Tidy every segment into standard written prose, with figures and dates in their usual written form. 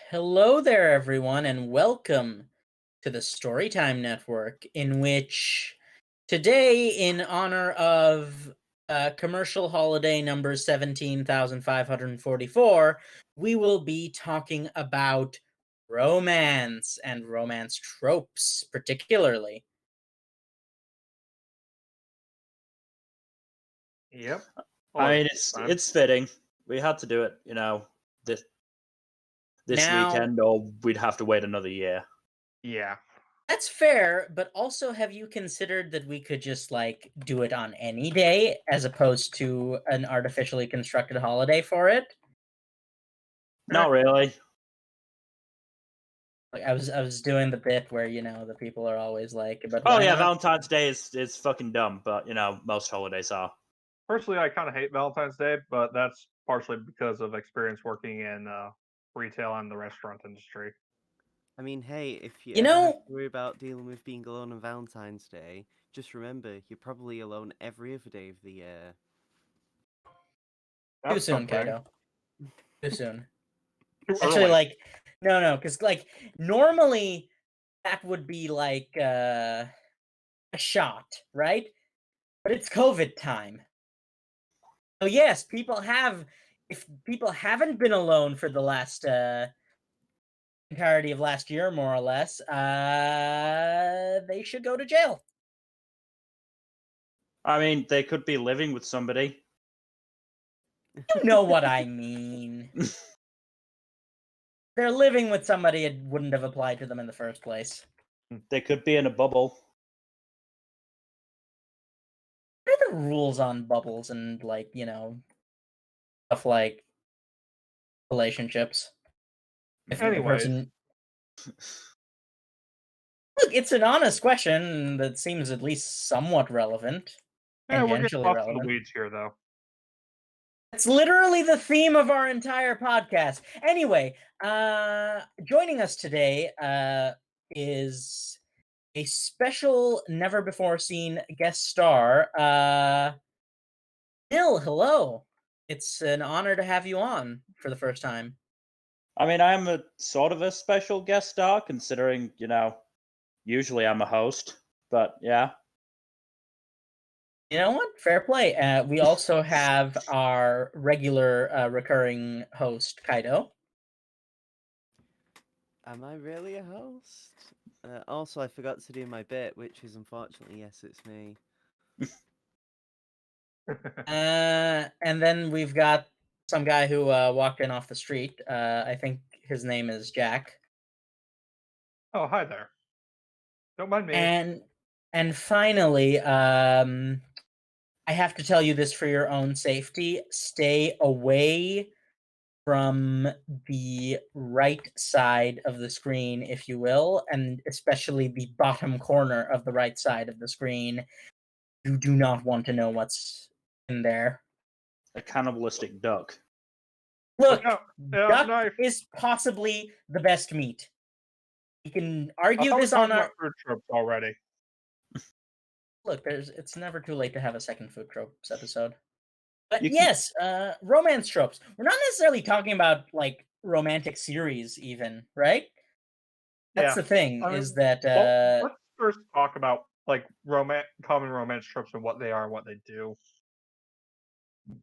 Hello there, everyone, and welcome to the Storytime Network, in which today, in honor of commercial holiday number 17,544, we will be talking about romance and romance tropes, particularly. Yep. I Or mean, it's fitting. We had to do it, this Now, weekend, or we'd have to wait another year. yeah. that's fair, but also have you considered that we could just do it on any day as opposed to an artificially constructed holiday for it? Not really. Like I was doing the bit where the people are always like, but Oh why yeah, not? Valentine's Day is fucking dumb, but most holidays are. Personally, I kind of hate Valentine's Day, but that's partially because of experience working in retail and the restaurant industry. I mean, hey, if you You ever have to know, worry about dealing with being alone on Valentine's Day, just remember you're probably alone every other day of the year. too That's soon, comforting. Kaido. Too soon. Too Actually, early. no, because normally that would be a shot, right? But it's COVID time. So yes, if people haven't been alone for the last entirety of last year, more or less, they should go to jail. I mean, they could be living with somebody. You know what I mean. They're living with somebody it wouldn't have applied to them in the first place. They could be in a bubble. What are the rules on bubbles and stuff like relationships? If a Anyways, person look, it's an honest question that seems at least somewhat relevant, yeah, we're getting tangentially lost in the relevant. weeds here, though. It's literally the theme of our entire podcast. Anyway, joining us today is a special, never before seen guest star. Bill, hello. It's an honor to have you on for the first time. I mean, I am a sort of a special guest star, considering usually I'm a host, but yeah. You know what? Fair play. We also have our regular recurring host, Kaido. Am I really a host? Also, I forgot to do my bit, which is unfortunately, yes, it's me. And then we've got some guy who walked in off the street. I think his name is Jack. Oh, hi there. Don't mind me. And finally, I have to tell you this for your own safety. Stay away from the right side of the screen, if you will, and especially the bottom corner of the right side of the screen. You do not want to know what's in there. A cannibalistic duck. Look, No, duck no, is possibly the best meat. You can I argue thought we this talked on our about food tropes already. look. It's never too late to have a second food tropes episode. But You can, yes, romance tropes. We're not necessarily talking about romantic series, even, right? That's Yeah. the thing, I mean, is that well, let's first talk about common romance tropes and what they are and what they do.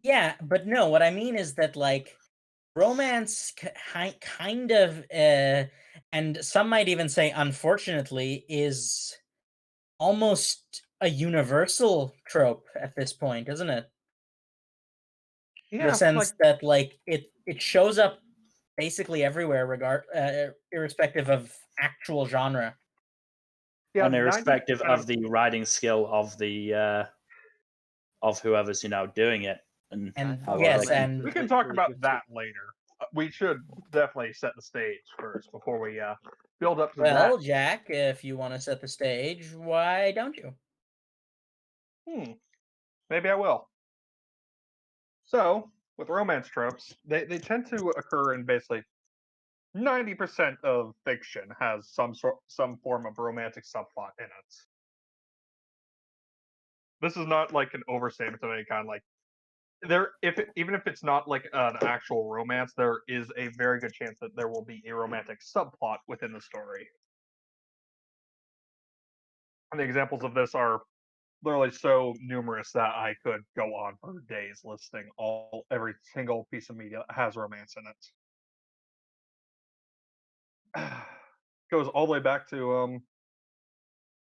yeah, but no, what I mean is that romance kind of and some might even say unfortunately is almost a universal trope at this point, isn't it? In the Yeah, sense that it shows up basically everywhere, irrespective of actual genre. yeah, and irrespective 90% of of the writing skill of whoever's doing it, and I And thought how well they yes, can. romance and we was can talk literally about just that later. We should definitely set the stage first before we build up to well, Jack, if you want to set the stage, why don't you? that. Maybe I will. So, with romance tropes, they tend to occur in basically 90% of fiction has some form of romantic subplot in it. This is not like an overstatement of any kind. Like even if it's not like an actual romance, there is a very good chance that there will be a romantic subplot within the story. And the examples of this are literally so numerous that I could go on for days listing every single piece of media that has romance in it. Goes all the way back to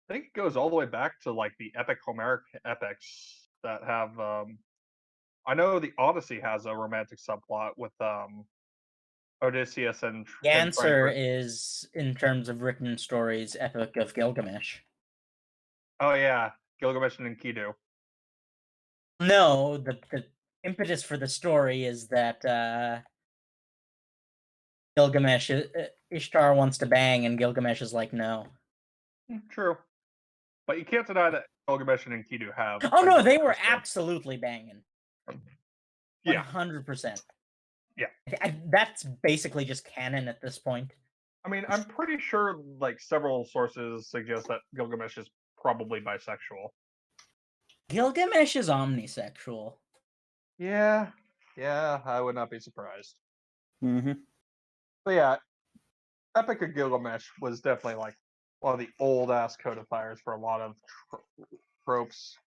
I think it goes all the way back to like the epic Homeric epics that have I know the Odyssey has a romantic subplot with Odysseus The and answer Frankfurt. is, in terms of written stories, Epic of Gilgamesh. Oh yeah, Gilgamesh and Enkidu. No, the impetus for the story is that Gilgamesh, Ishtar wants to bang, and Gilgamesh is like, no. True. But you can't deny that Gilgamesh and Enkidu have Oh a no, good they were chemistry. absolutely banging. Yeah. 100%. Yeah. That's basically just canon at this point. I mean, I'm pretty sure like several sources suggest that Gilgamesh is probably bisexual. Gilgamesh is omnisexual. Yeah. Yeah, I would not be surprised. Mm-hmm. But yeah, Epic of Gilgamesh was definitely like one of the old ass codifiers for a lot of tropes.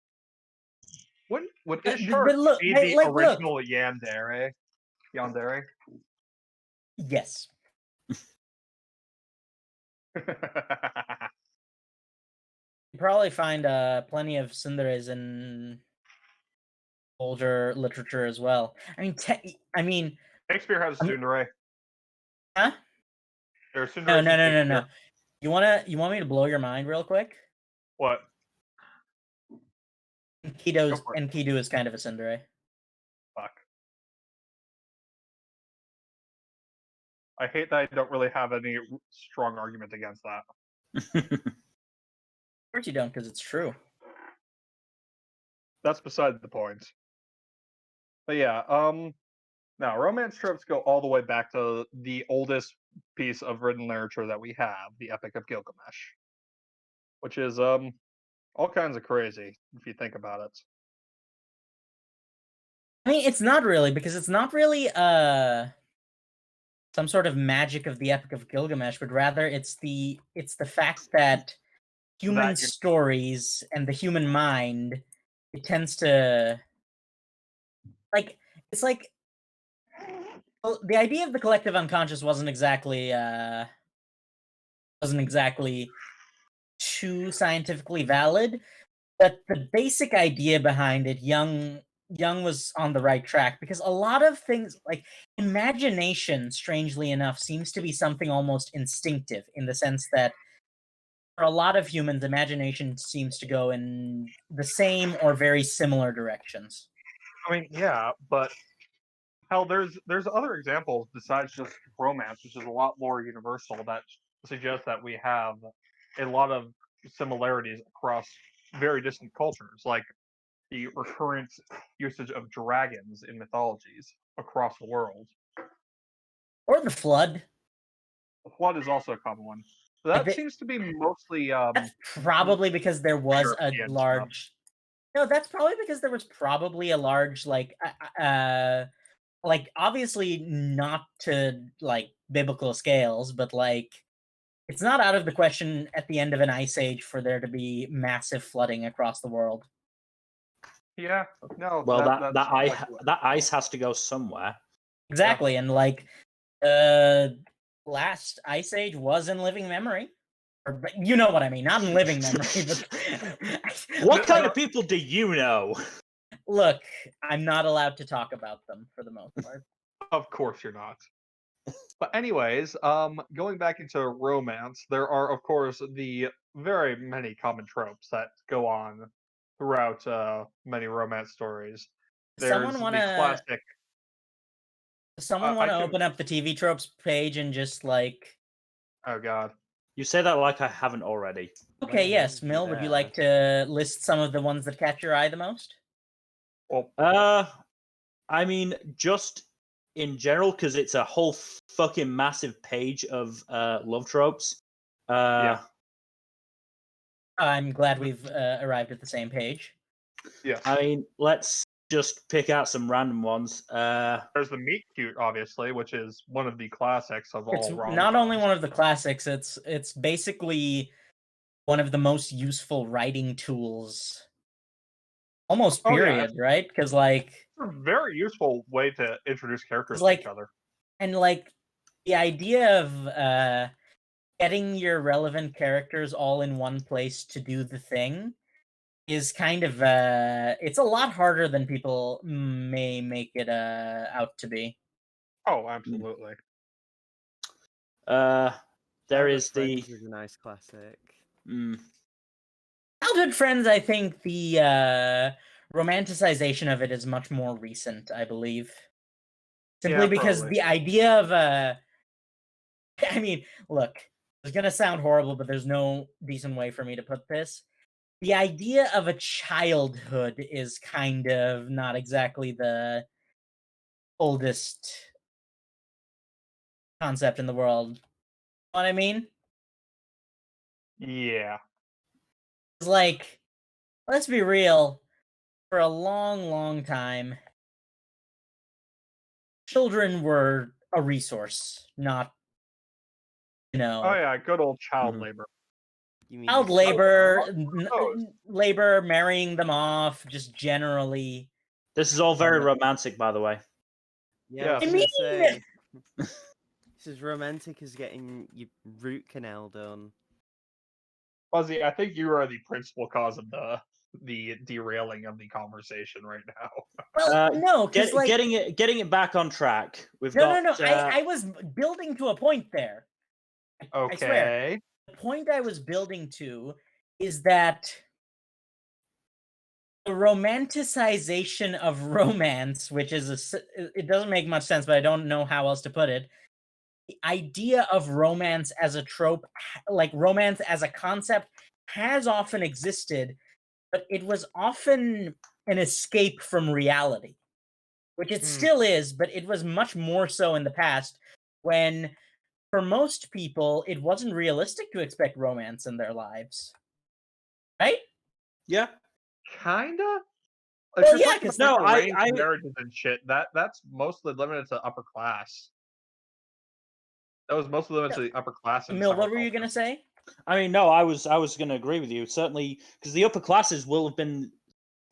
Would Ishtar but look, be hey, the like, look. original Yandere? Yandere? Yes. You probably find plenty of tsunderes in older literature as well. I mean, Shakespeare has a tsundere. huh? There are No, tsunderes no, in no, no, Shakespeare. no. You want me to blow your mind real quick? What? Go for it. Enkidu is kind of a tsundere. Fuck. I hate that I don't really have any strong argument against that. Of course you don't, because it's true. That's beside the point. But yeah, now romance tropes go all the way back to the oldest piece of written literature that we have, the Epic of Gilgamesh, which is all kinds of crazy if you think about it. I mean, it's not really, because it's not really some sort of magic of the Epic of Gilgamesh, but rather it's the fact that human That stories and the human mind, it tends to like it's like well, the idea of the collective unconscious wasn't exactly too scientifically valid, but the basic idea behind it, Young was on the right track, because a lot of things like imagination, strangely enough, seems to be something almost instinctive, in the sense that for a lot of humans, imagination seems to go in the same or very similar directions. I mean, yeah, but hell, there's other examples besides just romance, which is a lot more universal, that suggest that we have a lot of similarities across very distant cultures, like the recurrent usage of dragons in mythologies across the world. Or the flood. The flood is also a common one. So Like that seems to be mostly that's probably because there was a European stuff. large. No, that's probably because there was probably a large like obviously not to like biblical scales, but like it's not out of the question at the end of an ice age for there to be massive flooding across the world. Yeah, no. Well, that's that ice has to go somewhere. Exactly, and like last ice age was in living memory. Or, you know what I mean, not in living memory, but What kind of people do you know? look, I'm not allowed to talk about them for the most part. Of course you're not. But anyways, going back into romance, there are of course the very many common tropes that go on throughout many romance stories. There's Someone the wanna classic. someone I wanna can. open up the TV tropes page and just like Oh God. You say that like I haven't already. okay, Wait, yes, you Mill, would you there? like to list some of the ones that catch your eye the most? Well, I mean, just in general, because it's a whole fucking massive page of love tropes. Yeah. I'm glad we've arrived at the same page. yes. I mean, let's just pick out some random ones. There's the meet cute, obviously, which is one of the classics of It's all rom-coms. not only one of the classics, it's basically one of the most useful writing tools. Almost Oh, yeah, period, right? Because like It's a very useful way to introduce characters to like each other. and like the idea of getting your relevant characters all in one place to do the thing is kind of it's a lot harder than people may make it out to be. Oh, absolutely. there Childhood is the. Friends is a nice classic. Childhood Friends, I think the romanticization of it is much more recent, I believe. Simply Yeah, because probably. the idea of I mean, look, it's gonna sound horrible, but there's no decent way for me to put this. The idea of a childhood is kind of not exactly the oldest concept in the world. Know what I mean? Yeah. It's like, let's be real, for a long, long time, children were a resource, not, Oh, yeah, good old child Mhm. labor. You mean child the labor, Oh. labor, marrying them off, just generally. This is all very romantic, by the way. Yeah, I was Yes. gonna I say. This is romantic as getting your root canal done. Fuzzy, I think you are the principal cause of the derailing of the conversation right now. Well, no, because like getting it back on track. We've no, got. no, no. I was building to a point there. I swear. Okay. The point I was building to is that the romanticization of romance, which is it doesn't make much sense, but I don't know how else to put it. The idea of romance as a trope, like romance as a concept, has often existed, but it was often an escape from reality, which it still is, but it was much more so in the past when, for most people, it wasn't realistic to expect romance in their lives. Right? Yeah. Kinda? If Well, you're yeah, talking 'cause about No, arranged I marriages and shit, that's mostly limited to upper class. That was mostly limited to the upper class in Emil, summer what were you culture. gonna say? I mean, no, I was going to agree with you. Certainly, because the upper classes will have been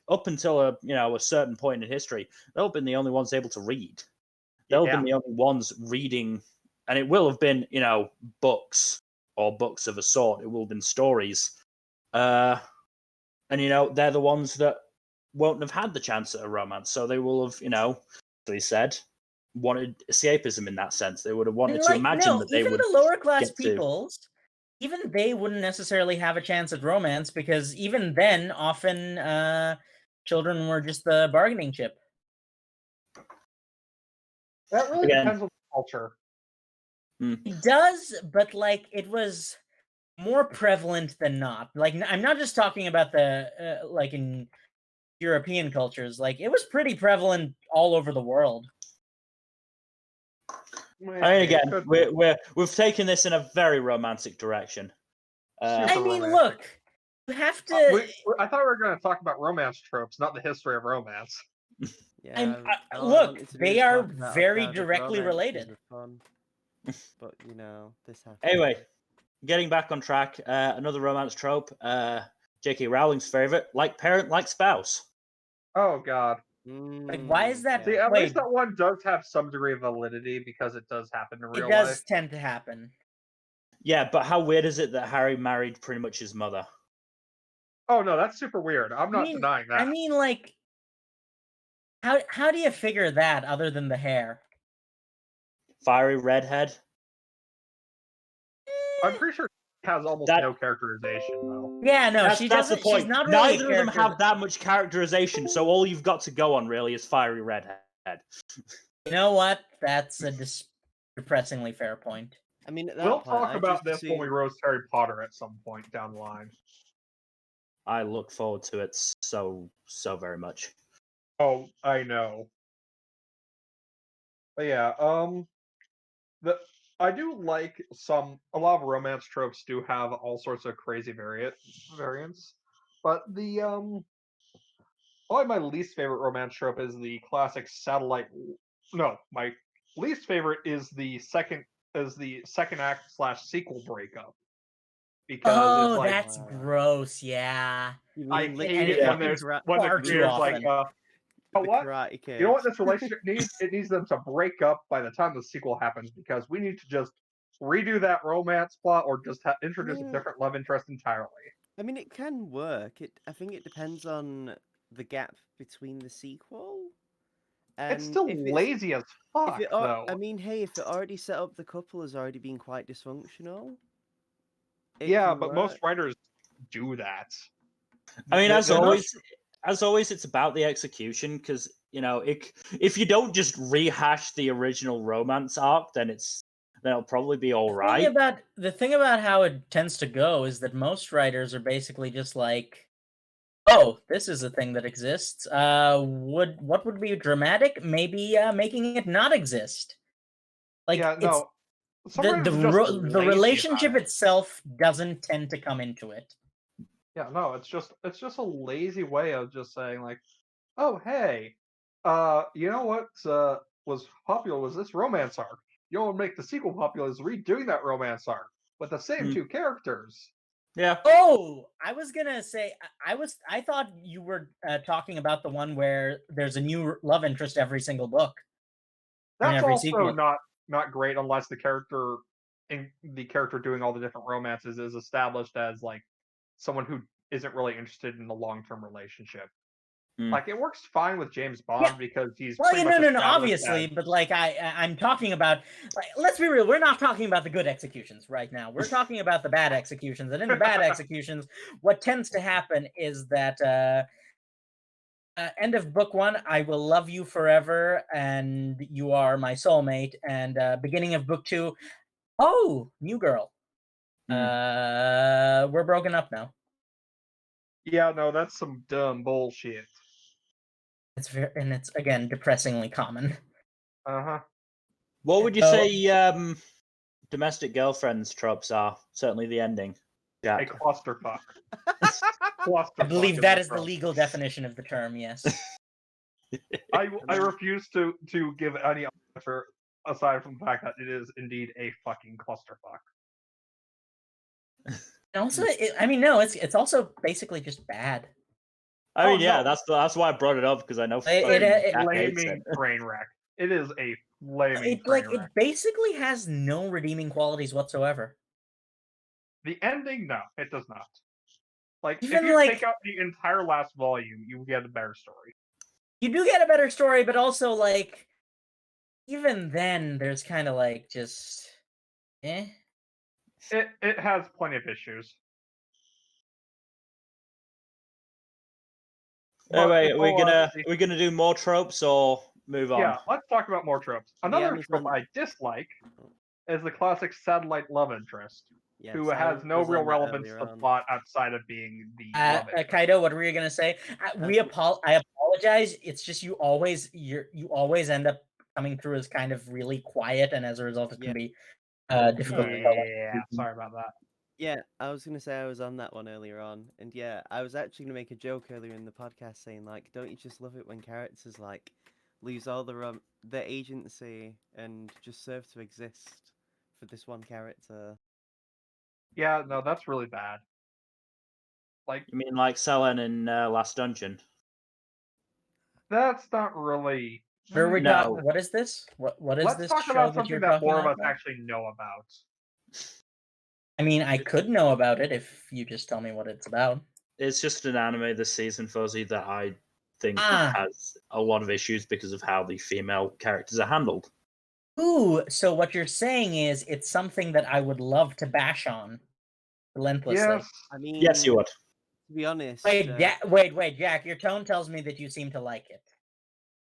up until a certain point in history. They'll have been the only ones able to read. They'll have Yeah. been the only ones reading, and it will have been books or books of a sort. It will have been stories, and they're the ones that won't have had the chance at a romance. So they will have they said wanted escapism in that sense. They would have wanted And to like, imagine no, that they even would the lower class get to. peoples, even they wouldn't necessarily have a chance at romance because even then, often children were just the bargaining chip. That really Again. depends on the culture. It does, but like it was more prevalent than not. Like I'm not just talking about the like in European cultures. Like it was pretty prevalent all over the world. I mean, again, we've taken this in a very romantic direction. Super I mean, romantic. look, you have to. I thought we were going to talk about romance tropes, not the history of romance. Yeah, all I look, wanted to do they is are talk about how very childhood directly romances related. are fun. But this happens. Anyway, getting back on track, another romance trope, J.K. Rowling's favorite, like parent, like spouse. Oh, God. Like, why is that? See, at Wait, least that one does have some degree of validity because it does happen in it real does life. tend to happen. Yeah, but how weird is it that Harry married pretty much his mother? Oh, no, that's super weird. I'm not denying that. I mean, like, how do you figure that other than the hair? Fiery redhead. I'm pretty sure she has almost no characterization, though. Yeah, no, she That's the doesn't. point. She's not really. Neither of them have that much characterization, so all you've got to go on really is fiery redhead. You know what? That's a depressingly fair point. I mean, at that We'll point, talk I about just this when we roast Harry Potter at some point down the line. I look forward to it so very much. Oh, I know. But yeah, I do like a lot of romance tropes do have all sorts of crazy variants, but a Probably my least favorite romance trope is the classic satellite. No, my least favorite is the second act / sequel breakup because it's Oh, like that's gross. Yeah. You I mean hate it it when happens the far too creator's like, often. you know the what? Karate Kid? You know what this relationship needs? It needs them to break up by the time the sequel happens because we need to just redo that romance plot or just introduce a different love interest entirely. I mean, it can work. I think it depends on the gap between the sequel. And It's still if lazy as fuck, though. I mean, hey, if it already set up the couple as already being quite dysfunctional, it Yeah, can but most work. writers do that. I mean, as They're not- always, it's about the execution because if you don't just rehash the original romance arc, then it'll probably be all right. The thing about how it tends to go is that most writers are basically just like, oh, this is a thing that exists. What would be dramatic? Maybe making it not exist. Like yeah, it's no. Some the writers are just the lazy relationship about it. itself doesn't tend to come into it. Yeah, no, it's just a lazy way of just saying like, oh hey, you know what was popular was this romance arc. You know what would make the sequel popular is redoing that romance arc with the same Hmm. two characters. Yeah. Oh, I was gonna say I thought you were talking about the one where there's a new love interest every single book. In That's every also sequel. not great unless the character doing all the different romances is established as like someone who isn't really interested in a long-term relationship. Hmm. Like it works fine with James Bond because he's Well, pretty yeah, much no, established obviously, as but like I'm talking about. Like, let's be real, we're not talking about the good executions right now. We're talking about the bad executions, and in the bad executions, what tends to happen is that end of book one, I will love you forever, and you are my soulmate, and beginning of book two, oh, new girl, we're broken up now. yeah, no, that's some dumb bullshit. It's again depressingly common. Uh-huh. What would you So- say domestic girlfriends tropes are? Certainly the ending. A Jack. clusterfuck. I believe that is the trope. legal definition of the term. Yes. I refuse to give any answer aside from the fact that it is indeed a fucking clusterfuck. And also, I mean, no, it's also basically just bad. I mean, Oh, yeah, no. that's why I brought it up because I know It- fucking it- Jack hates Flaming it. train wreck. It is a flaming It train like wreck. it basically has no redeeming qualities whatsoever. The ending, no, it does not. Like if Even, you like- take out the entire last volume, you get a better story. You do get a better story, but also like even then, there's kind of like just eh. It has plenty of issues. Anyway, in all honesty, we're gonna do more tropes or move on? yeah, let's talk about more tropes. The Another trope Amazon- I dislike is the classic satellite love interest, Yes, who I has no was real on that relevance earlier to the on. plot outside of being the love interest. Kaido, what were you gonna say? I apologize. It's just you always end up coming through as kind of really quiet, and as a result, it can Yeah. be difficult to tell. what Yeah, you're sorry about that. Yeah, I was gonna say I was on that one earlier on, and yeah, I was actually gonna make a joke earlier in the podcast saying like, don't you just love it when characters like lose all their agency and just serve to exist for this one character? Yeah, no, that's really bad. Like You mean like Selen in Last Dungeon? that's not really. What are we No. talking? What is this? What is Let's this talk show about that you're something that talking more of us about? actually know about. I mean, I could know about it if you just tell me what it's about. It's just an anime this season, Fuzzy, that I think Ah. has a lot of issues because of how the female characters are handled. Ooh, so what you're saying is it's something that I would love to bash on relentlessly. Yes, I mean, Yes, you would. to be honest, Wait, wait, Jack, your tone tells me that you seem to like it.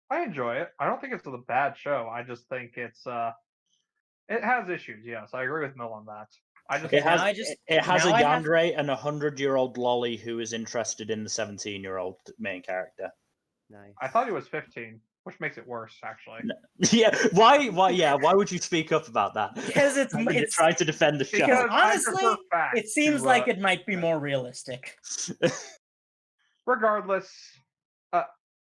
I enjoy it. I don't think it's a bad show. I just think it has issues. Yes, I agree with Mill on that. I just It has now I just- it has a now I have- yandere and a 100-year-old lolly who is interested in the 17-year-old main character. nice. I thought he was 15, which makes it worse actually. No. Yeah, why would you speak up about that? Because it's You're it's trying to defend the show. Because I honestly, prefer facts it seems to, like it might be more realistic. regardless,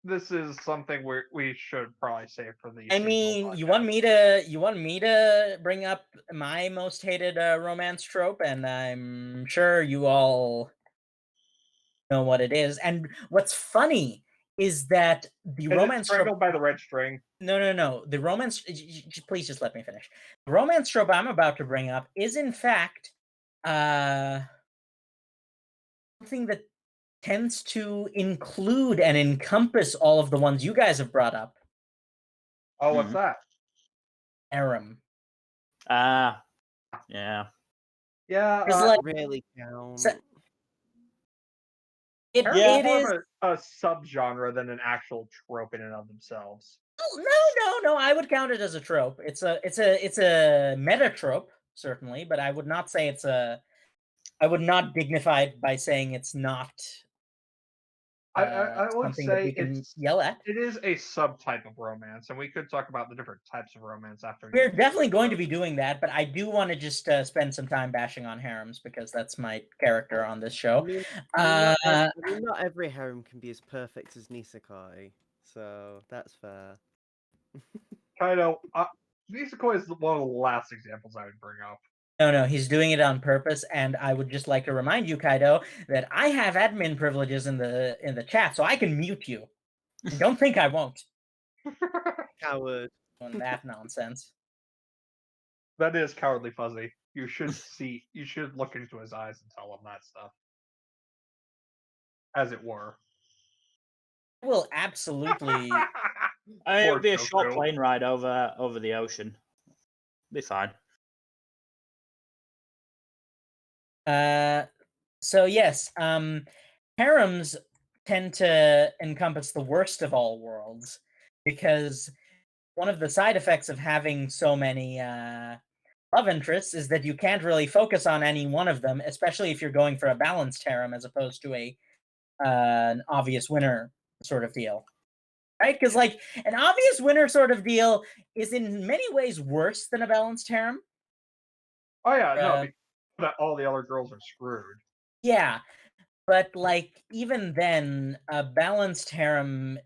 this is something we should probably save for the. I sequel mean, you want podcast. me to bring up my most hated romance trope, and I'm sure you all know what it is. And what's funny is that the Is it romance trope. strangled by the red string? No. The romance. Please just let me finish. The romance trope I'm about to bring up is, in fact, something that tends to include and encompass all of the ones you guys have brought up. Oh, what's Mhm. that? Harem. Ah, yeah. Yeah, It's like Really count. So- it, Harem's it more is. of a subgenre than an actual trope in and of themselves. No. I would count it as a trope. It's a meta trope, certainly, but I would not say it's a. I would not dignify it by saying it's not I would something that say we can yell at. it is a subtype of romance, and we could talk about the different types of romance after. We're definitely going to be doing that, but I do want to just spend some time bashing on harems because that's my character on this I show. mean, not every harem can be as perfect as Nisekoi, so that's fair. Kaido, Nisekoi is one of the last examples I would bring up. No, he's doing it on purpose, and I would just like to remind you, Kaido, that I have admin privileges in the chat, so I can mute you. And don't think I won't. Coward. On that nonsense. That is cowardly fuzzy. You should look into his eyes and tell him that stuff. As it were. I will absolutely. I mean, it Poor would be a short Goku. plane ride over the ocean. Be fine. So yes, harems tend to encompass the worst of all worlds because one of the side effects of having so many love interests is that you can't really focus on any one of them, especially if you're going for a balanced harem as opposed to an obvious winner sort of deal. Right? Because like an obvious winner sort of deal is in many ways worse than a balanced harem. Oh yeah, no, because that all the other girls are screwed. Yeah, but like even then, a balanced harem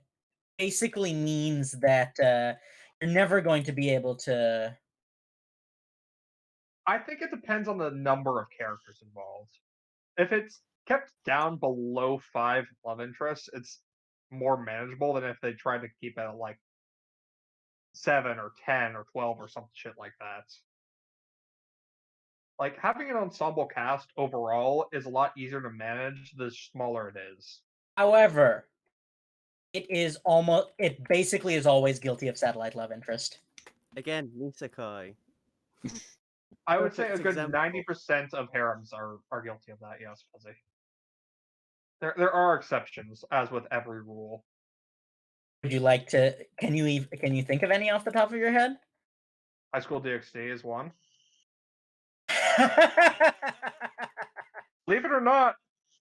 basically means that you're never going to be able to. I think it depends on the number of characters involved. If it's kept down below 5 love interests, it's more manageable than if they tried to keep it at like 7 or 10 or 12 or some shit like that. Like having an ensemble cast overall is a lot easier to manage the smaller it is. However, it basically is always guilty of satellite love interest. Again, Nisekoi. I would say a Perfect good example. 90% of harems are guilty of that, yes, Fuzzy. There are exceptions, as with every rule. Would you like to? Can you think of any off the top of your head? High School DxD is one. Believe it or not,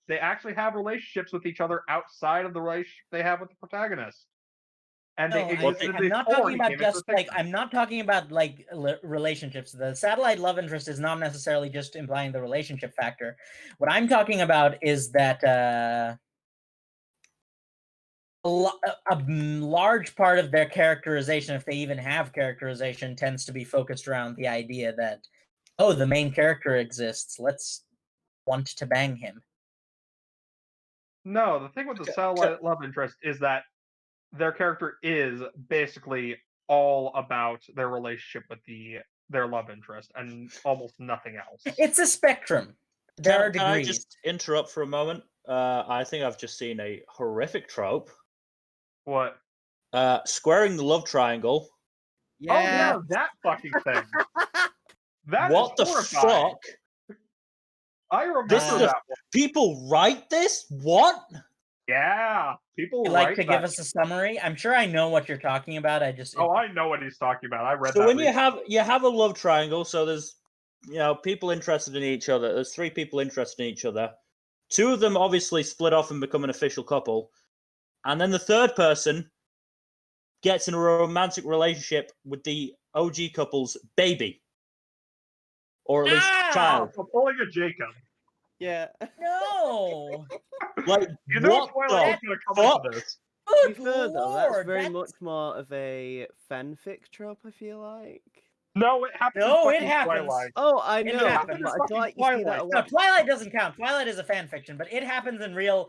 they actually have relationships with each other outside of the relationship they have with the protagonist. And they existed I'm not before talking he about came into just the like picture. I'm not talking about like relationships. The satellite love interest is not necessarily just implying the relationship factor. What I'm talking about is that a large part of their characterization, if they even have characterization, tends to be focused around the idea that, oh, the main character exists. Let's want to bang him. No, the thing with the satellite love interest is that their character is basically all about their relationship with their love interest and almost nothing else. It's a spectrum. There are Can I degrees. just interrupt for a moment? I think I've just seen a horrific trope. What? Squaring the love triangle. Oh Yeah. yeah, that fucking thing. That What is the horrifying. fuck? I remember This is that one. people write this? What? Yeah, people Would you like write to that. give us a summary? I'm sure I know what you're talking about. Oh, I know what he's talking about. I read So that. when you have a love triangle, so there's people interested in each other. There's 3 people interested in each other. 2 of them obviously split off and become an official couple, and then the third person gets in a romantic relationship with the OG couple's baby, or at least child. So pulling a Jacob. Yeah. No. Like You know what Twilight was the going to come fuck? into this. To be Good fair, though, that's lord! very That's... much more of a fanfic trope, I feel like. No, it happens in No, it fucking happens. Twilight. Oh, I It know, happens. but I Fucking feel like you see that Twilight. a No, lot. Twilight doesn't count. Twilight is a fan fiction, but it happens in real.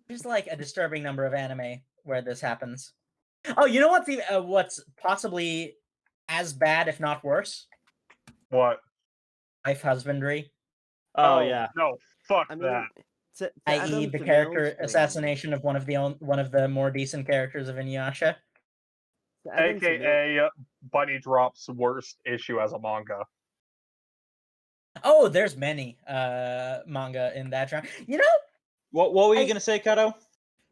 There's like a disturbing number of anime where this happens. Oh, you know what's possibly as bad, if not worse? What? Wife husbandry, Oh yeah. No, fuck I that. mean, to add i.e., on the to character Mill's thing, assassination of one of the more decent characters of Inuyasha. to add on to Mill, AKA Bunny Drop's worst issue as a manga. Oh, there's many manga in that genre. You know, What were you I- gonna say, Kato?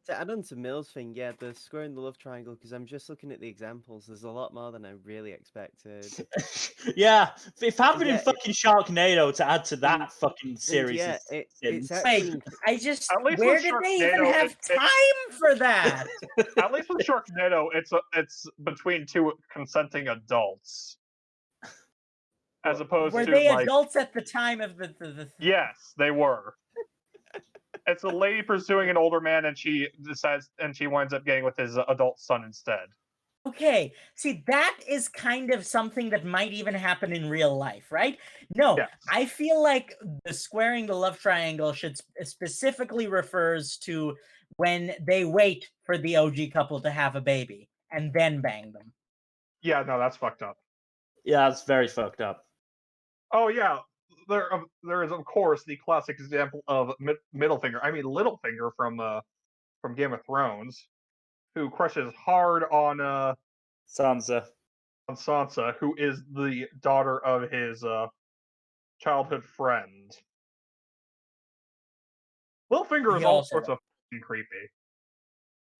to add on to Mill's thing, yeah, the squaring the love triangle, because I'm just looking at the examples, there's a lot more than I really expected. Yeah, if happened Yeah, in it- fucking Sharknado to add to that And- fucking series yeah, is it's sins. actually wait, I just At least where with did they even Sharknado, have time for that? At least with Sharknado, it's between two consenting adults, as opposed Were to they like adults at the time of the yes, they were. It's a lady pursuing an older man, and she winds up getting with his adult son instead. Okay, see, that is kind of something that might even happen in real life, right? No, Yes. I feel like the squaring the love triangle should specifically refers to when they wait for the OG couple to have a baby and then bang them. Yeah, no, that's fucked up. Yeah, it's very fucked up. Oh yeah, there is of course the classic example of Littlefinger from Game of Thrones, who crushes hard on Sansa. Sansa, who is the daughter of his childhood friend. Littlefinger is He all also- sorts of fucking creepy. I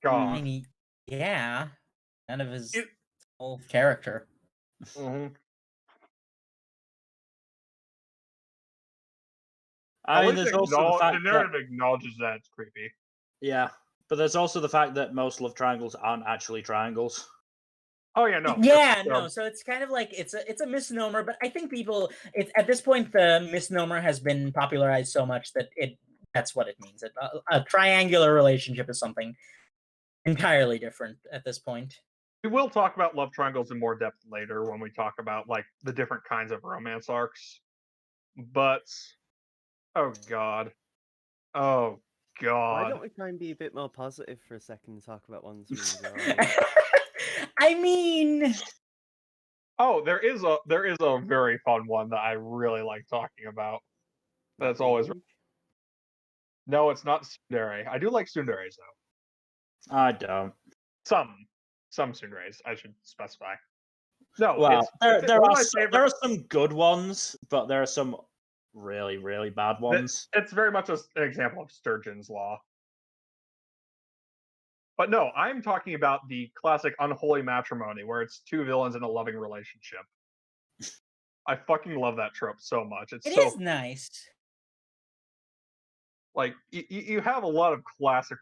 God. mean, yeah, none of his It- whole character. Mhm. I At mean, least there's also the the fact that narrative acknowledges that it's creepy. yeah, but there's also the fact that most love triangles aren't actually triangles. Oh yeah, no. Yeah, no. So it's kind of like it's a misnomer, but I think people it's at this point the misnomer has been popularized so much that that's what it means. A triangular relationship is something entirely different at this point. We will talk about love triangles in more depth later when we talk about like the different kinds of romance arcs. But oh god. Oh Why god. don't we try and be a bit more positive for a second and talk about ones we enjoy? I mean, Oh, there is a very fun one that I really like talking about. That's always Bleach? no, it's not tsundere. I do like tsunderes though. I don't. Some tsunderes, I should specify. No, Well, it's there one are of my favorite. some good ones, but there are some really really bad ones. It's very much an example of Sturgeon's law. But no, I'm talking about the classic unholy matrimony where it's two villains in a loving relationship. I fucking love that trope so much. It's it so is nice. like you have a lot of classic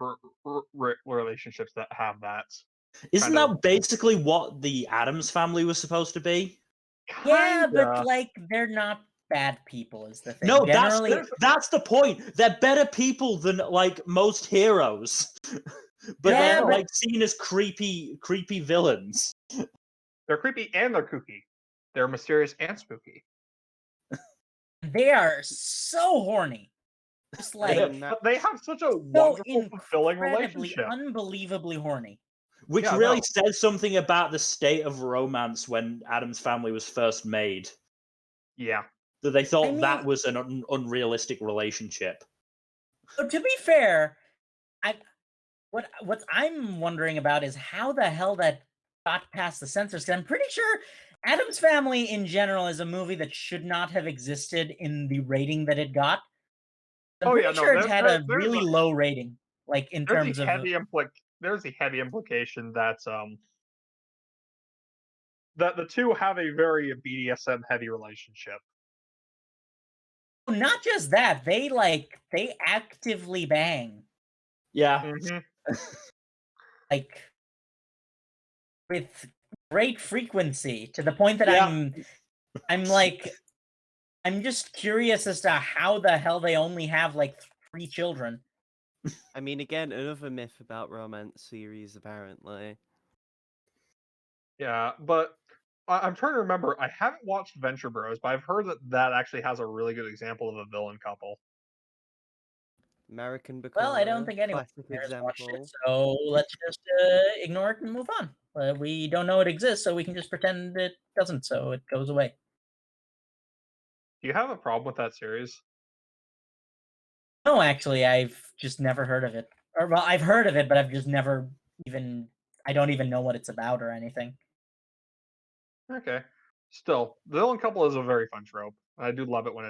relationships that have that. Isn't kind of- that basically what the Addams family was supposed to be? Yeah, but Kinda. like they're not bad people is the thing. No, Generally, that's the point. They're better people than like most heroes, but Yeah, they're but- like seen as creepy villains. They're creepy and they're kooky. They're mysterious and spooky. they are so horny. Just I like mean, But they have such a so wonderful, fulfilling incredibly, relationship. unbelievably horny. Which Yeah, really no. says something about the state of romance when Addams family was first made. Yeah. That they thought I mean- that was an unrealistic relationship. But to be fair, what I'm wondering about is how the hell that got past the censors. 'Cause I'm pretty sure Adam's Family in general is a movie that should not have existed in the rating that it got. I'm Oh, pretty yeah, no, sure it there- had there- a there's really a- low rating, like in There's terms the of heavy implication that that the two have a very BDSM heavy relationship. not just that, they actively bang. Yeah. Mhm. Like with great frequency to the point that Yeah. I'm like I'm just curious as to how the hell they only have like 3 children. I mean, again, another myth about romance series, apparently. Yeah, but I'm trying to remember. I haven't watched Venture Bros, but I've heard that that actually has a really good example of a villain couple. American Well, I don't Bakura, think anyone classic here has watched it, example. so let's just ignore it and move on. We don't know it exists, so we can just pretend it doesn't, so it goes away. Do you have a problem with that series? No, actually, I've just never heard of it. Or, well, I've heard of it, but I've just never even. I don't even know what it's about or anything. Okay. Still, the villain couple is a very fun trope. I do love it when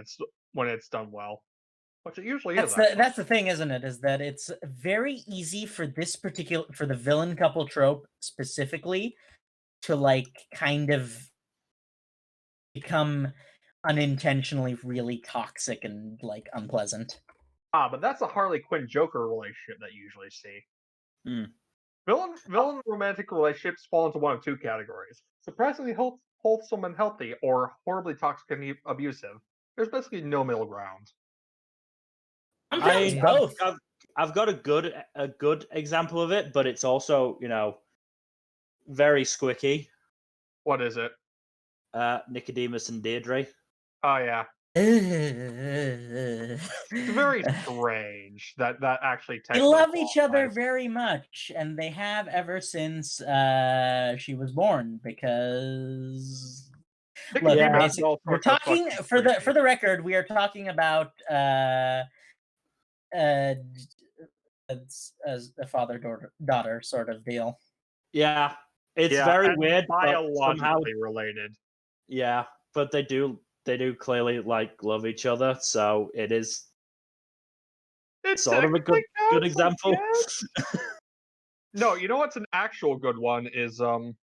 it's done well, which it usually is. Actually, That's the thing, isn't it? Is that it's very easy for the villain couple trope specifically to like kind of become unintentionally really toxic and like unpleasant. but that's a Harley Quinn Joker relationship that you usually see. Hmm. Villain romantic relationships fall into one of two categories: surprisingly wholesome and healthy, or horribly toxic and abusive. There's basically no middle ground. Sometimes I, both. I've got a good example of it, but it's also very squicky. What is it? Nicodemus and Deirdre. Oh yeah, They it's very strange that that actually They technically love each other qualifies. very much, and they have ever since she was born. Because look, Nicodemus Yeah. is basic, all we're sorts of talking fucking for creepy. the record. We are talking about uh, as a father daughter sort of deal. Yeah, it's Yeah, very and weird, but somehow, biologically related. yeah, but they do clearly like love each other, so it is It sort of a technically good counts, I example. guess. No, you know what's an actual good one is the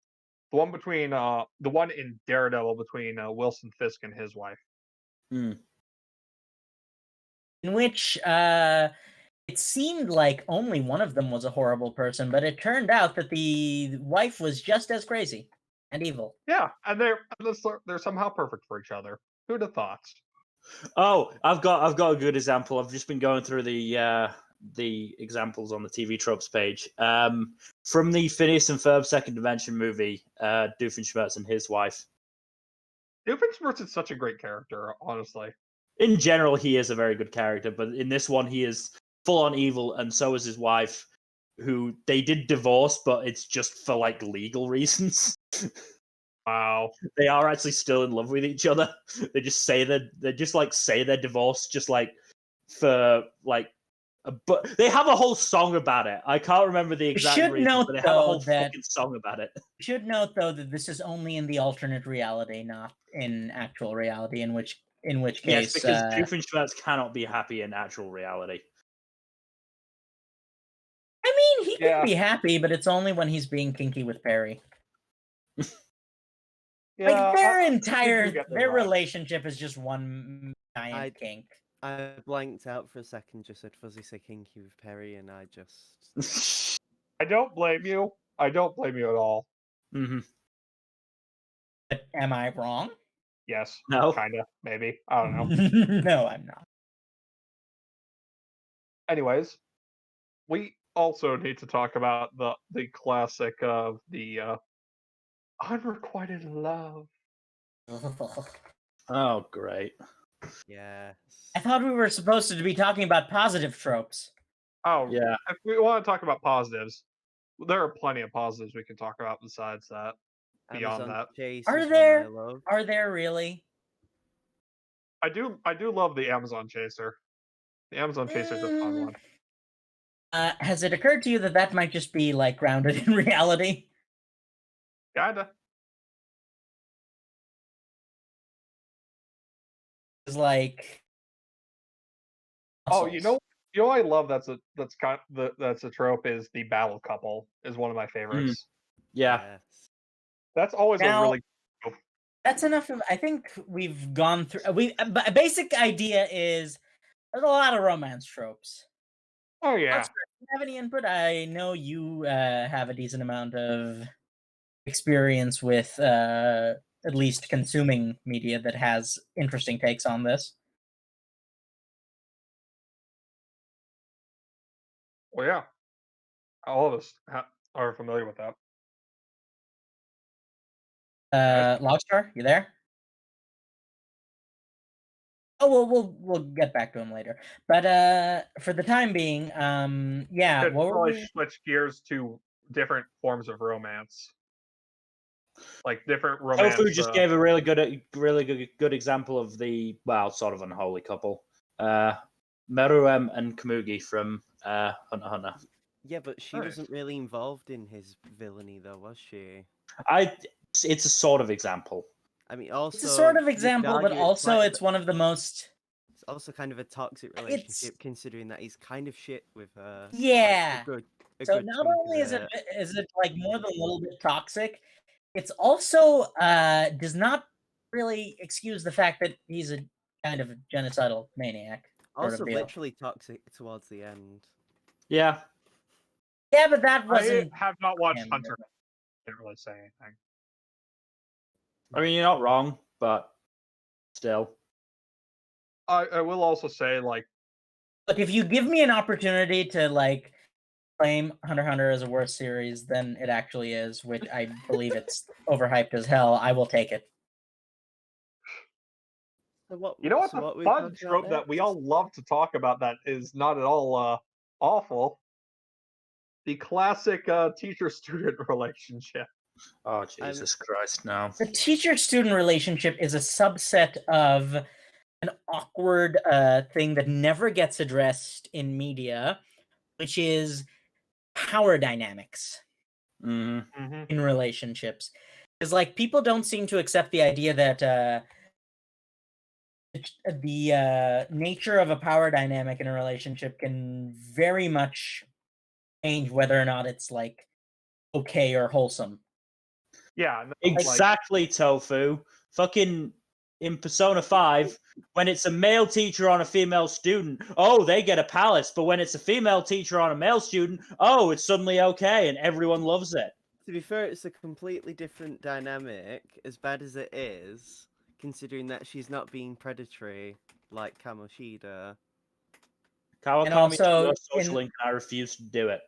one between the one in Daredevil between Wilson Fisk and his wife. Hmm. In which it seemed like only one of them was a horrible person, but it turned out that the wife was just as crazy and evil. Yeah, and they're somehow perfect for each other. Who'd have thought? Oh, I've got a good example. I've just been going through the examples on the TV tropes page. From the Phineas and Ferb Second Dimension movie, Doofenshmirtz and his wife. Doofenshmirtz is such a great character, honestly. In general, he is a very good character, but in this one, he is full on evil, and so is his wife, who they did divorce, but it's just for like legal reasons. Wow. They are actually still in love with each other. They just say that they just like say they're divorced, just like for like. But they have a whole song about it. I can't remember the We exact should reason, note but they have a though whole that fucking song about it. this is only in the alternate reality, not in actual reality. In which Yes, case, because Doofenshmirtz cannot be happy in actual reality. I mean, he can Yeah. be happy, but it's only when he's being kinky with Perry. Yeah, Like you do get those their vibes. relationship is just one giant I- kink. I blanked out for a second, just said Fuzzy say kinky with Perry, and I just. I don't blame you. I don't blame you at all. Hmm. But am I wrong? Yes, No. kinda, maybe. I don't know. No, I'm not. Anyways, we also need to talk about the classic of the unrequited love. Oh, great. Yes. I thought we were supposed to be talking about positive tropes. Oh, Yeah. if we want to talk about positives, there are plenty of positives we can talk about besides that. Beyond Amazon that, Chase Are is one I there? love. Are there really? I do love the Amazon Chaser. The Amazon Chaser is a fun Mm, one. has it occurred to you that that might just be like grounded in reality? Kinda. It's like Oh, muscles. you know, I love that's a trope is the battle couple is one of my Mm, favorites. yeah. Yes. That's always a Now really that's enough of. I think we've gone through. But a basic idea is there's a lot of romance tropes. oh yeah. Oscar, do you have any input? I know you have a decent amount of experience with at least consuming media that has interesting takes on this. Well, yeah, all of us are familiar with that. Right? Logstar, you there? Oh, we'll get back to him later. But for the time being, yeah, Could what were probably we? switch gears to different forms of romance, like different Tofu romance. just gave a really good example of the sort of unholy couple, Meruem and Kamugi from Hunter x Hunter. Yeah, but she Nice. wasn't really involved in his villainy, though, was she? It's a sort of example. I mean, also It's a sort of you could example, but argue also it's one of the most. it's also kind of a toxic It's relationship, considering that he's kind of shit with her. yeah. Like, a So good not chunk only of it. is it like more than a little bit toxic, it's also does not really excuse the fact that he's a kind of a genocidal maniac sort Also, of deal. literally toxic towards the end. Yeah, Yeah, but that I wasn't have not watched him. Hunter. Didn't really say anything. I mean you're not wrong, but still. I will also say, like, Look, if you give me an opportunity to like claim Hunter x Hunter as a worse series than it actually is, which I believe it's overhyped as hell, I will take it. So what? you know what, So the what we fun talking trope about that we next? all love to talk about that is not at all awful. The classic teacher-student relationship. Oh Jesus Christ, no. The teacher-student relationship is a subset of an awkward thing that never gets addressed in media, which is power dynamics Mm-hmm. in relationships. Because like people don't seem to accept the idea that the nature of a power dynamic in a relationship can very much change whether or not it's like okay or wholesome. Yeah, no, like, Exactly, Tofu. Fucking in Persona 5, when it's a male teacher on a female student, oh, they get a palace. But when it's a female teacher on a male student, oh, it's suddenly okay and everyone loves it. To be fair, it's a completely different dynamic, as bad as it is, considering that she's not being predatory like Kamoshida. And Kawakami is also your social in link and I refuse to do it.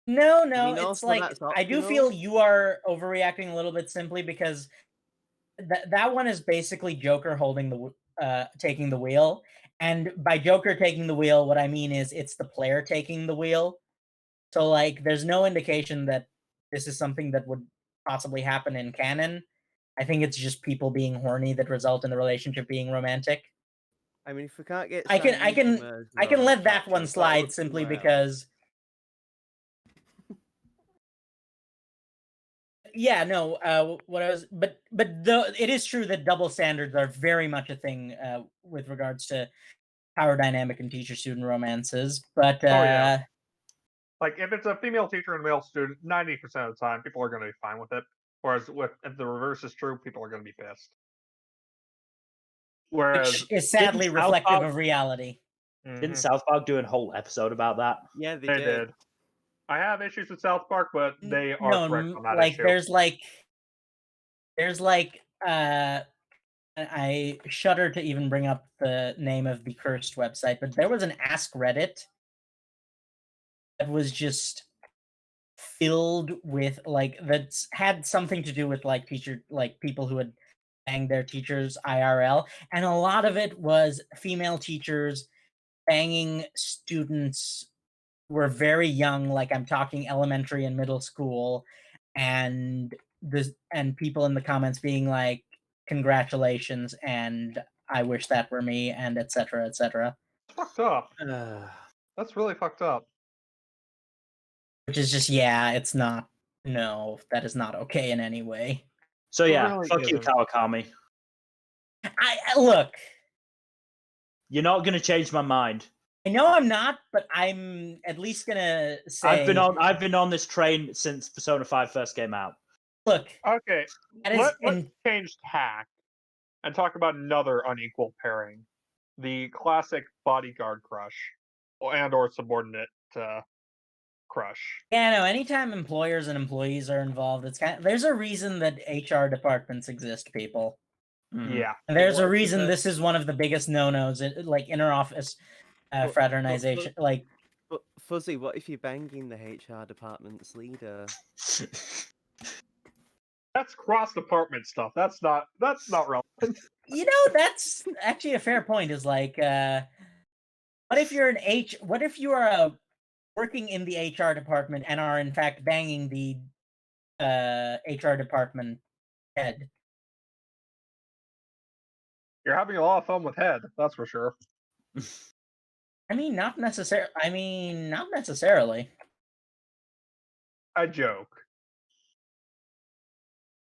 no, I no, mean, it's also like that's I do optional. feel you are overreacting a little bit simply because that one is basically Joker holding the taking the wheel. And by Joker taking the wheel, what I mean is it's the player taking the wheel. So like there's no indication that this is something that would possibly happen in canon. I think it's just people being horny that result in the relationship being romantic. I mean, if we can't get I can I can Sanjuma's I can romance let that one options, gotta slide look simply somewhere else. because yeah, no, what I was but it is true that double standards are very much a thing with regards to power dynamic and teacher student romances. But oh yeah, like if it's a female teacher and a male student, 90% of the time people are going to be fine with it. Whereas if the reverse is true, people are going to be pissed. Whereas, which is sadly Didn't South reflective Park- of reality. Didn't South Park do a whole episode about that? Yeah, they they did. did. I have issues with South Park, but they are No, correct on that like issue. there's like I shudder to even bring up the name of the cursed website, but there was an Ask Reddit that was just filled with like that's had something to do with like people who had banged their teachers IRL, and a lot of it was female teachers banging students who were very young, like I'm talking elementary and middle school, and people in the comments being like, "Congratulations," and "I wish that were me," and etc. etc. It's fucked up. That's really fucked up. Which is just yeah, it's not. No, that is not okay in any way. So yeah, Really fuck you, isn't. Kawakami. I look. You're not gonna change my mind. I know I'm not, but I'm at least gonna say I've been on this train since Persona 5 first came out. look. Okay, That is let's change tack and talk about another unequal pairing: the classic bodyguard crush, or subordinate crush. yeah, no. Anytime employers and employees are involved, it's there's a reason that HR departments exist, people. Mhm. Yeah, And there's a What's the reason best- this is one of the biggest no-nos, like inter-office fraternization. Like, But Fuzzy, what if you're banging the HR department's leader? That's cross-department stuff. That's not relevant. That's actually a fair point. Is like, what if you're what if you are working in the HR department and are in fact banging the HR department head? You're having a lot of fun with head, that's for sure. Not necessarily. I joke.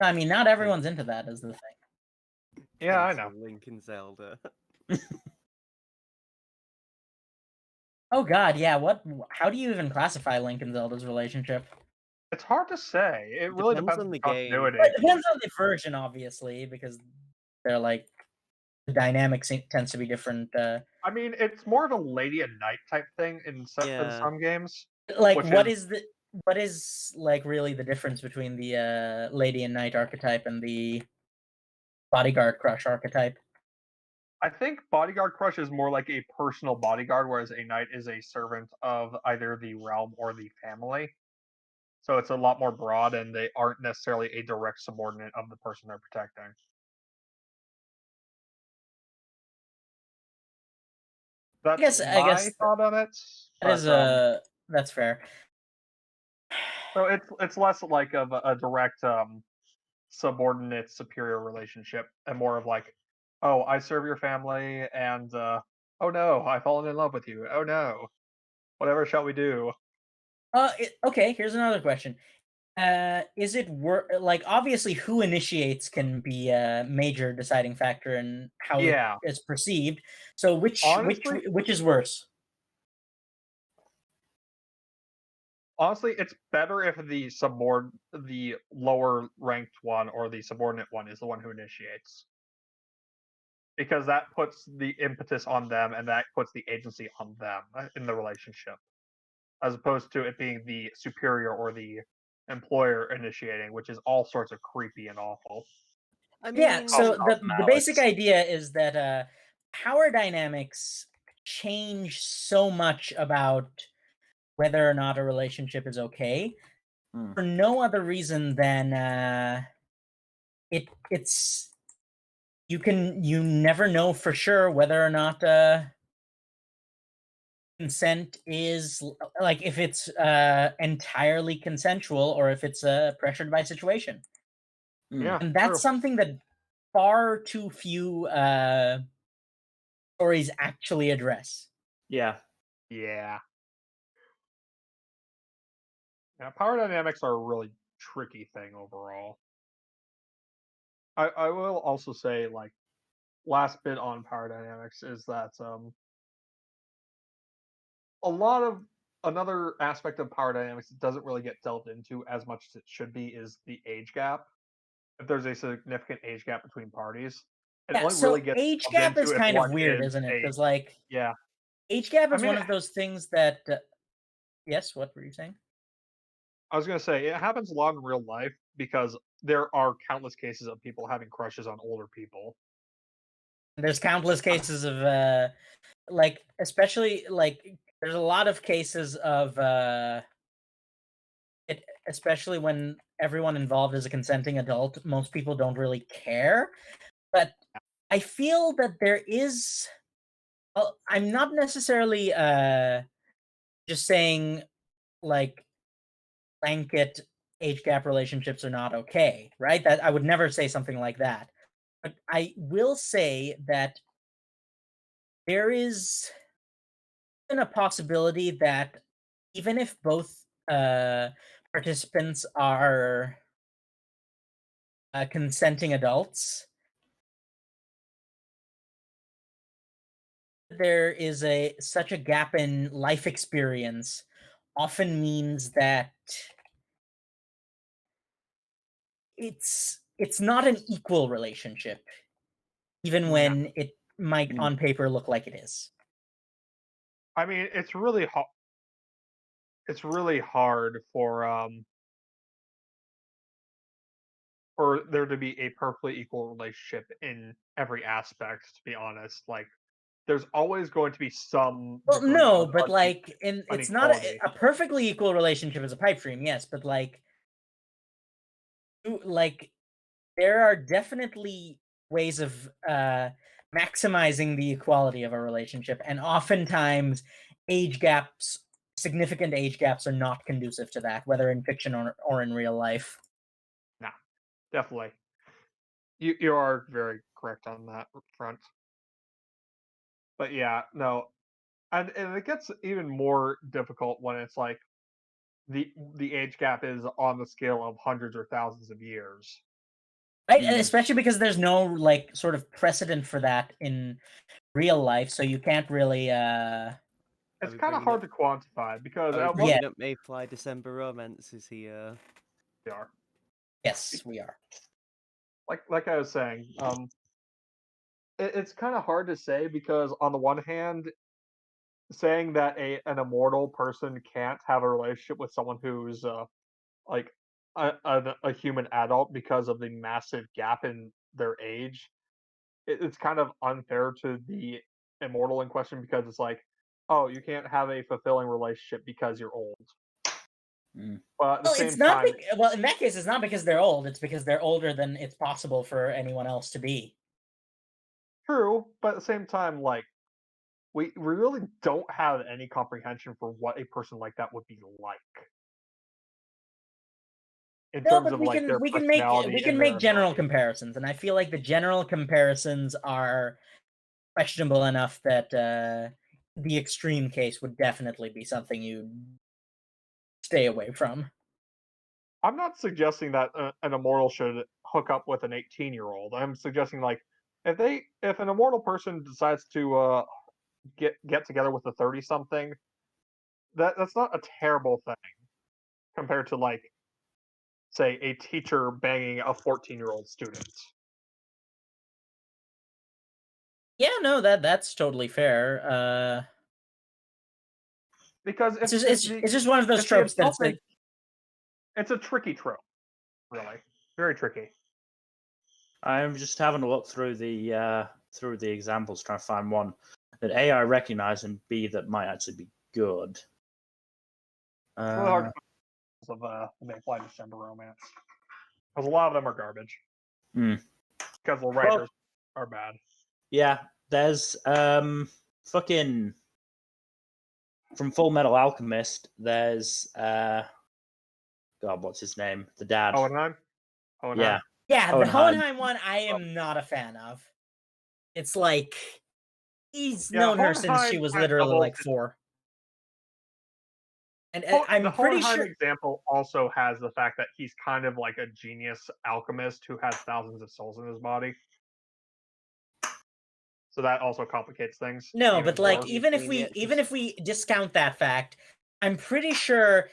Not everyone's into that, is the thing. Yeah, I know. Cancel Lincoln Zelda. Oh God, yeah. How do you even classify Link and Zelda's relationship? It's hard to say. It really Depends depends on on the the game. continuity. But it depends on the version, obviously, because they're like the dynamics tends to be different. I mean, it's more of a lady and knight type thing in Yeah. some games. Like, Which what is like really the difference between the lady and knight archetype and the bodyguard crush archetype? I think bodyguard crush is more like a personal bodyguard, whereas a knight is a servant of either the realm or the family. So it's a lot more broad, and they aren't necessarily a direct subordinate of the person they're protecting. That's I guess my thought on it. that is that's fair. So it's less like of a direct subordinate superior relationship, and more of like, oh, I serve your family, and oh no, I've fallen in love with you. Oh no, whatever shall we do? Okay, here's another question. Is it like obviously who initiates can be a major deciding factor in how it Yeah, is perceived. So honestly, which is worse? it's better if the lower ranked one or the subordinate one is the one who initiates, because that puts the impetus on them, and that puts the agency on them in the relationship, as opposed to it being the superior or the employer initiating, which is all sorts of creepy and awful. I Yeah, mean, so Cause the basic malice. idea is that power dynamics change so much about whether or not a relationship is okay Hmm. for no other reason than it's you never know for sure whether or not consent is like if it's entirely consensual or if it's pressured by situation. Hmm. Yeah, And true. that's something that far too few stories actually address. Yeah. Yeah. Yeah, power dynamics are a really tricky thing overall. I will also say, like, last bit on power dynamics is that a lot of another aspect of power dynamics that doesn't really get delved into as much as it should be is the age gap. If there's a significant age gap between parties, it Yeah, only really so gets age delved gap is into if kind of one weird, is isn't it? a Because like yeah. age gap I is mean, one of those things that yes, what were you saying? I was gonna say it happens a lot in real life because there are countless cases of people having crushes on older people. There's countless cases of like especially like there's a lot of cases of it especially when everyone involved is a consenting adult, most people don't really care. But I feel that there is well, I'm not necessarily just saying like blanket age gap relationships are not okay, right? That I would never say something like that. But I will say that there is a possibility that even if both participants are consenting adults, there is a such a gap in life experience often means that it's not an equal relationship, even No. when it might Mm. on paper look like it is. I mean, it's really hard for there to be a perfectly equal relationship in every aspect, to be honest. Like, there's always going to be some Well, degree no, of but like, it's not unequality. a perfectly equal relationship as a pipe dream, yes, but like, like there are definitely ways of maximizing the equality of a relationship, and oftentimes significant age gaps are not conducive to that, whether in fiction or in real life. Nah, definitely. You are very correct on that front. But yeah, no, and it gets even more difficult when it's like the age gap is on the scale of hundreds or thousands of years. Right, and especially because there's no like sort of precedent for that in real life, so you can't really It's we kind of bringing hard up? to quantify because Are we at one bringing up Mayfly December romances here? they are yes, we are. like I was saying, it's kind of hard to say because on the one hand, saying that an immortal person can't have a relationship with someone who's like a human adult because of the massive gap in their age, it's kind of unfair to the immortal in question because it's like, oh, you can't have a fulfilling relationship because you're old. Mm. But at the Well, it's same not. time, Well, in that case, it's not because they're old. It's because they're older than it's possible for anyone else to be. true, but at the same time, like we really don't have any comprehension for what a person like that would be like in No, terms but of like their personality we and can their make general ability. comparisons, and I feel like the general comparisons are questionable enough that the extreme case would definitely be something you stay away from. I'm not suggesting that an immortal should hook up with an 18-year-old. I'm suggesting like if an immortal person decides to get together with a 30 something, that's not a terrible thing compared to like say a teacher banging a 14-year-old student. Yeah, no, that's totally fair. Because It's just one of those if the tropes that it's insulting, like, it's a tricky trope, really, very tricky. I'm just having a look through the examples, trying to find one that A, I recognize, and B, that might actually be good. It's really hard to find of the Mayfly December romance because a lot of them are garbage Hmm. because the writers are bad. Yeah, there's fucking from Full Metal Alchemist. There's God, what's his name? The dad. Hohenheim. Yeah, yeah, the Hohenheim. Hohenheim one I am not a fan of. It's like he's Yeah, known her since she Hohenheim was kind of literally doubles like 4. And the I'm pretty Hohenheim sure. example also has the fact that he's kind of like a genius alchemist who has thousands of souls in his body. So that also complicates things. No, even but like more. even if we discount that fact, I'm pretty sure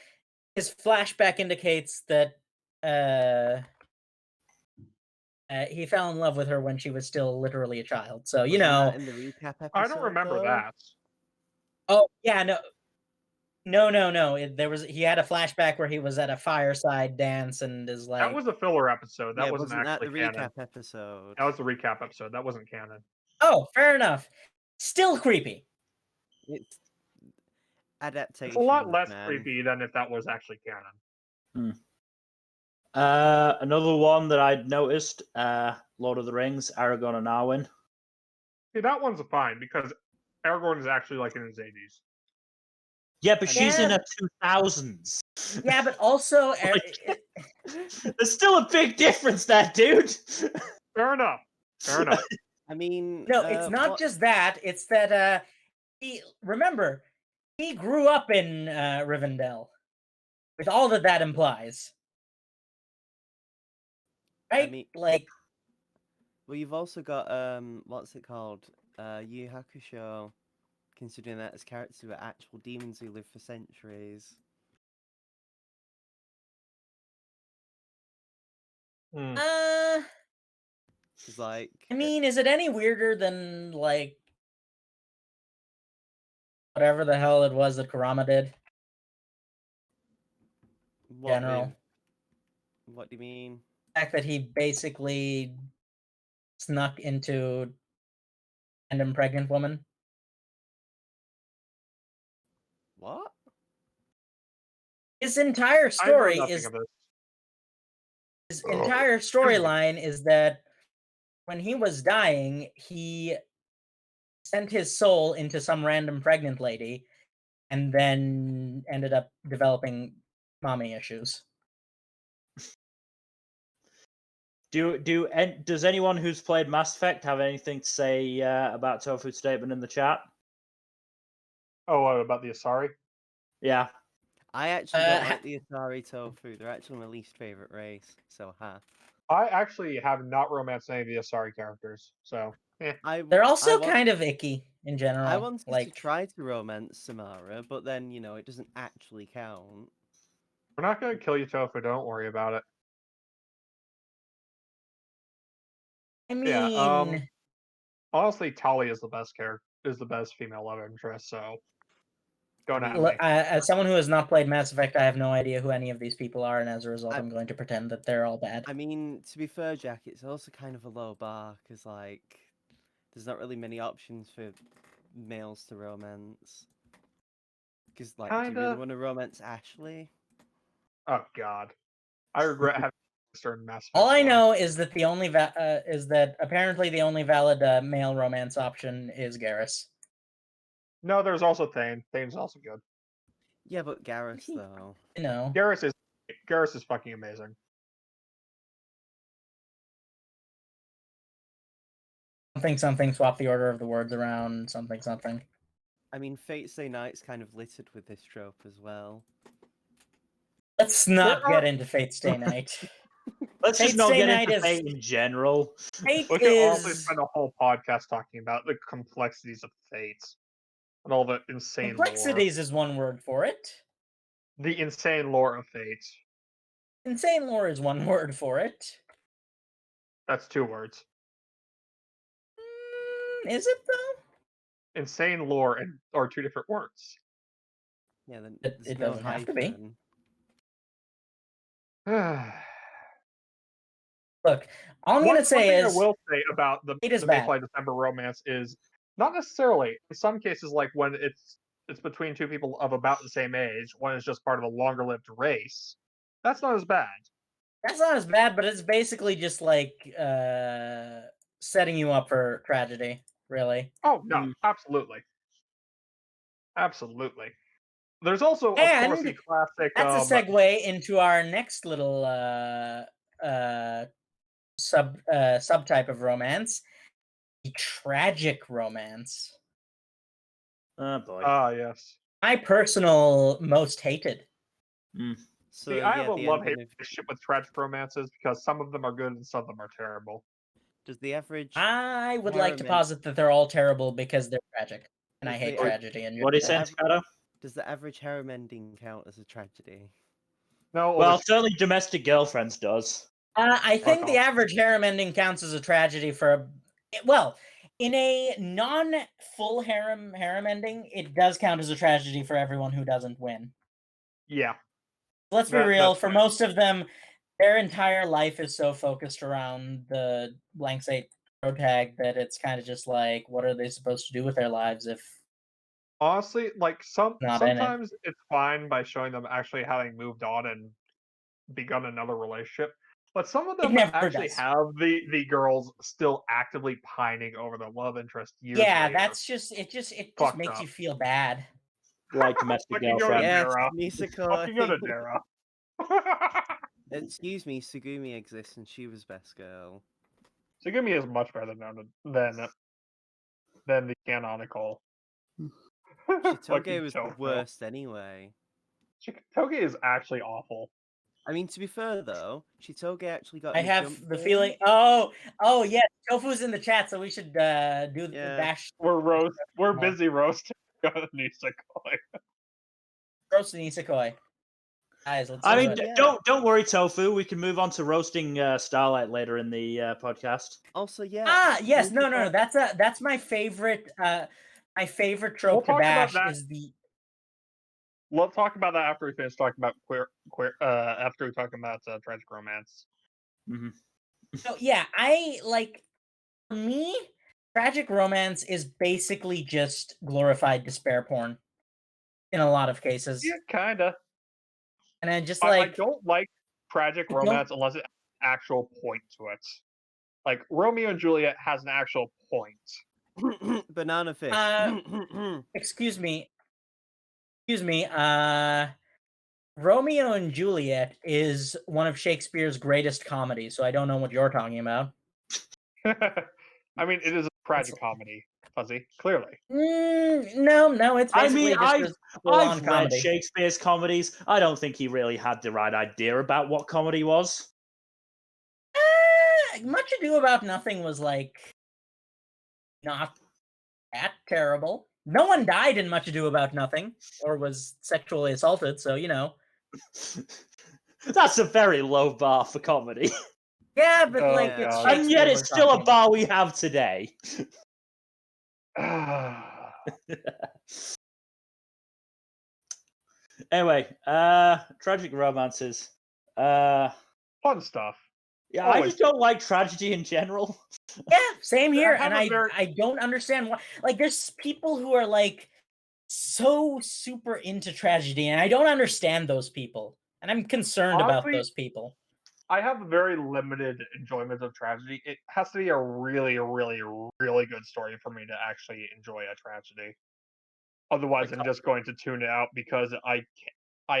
his flashback indicates that he fell in love with her when she was still literally a child. So, you Wasn't know. that in the recap episode? I don't remember though? that. Oh, yeah, no. No. He had a flashback where he was at a fireside dance and is That like, was a filler episode. That Yeah, wasn't wasn't that actually the canon. recap episode? That was the recap episode. That wasn't canon. oh, fair enough. Still creepy. It's It's a lot adaptation, less man. creepy than if that was actually canon. Another one that I'd noticed, Lord of the Rings, Aragorn and Arwen. See, that one's fine because Aragorn is actually like in his 80s. Yeah, but she's in Yeah. her 2000s. Yeah, but also There's still a big difference there, dude. Fair enough. Fair enough. I mean, no, it's not just that. It's that he grew up in Rivendell, with all that implies. Right? I mean, like, well, you've also got what's it called? Yu Hakusho, considering that as characters who are actual demons who live for centuries. Hmm. Because like, I mean, is it any weirder than like whatever the hell it was that Kurama did? General. What do you mean? The fact that he basically snuck into an pregnant woman. His entire I know story nothing is of this. his entire storyline is that when he was dying, he sent his soul into some random pregnant lady and then ended up developing mommy issues. Does anyone who's played Mass Effect have anything to say about Tofu's statement in the chat? Oh, what about the Asari? Yeah. I actually don't ha- like the Atari tofu. They're actually my least favorite race. So I actually have not romanced any of the Asari characters, so They're I also want kind of icky in I general. wanted to Like, try to romance Samara, but then it doesn't actually count. we're not gonna kill you, Tofu. Don't worry about it. I Yeah. mean, Honestly, Talia is the best character. Is the best female love interest. So don't at me. as someone who has not played Mass Effect, I have no idea who any of these people are, and as a result, I- I'm going to pretend that they're all bad. I mean, to be fair, Jack, it's also kind of a low bar because there's not really many options for males to romance. Because do you really Kinda. want to romance Ashley? Oh God, I regret having certain Mass Effect All I 1. know is that apparently the only valid male romance option is Garrus. No, there's also Thane. Thane's also good. Yeah, but Garrus though. You know, Garrus is fucking amazing. something. Swap the order of the words around. Something. I mean, Fate Stay Night's kind of littered with this trope as well. Let's not There get are- into Fate Stay Night. Let's Fate just not Stay get Night into is- fate in general. Fate We could honestly is spend a whole podcast talking about the complexities of Fate and all the insane lore. complexities is one word for it. The insane lore of Fate. Insane lore is one word for it. That's 2 words. Is it though? Insane lore are 2 different words. Yeah, then It there's no doesn't have to be. hyphen. Look, all I'm gonna say one thing is I will say about the Fate is Mayfly bad. December romance is not necessarily. In some cases, like when it's between 2 people of about the same age, one is just part of a longer-lived race. That's not as bad. That's not as bad, but it's basically just like setting you up for tragedy, really. Oh no, Mm. absolutely, absolutely. There's also, of course, And the classic. that's a segue into our next little subtype of romance, the tragic romance. Oh boy. Yes. My personal most hated. So See, I have yeah, a the love-hate ending of relationship with tragic romances because some of them are good and some of them are terrible. does the average I would like to Harem posit that they're all terrible because they're tragic, and I Does hate the- tragedy. And What are you saying, average- Scotto? does the average harem ending count as a tragedy? No, Well, certainly Domestic Girlfriends does. I think the off. average harem ending counts as a tragedy for well, in a non-full harem ending, it does count as a tragedy for everyone who doesn't win. yeah. Let's be real. That's For fine. most of them, their entire life is so focused around the blank slate protag that it's kind of just like, what are they supposed to do with their lives if Honestly, like not in it? sometimes it's fine by showing them actually having moved on and begun another relationship. But some of It them never actually does. have the girls still actively pining over the love interest years Yeah, later. that's just it. Just Fucked makes up. you feel bad. Like Domestic Fucking go to Girlfriend. Yes, Dara. Fucking go to Niseko. Dara. Excuse me, Sugumi exists and she was best girl. Sugumi is much better than the canonical. Shitoge Fucking was the Tofu. worst anyway. Toge is actually awful. I mean, to be fair though, Shitoge actually got. I in a have jump the in. feeling. Oh, yeah. Tofu's in the chat, so we should do the Yeah. bash We're more. busy roasting Nisekoi. roast and Isekoi. Guys, let's I do mean, it. Yeah. don't worry, Tofu. We can move on to roasting Starlight later in the podcast. Also, yeah. Yes, no. Niseko- That's my favorite. My favorite trope to talk about bash that. is the. Let's talk about that after we finish talking about after we talk about tragic romance. Mm-hmm. So yeah, I like. For me, tragic romance is basically just glorified despair porn. In a lot of cases. Yeah, kinda. And I just I like don't like tragic I don't- romance unless it has an actual point to it. Like Romeo and Juliet has an actual point. Banana fish. excuse me. Excuse me. Romeo and Juliet is one of Shakespeare's greatest comedies, so I don't know what you're talking about. I mean, it is a tragic comedy, Fuzzy. Clearly. No, it's I basically mean, just a full-on I've read comedy. Shakespeare's comedies. I don't think he really had the right idea about what comedy was. Much Ado About Nothing was like not that terrible. No one died in Much Ado About Nothing or was sexually assaulted, so you know. That's a very low bar for comedy. Yeah, but Oh, like it's God. Shakespeare And yet we're it's still a talking about. bar we have today. Anyway, tragic romances. Fun stuff. Yeah, I Always. just don't like tragedy in general. Yeah, same here. have And a very- I don't understand why. Like, there's people who are like so super into tragedy, and I don't understand those people. And I'm concerned about Honestly, those people. I have very limited enjoyment of tragedy. It has to be a really, really, really good story for me to actually enjoy a tragedy. Otherwise, I'm just going to tune it out because I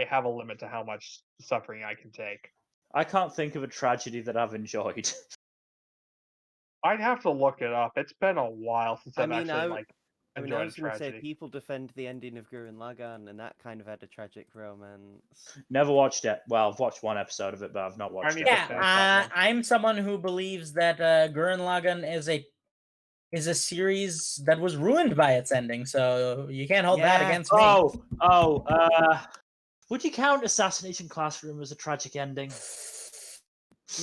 have a limit to how much suffering I can take. I can't think of a tragedy that I've enjoyed. I'd have to look it up. It's been a while since I've actually I enjoyed a was going to say tragedy. people defend the ending of Gurren Lagann, and that kind of had a tragic romance. Never watched it. Well, I've watched one episode of it, but I've not watched need it. to Yeah, finish that one. I'm someone who believes that Gurren Lagann is a series that was ruined by its ending, so you can't hold that Yeah. against me. Would you count Assassination Classroom as a tragic ending?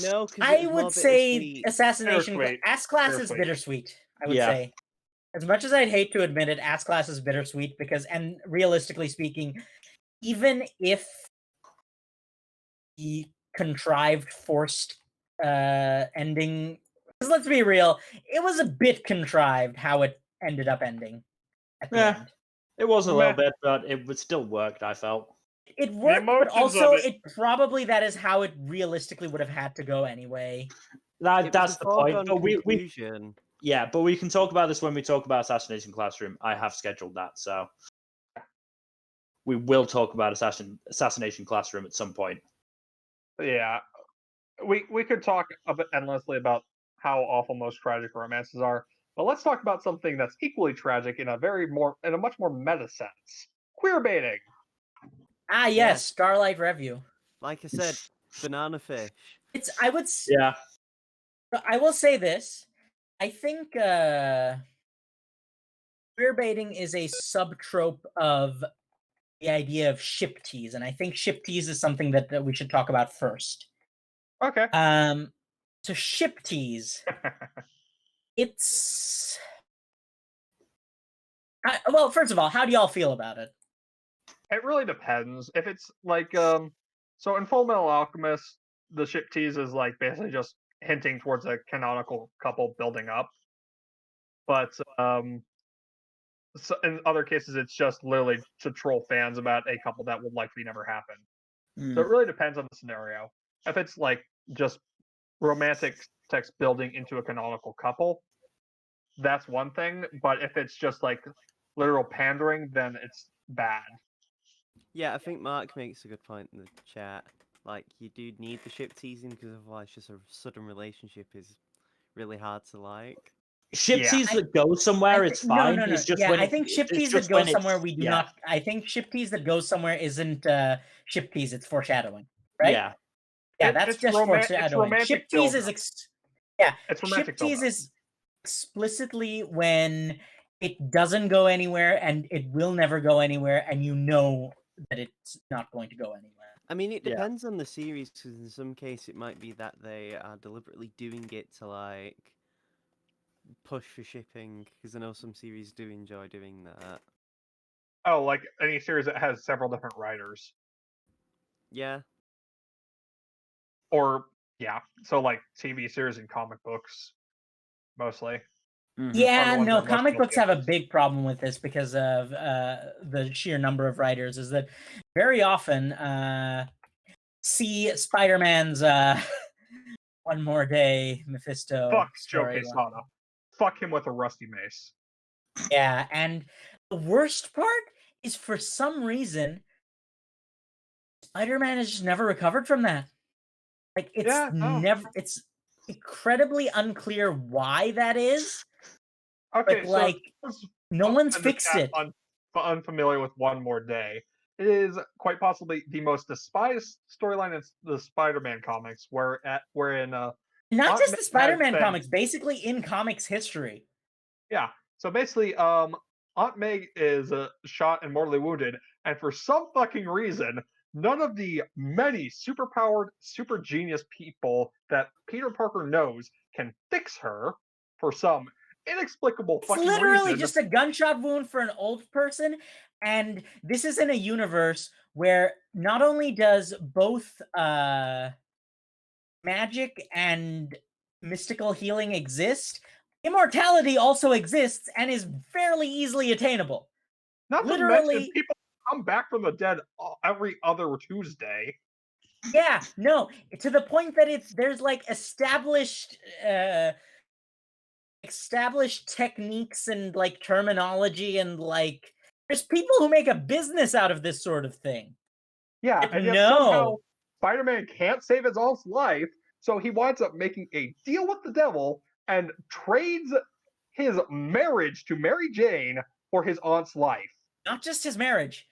No, because I would say Assassination Bittersweet. S-Class is Bittersweet. bittersweet, I would Yeah. say. As much as I'd hate to admit it, S-Class is bittersweet because, and realistically speaking, even if the contrived, forced ending, because let's be real, it was a bit contrived how it ended up ending at the Yeah. end. It was a little Meh. bit, but it would still worked, I felt. It worked, but emotions also of it- it probably that is how it realistically would have had to go anyway. That's the point. But we conclusion. yeah, but we can talk about this when we talk about Assassination Classroom. I have scheduled that, so we will talk about Assassination Classroom at some point. Yeah, we could talk endlessly about how awful most tragic romances are, but let's talk about something that's equally tragic in a much more meta sense: queer baiting. Ah, yes, Yeah. Starlight Review. Like I said, banana fish. It's Yeah. I will say this. I think queer baiting is a subtrope of the idea of ship tease, and I think ship tease is something that we should talk about first. Okay. So ship tease, it's well, first of all, how do y'all feel about it? It really depends. If it's like so in Full Metal Alchemist, the ship tease is like basically just hinting towards a canonical couple building up. But so in other cases, it's just literally to troll fans about a couple that will likely never happen. So it really depends on the scenario. If it's like just romantic text building into a canonical couple, that's one thing. But if it's just like literal pandering, then it's bad. Yeah, I think Mark makes a good point in the chat. Like, you do need the ship teasing because otherwise, just a sudden relationship is really hard to like. Ship Yeah. tease that goes somewhere, it's fine. No. It's just Yeah, when I think ship tease that goes somewhere we do not. I think ship tease that goes somewhere isn't ship tease; it's foreshadowing, right? Yeah. Yeah, that's It's just it's foreshadowing. romantic Ship tease buildup. is It's ship romantic tease buildup. is explicitly when it doesn't go anywhere and it will never go anywhere, and you know that it's not going to go anywhere. I mean, it Yeah. depends on the series, because in some case it might be that they are deliberately doing it to, like, push for shipping, because I know some series do enjoy doing that. Oh, like any series that has several different writers. Yeah. Or yeah, so like TV series and comic books, mostly. Mhm. Yeah, ones no, that most comic people books have a get. big problem with this because of the sheer number of writers. Is that very often see Spider-Man's One More Day Mephisto Fuck Joe storyline. Quesada. Fuck him with a rusty mace. Yeah, and the worst part is for some reason Spider-Man has just never recovered from that. Like it's Yeah, oh. never it's incredibly unclear why that is, Okay, but so like no one's in the fixed chat, it. unfamiliar with One More Day. It is quite possibly the most despised storyline in the Spider-Man comics, wherein Not Aunt just May the has Spider-Man been comics, basically in comics history. yeah. So basically, Aunt May is shot and mortally wounded, and for some fucking reason, none of the many superpowered, super genius people that Peter Parker knows can fix her for some inexplicable It's fucking literally reason. just a gunshot wound for an old person, and this is in a universe where not only does both magic and mystical healing exist, immortality also exists and is fairly easily attainable. Not to mention, Literally, people come back from the dead every other Tuesday. yeah, no, to the point that there's like established techniques and like terminology and like there's people who make a business out of this sort of thing. Yeah, But and yet somehow no, Spider-Man can't save his aunt's life, so he winds up making a deal with the devil and trades his marriage to Mary Jane for his aunt's life. not just his marriage,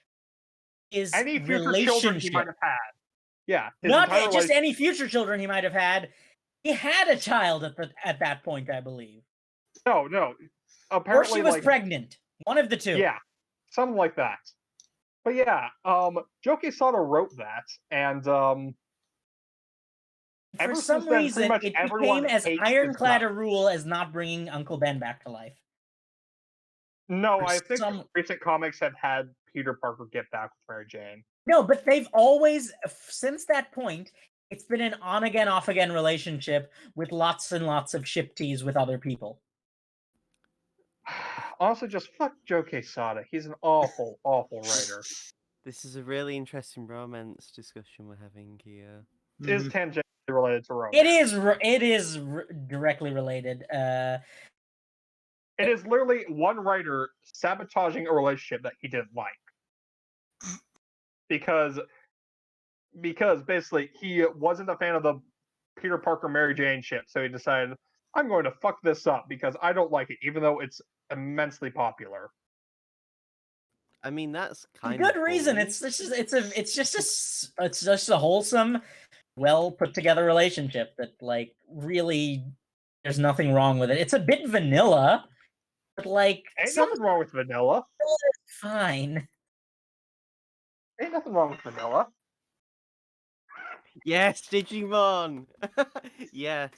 his Any future children he might relationship. have had. Yeah, his Not entire just life. any future children he might have had. He had a child at that point, I believe. No, Or apparently, she was like, pregnant. One of the two. yeah, something like that. But yeah, Joe Quesada wrote that, and For ever some since then, pretty reason, much it everyone became as hates his ironclad stuff. a rule as not bringing Uncle Ben back to life. No, For I think some- recent comics have had Peter Parker get back with Mary Jane. No, but they've always, since that point, it's been an on-again, off-again relationship with lots and lots of ship teas with other people. Also, just fuck Joe Quesada. He's an awful, awful writer. This is a really interesting romance discussion we're having here. It is tangentially related to romance. It is directly related. It is literally one writer sabotaging a relationship that he didn't like. Because basically he wasn't a fan of the Peter Parker Mary Jane ship, so he decided I'm going to fuck this up because I don't like it, even though it's immensely popular. I mean, that's kind good of reason. bold. It's just a wholesome, well put together relationship that like really there's nothing wrong with it. It's a bit vanilla, but like Ain't nothing wrong with vanilla. fine. Ain't nothing wrong with vanilla. Yes, Digimon. Yes,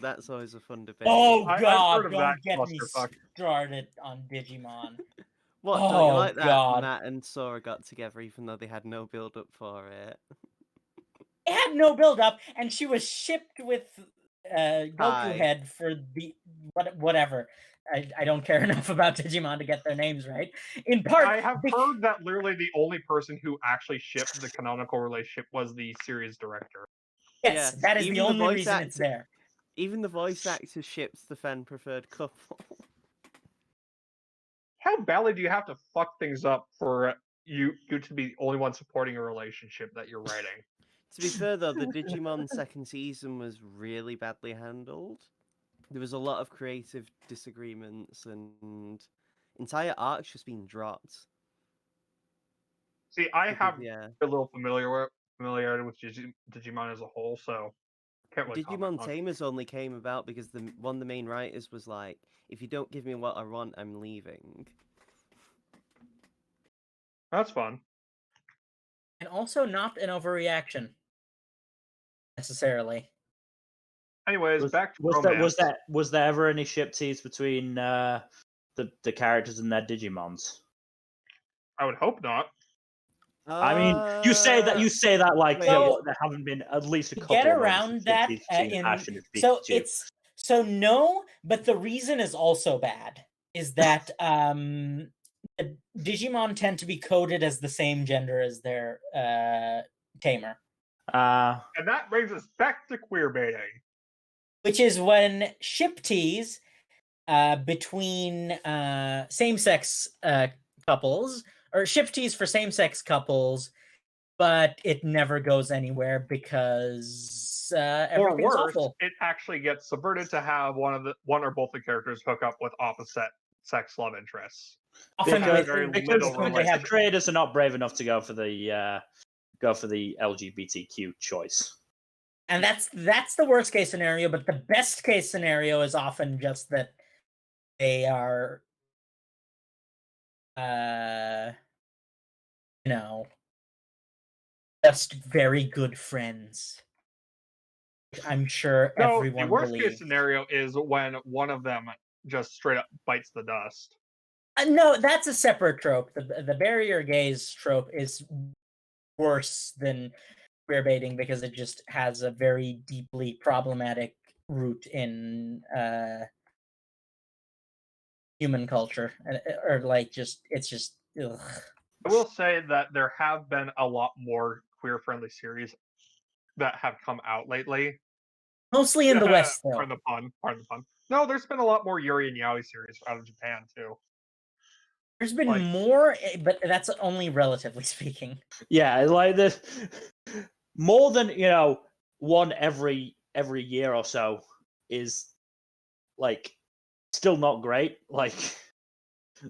that's always a fun debate. Oh I've god, heard of don't that get me clusterfuck. started on Digimon. What, don't you Oh, like that God. Matt and Sora got together even though they had no build up for it? It had no build up, and she was shipped with Goku Hi. head for the whatever. I don't care enough about Digimon to get their names right. In part, I have heard that literally the only person who actually shipped the canonical relationship was the series director. yes, that is the even the only voice reason it's actor- there. Even the voice actor ships the fan preferred couple. How badly do you have to fuck things up for you to be the only one supporting a relationship that you're writing? To be fair though, the Digimon second season was really badly handled. There was a lot of creative disagreements and entire arcs just being dropped. See, I Because, have yeah. a little familiarity with Digimon as a whole, so can't really comment Digimon on it. Tamers only came about because one of the main writers was like, if you don't give me what I want, I'm leaving. That's fun. And also not an overreaction necessarily. Anyways, back to was romance. was there ever any ship teas between the characters and their Digimons? I would hope not. I mean, you say that like wait. there haven't been at least a To couple get of around that Ash and so so no, but the reason is also bad. Is that Digimon tend to be coded as the same gender as their tamer. And that brings us back to queer baiting. Which is when ship tease between same-sex couples, or ship tease for same-sex couples, but it never goes anywhere because Or everything's worse, awful. it actually gets subverted to have one or both the characters hook up with opposite sex love interests. Often Because- with, very because little when they the have, creators are not brave enough to go for the LGBTQ choice. and that's the worst case scenario. But the best case scenario is often just that they are, you know, just very good friends. I'm sure No, everyone the worst believes. case scenario is when one of them just straight up bites the dust. No, that's a separate trope. The barrier gaze trope is worse than queer baiting because it just has a very deeply problematic root in human culture, or like just it's just ugh. I will say that there have been a lot more queer friendly series that have come out lately. Mostly in the West, though. Pardon the pun. Pardon the pun. No, there's been a lot more Yuri and Yaoi series out of Japan too. There's been like- more, but that's only relatively speaking. Yeah, like the more than one every year or so is like still not great. Like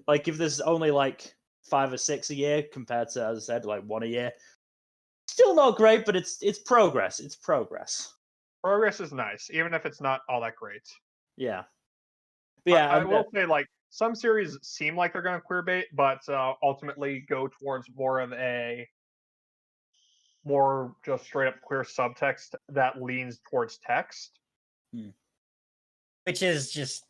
if there's only like 5 or 6 a year compared to, as I said, like one a year, still not great, but it's progress. It's progress. Progress is nice, even if it's not all that great. Yeah. But yeah, I will say, like, some series seem like they're going to queer bait, but ultimately go towards more of a more just straight up queer subtext that leans towards text. Which is just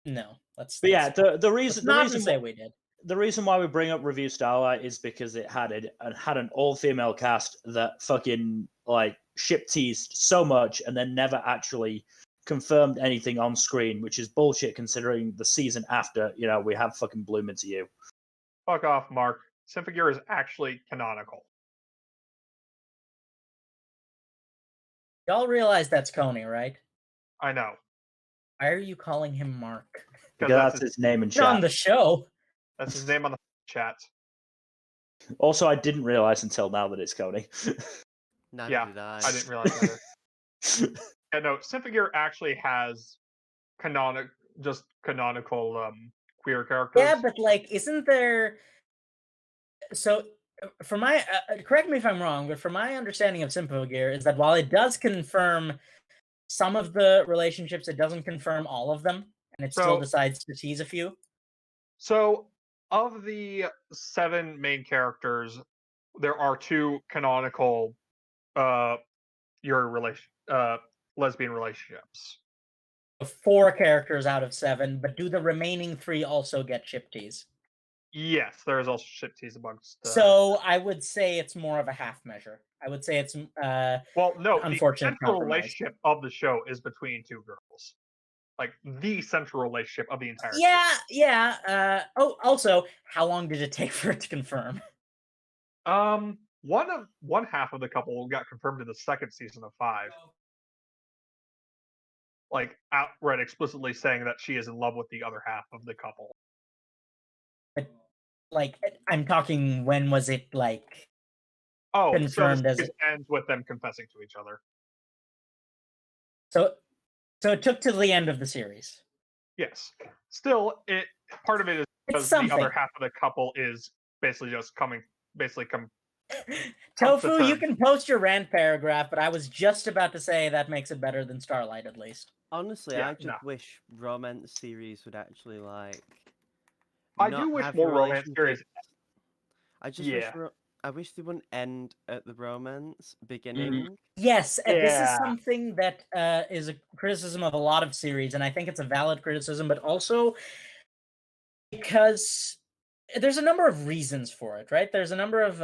no. But yeah, the let's reason not say we did. the reason why we bring up Review Starlight is because it had an all-female cast that fucking like ship teased so much and then never actually confirmed anything on screen, which is bullshit considering the season after, we have fucking Bloom Into You. Fuck off, Mark. Symphogear is actually canonical. Y'all realize that's Coney, right? I know. Why are you calling him Mark? Because that's his name in He's on chat. the show. That's his name on the chat. Also, I didn't realize until now that it's Coney. Neither Yeah, did I. I didn't realize either. Yeah, no, Symphogear actually has canonical queer characters. Yeah, but like, isn't there? So, for my correct me if I'm wrong, but from my understanding of Symphogear is that while it does confirm some of the relationships, it doesn't confirm all of them, and it still decides to tease a few. So, of the 7 main characters, there are 2 canonical lesbian relationships. 4 characters out of 7, but do the remaining 3 also get ship tease? Yes, there is also ship tease amongst. So I would say it's more of a half measure. I would say it's well, no, unfortunate the central compromise. relationship of the show is between 2 girls. Like the central relationship of the entire yeah. Also, how long did it take for it to confirm? One half of the couple got confirmed in the 2nd season of 5. Like outright explicitly saying that she is in love with the other half of the couple. But, like, I'm talking, when was it like confirmed so as it ends with them confessing to each other. So it took to the end of the series. Yes. Still, part of it is because the other half of the couple is basically just Tofu, you can post your rant paragraph, but I was just about to say that makes it better than Starlight, at least. Honestly, I just wish romance series would actually like. I do wish more romance series. I wish they wouldn't end at the romance beginning. Yes, and this is something that is a criticism of a lot of series, and I think it's a valid criticism, but also because there's a number of reasons for it, right? There's a number of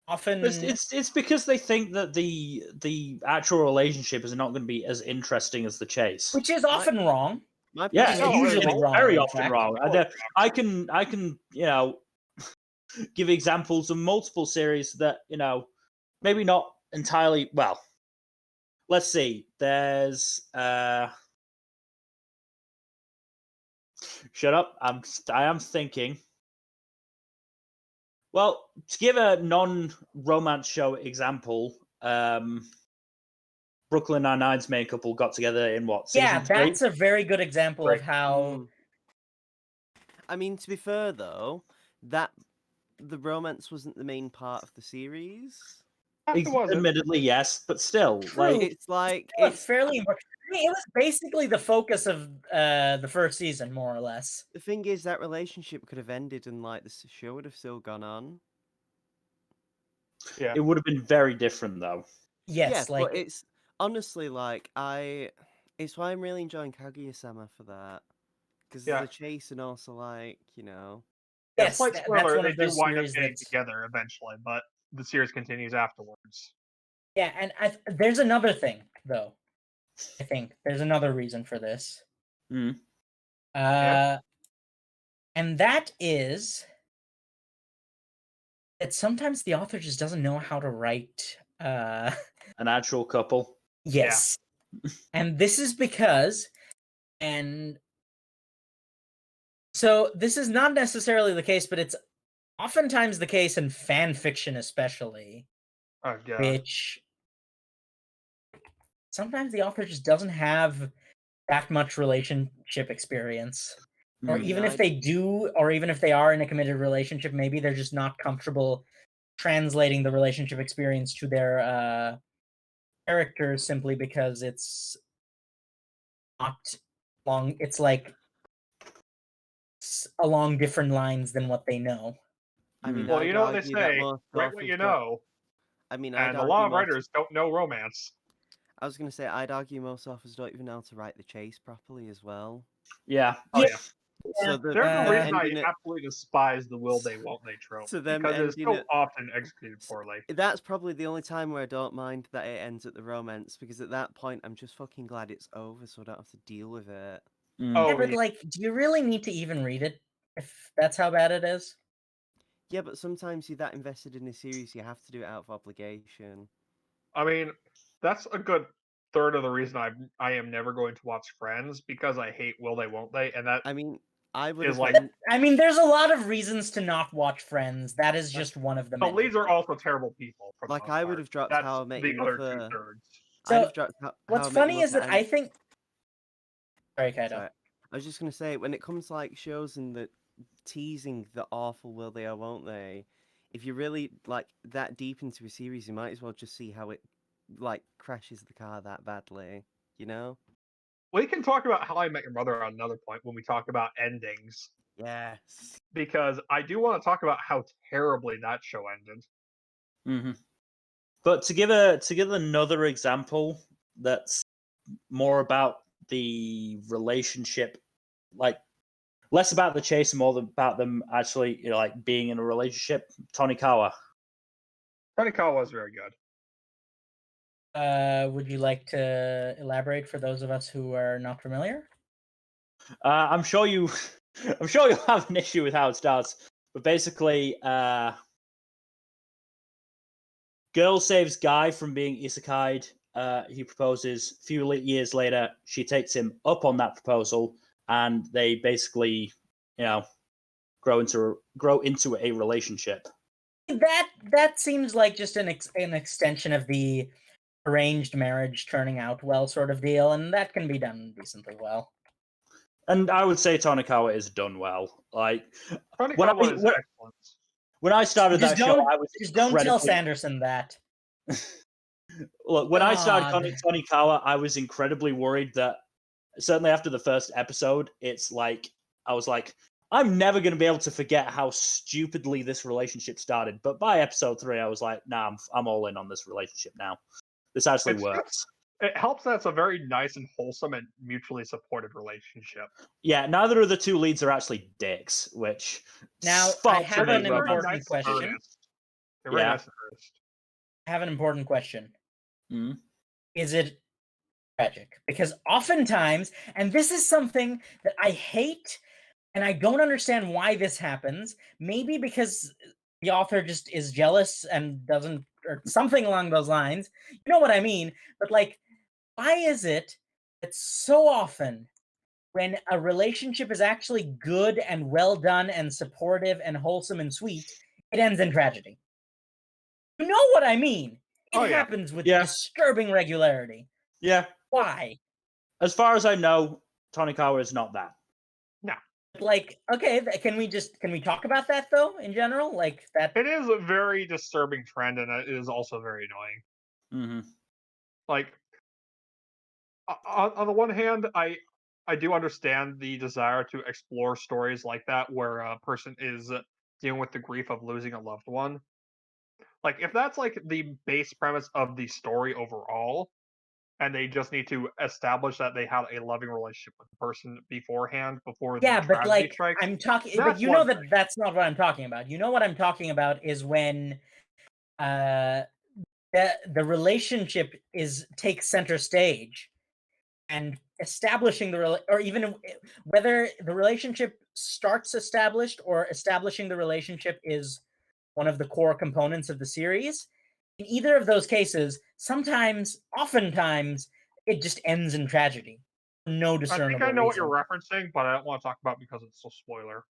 often it's because they think that the actual relationship is not going to be as interesting as the chase, which is often wrong. Yeah, usually wrong, very often wrong. I can give examples of multiple series that, maybe not entirely. Well, let's see. There's shut up. I am thinking. Well, to give a non-romance show example, Brooklyn Nine-Nine's main couple got together in what, Yeah, season 3? that's a very good example of how. I mean, to be fair though, that the romance wasn't the main part of the series. It wasn't. Admittedly, yes, but still, True. It's like Still a it's fairly important. I mean, it was basically the focus of the first season, more or less. the thing is that relationship could have ended and like the show would have still gone on. Yeah. it would have been very different, though. Yes, yeah, like but it's honestly like it's why I'm really enjoying Kaguya-sama for that because Yeah. there's a chase and also like Yeah, yes, slight that's spoiler, one they of do those wind up series getting that's together eventually, but the series continues afterwards. yeah, and there's another thing though. I think there's another reason for this. Mm. And that is that sometimes the author just doesn't know how to write. An actual couple. Yes, and this is because, and so this is not necessarily the case, but it's oftentimes the case in fan fiction, especially, Oh god. which sometimes the author just doesn't have that much relationship experience. Or Mm. even if they do, or even if they are in a committed relationship, maybe they're just not comfortable translating the relationship experience to their characters simply because it's not long. It's like along different lines than what they know. I mean, Mm. Well, I'd you know what they argue that say, most write what authors you don't. know, I mean, I'd and a argue lot of most. writers don't know romance. I was gonna say I'd argue most authors don't even know how to write the chase properly as well. Yeah. Oh yeah. So the There's a reason I ending it, absolutely despise the will they won't they trope, so them because it's ending so it. often executed poorly. That's probably the only time where I don't mind that it ends at the romance because at that point I'm just fucking glad it's over, so I don't have to deal with it. Mm. Yeah, Oh, but yeah. like, do you really need to even read it if that's how bad it is? Yeah, but sometimes you're that invested in a series, you have to do it out of obligation. I mean, that's a good third of the reason I am never going to watch Friends, because I hate will they won't they, and that I mean, I would is have like been. I mean, there's a lot of reasons to not watch Friends. That is just one of the the many. leads are also terrible people. For the Like, most I would part. have dropped That's How I Met the Your other Mother. 2/3. I'd So, have dropped How what's I Met Your funny is Mother that and I think. Sorry, Kaido. sorry, I was just gonna say when it comes to like shows and the teasing the awful will they or won't they, if you're really like that deep into a series, you might as well just see how it like crashes the car that badly, you know? We can talk about How I Met Your Mother on another point when we talk about endings, Yes. because I do want to talk about how terribly that show ended. Hmm. But to give another example that's more about the relationship, like less about the chase and more about them actually, like being in a relationship. Tonikawa. Tanikawa was very good. Would you like to elaborate for those of us who are not familiar? I'm sure you, I'm sure you'll have an issue with how it starts. But basically, girl saves guy from being isekai'd. He proposes. A few years later, she takes him up on that proposal, and they basically, grow into a relationship. That seems like just an extension of the arranged marriage turning out well sort of deal, and that can be done decently well. And I would say Tonikawa is done well. Like Tanikawa is excellent. when I started that show, I was just don't tell incredibly. Sanderson that. Look, when I started God. Tonikawa, I was incredibly worried that certainly after the first episode, it's like I was like, I'm never going to be able to forget how stupidly this relationship started. But by episode 3, I was like, nah, I'm all in on this relationship now. This actually works. It helps that it's a very nice and wholesome and mutually supportive relationship. Yeah, neither of the two leads are actually dicks, which Now, far I have too an many important romance. question. They're very Yeah. nice and earnest. I have an important question. Mhm. Is it tragic? Because oftentimes, and this is something that I hate, and I don't understand why this happens. Maybe because the author just is jealous and doesn't, or something along those lines. You know what I mean? But like, why is it that so often when a relationship is actually good and well done and supportive and wholesome and sweet, it ends in tragedy? You know what I mean? It Oh, yeah. happens with Yeah. disturbing regularity. Yeah. Why? As far as I know, Tonikawa is not that. Like, okay, can we talk about that though in general? Like that. It is a very disturbing trend, and it is also very annoying. Mm-hmm. Like, on the one hand, I do understand the desire to explore stories like that where a person is dealing with the grief of losing a loved one. Like, if that's like the base premise of the story overall, and they just need to establish that they had a loving relationship with the person beforehand before the Yeah, but tragedy like strikes. I'm talking, but That's you know one that thing. that's not what I'm talking about. You know what I'm talking about is when uh the relationship takes center stage, and establishing or even whether the relationship starts established or establishing the relationship is one of the core components of the series. In either of those cases, oftentimes, it just ends in tragedy. No I think discernible I know what reason. you're referencing, but I don't want to talk about it because it's a spoiler.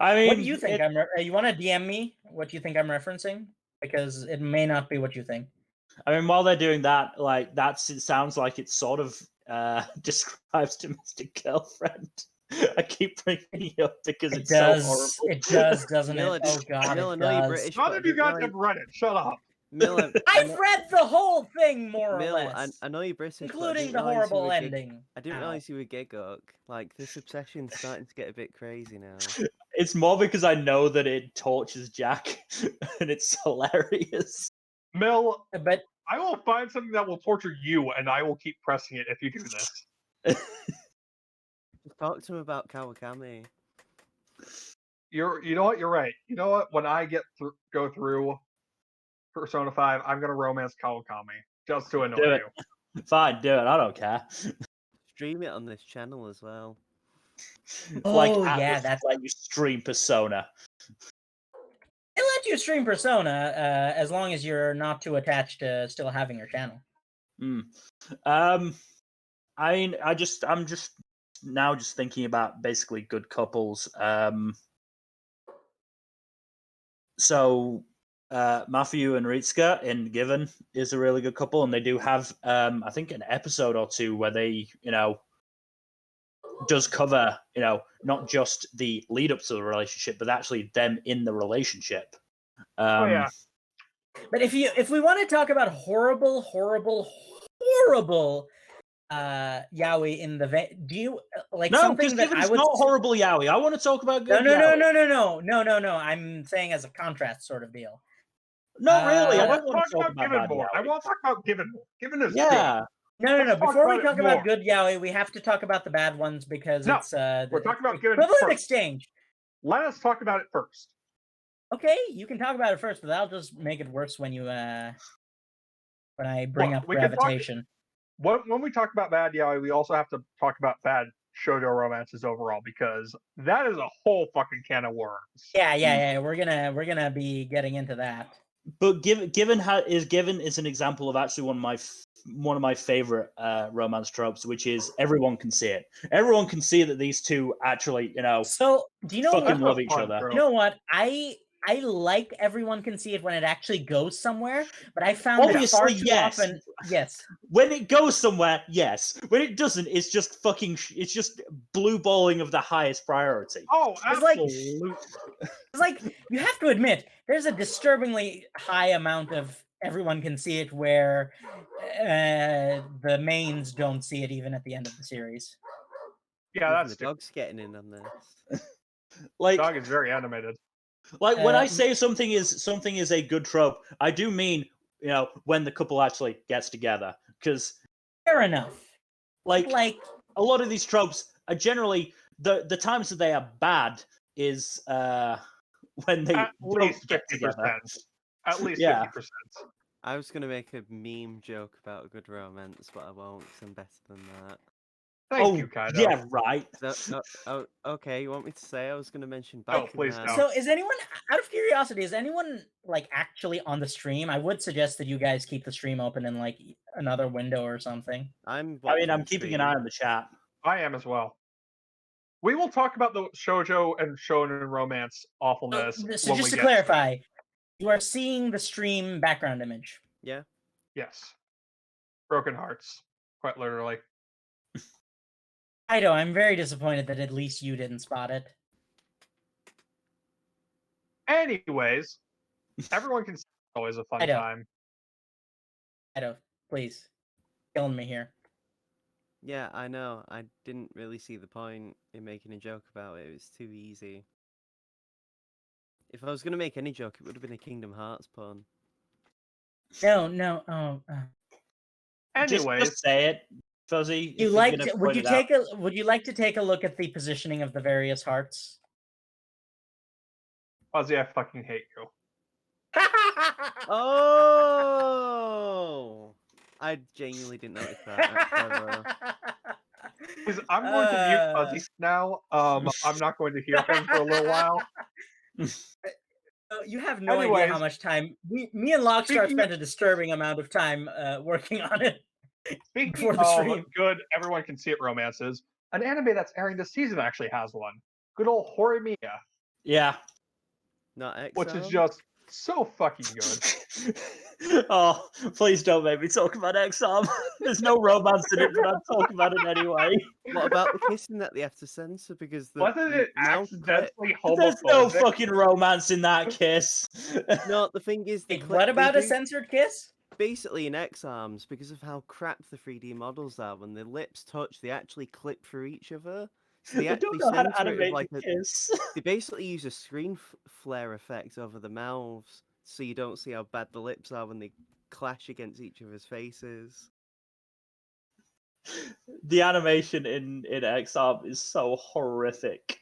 I mean, What do you think? You want to DM me what you think I'm referencing? Because it may not be what you think. I mean, while they're doing that, like it sounds like it sort of describes domestic girlfriend. I keep bringing it up because It it's does. so horrible. It does, doesn't Miller, it? Oh God, Miller, it I know you're does. British, None but I of you didn't guys realize have read it. Shut up. Miller. I've read the whole thing more or Mill, less, I know you're British, but I including didn't the realize you horrible were ending. I didn't Ow. realize you were Gigok. Like this obsession's starting to get a bit crazy now. It's more because I know that it tortures Jack, and it's hilarious. Mill, But I will find something that will torture you, and I will keep pressing it if you do this. Just talk to him about Kawakami. You know what? You're right. You know what? When I go through Persona 5, I'm gonna romance Kawakami just to annoy Do it. you. Fine, do it. I don't care. Stream it on this channel as well. oh yeah, that's like you stream Persona. they let you stream Persona as long as you're not too attached to still having your channel. I mean, I'm just now just thinking about basically good couples. So Matthew and Ritsuka in Given is a really good couple, and they do have I think an episode or two where they, does cover, not just the lead up to the relationship, but actually them in the relationship. Oh yeah. But if we want to talk about horrible yaoi in the do you like No, something because that I Given's would not horrible yaoi. I want to talk about no good no no yaoi. no no no no no I'm saying as a contrast sort of deal. Not really. I Let's don't want talk to talk about about Given bad more. I yaoi. want to talk about Given more. Given is good. Yeah. No. Let's talk Before we about it talk about more. good yaoi, we have to talk about the bad ones because No, it's we're talking about Given equivalent first. exchange. Let us talk about it first. Okay, you can talk about it first, but that'll just make it worse when you when I bring Look, up we can talk- gravitation. When we talk about bad yaoi, we also have to talk about bad shoujo romances overall because that is a whole fucking can of worms. Yeah. We're gonna be getting into that. But Given is an example of actually one of my favorite romance tropes, which is everyone can see it. Everyone can see that these two actually, So do you know fucking what? love each other. You know what? I like everyone can see it when it actually goes somewhere, but I found Obviously, that far too yes. often. Yes. When it goes somewhere, yes. When it doesn't, it's just it's just blue balling of the highest priority. Oh, It's like- absolutely. It's like you have to admit there's a disturbingly high amount of everyone can see it where the mains don't see it even at the end of the series. Yeah, Even that's the stupid. dog's getting in on this. Like, Dog is very animated. like when I say something is a good trope, I do mean when the couple actually gets together, because Fair enough. like Like a lot of these tropes are generally the times that they are bad is when they At don't least get 50%. together. At least Yeah. 50%. I was gonna make a meme joke about a good romance, but I won't 'cause I'm better than that. Thank you, Kaido. yeah, right. Okay, you want me to say I was going to mention No, Biking please Man? don't. So, is anyone, out of curiosity, is anyone like actually on the stream? I would suggest that you guys keep the stream open in like another window or something. I'm I'm keeping an eye on the chat. I am as well. We will talk about the shoujo and shonen romance awfulness So when just we to get clarify, you are seeing the stream background image. Yeah. Yes. Broken hearts, quite literally. Kaido, I'm very disappointed that at least you didn't spot it. Anyways, everyone can see it's always a fun Kaido. time. Kaido, please. Killing me here. Yeah, I know. I didn't really see the point in making a joke about it. It was too easy. If I was going to make any joke, it would have been a Kingdom Hearts pun. No. Oh. Anyways, Just say it, Fuzzy. You if like you're to, gonna would point you it out. take a would you like to take a look at the positioning of the various hearts? Fuzzy, I fucking hate you. Oh! I genuinely didn't notice that. That's clever. Please, I'm going to mute Fuzzy now. I'm not going to hear him for a little while. You have no idea how Anyways, much time me and Lockstar speaking- spent a disturbing amount of time working on it. Speaking Before the of stream. good, everyone can see it romances. An anime that's airing this season actually has one. Good old Horimiya, Yeah. Not X. which is just so fucking good. Oh, please don't make me talk about XRM. There's no romance in it, but I'm talking about it anyway. What about the kissing that they have to censor because the Wasn't it mouth clip? accidentally There's no homophobic? fucking romance in that kiss. No, the thing is, Wait, what about a censored kiss? basically in X-Arms, because of how crap the 3D models are, when the lips touch, they actually clip through each other. So they I don't actually know how to censor it animate with like the a. kiss. They basically use a screen flare effect over the mouths, so you don't see how bad the lips are when they clash against each other's faces. The animation in XRM is so horrific.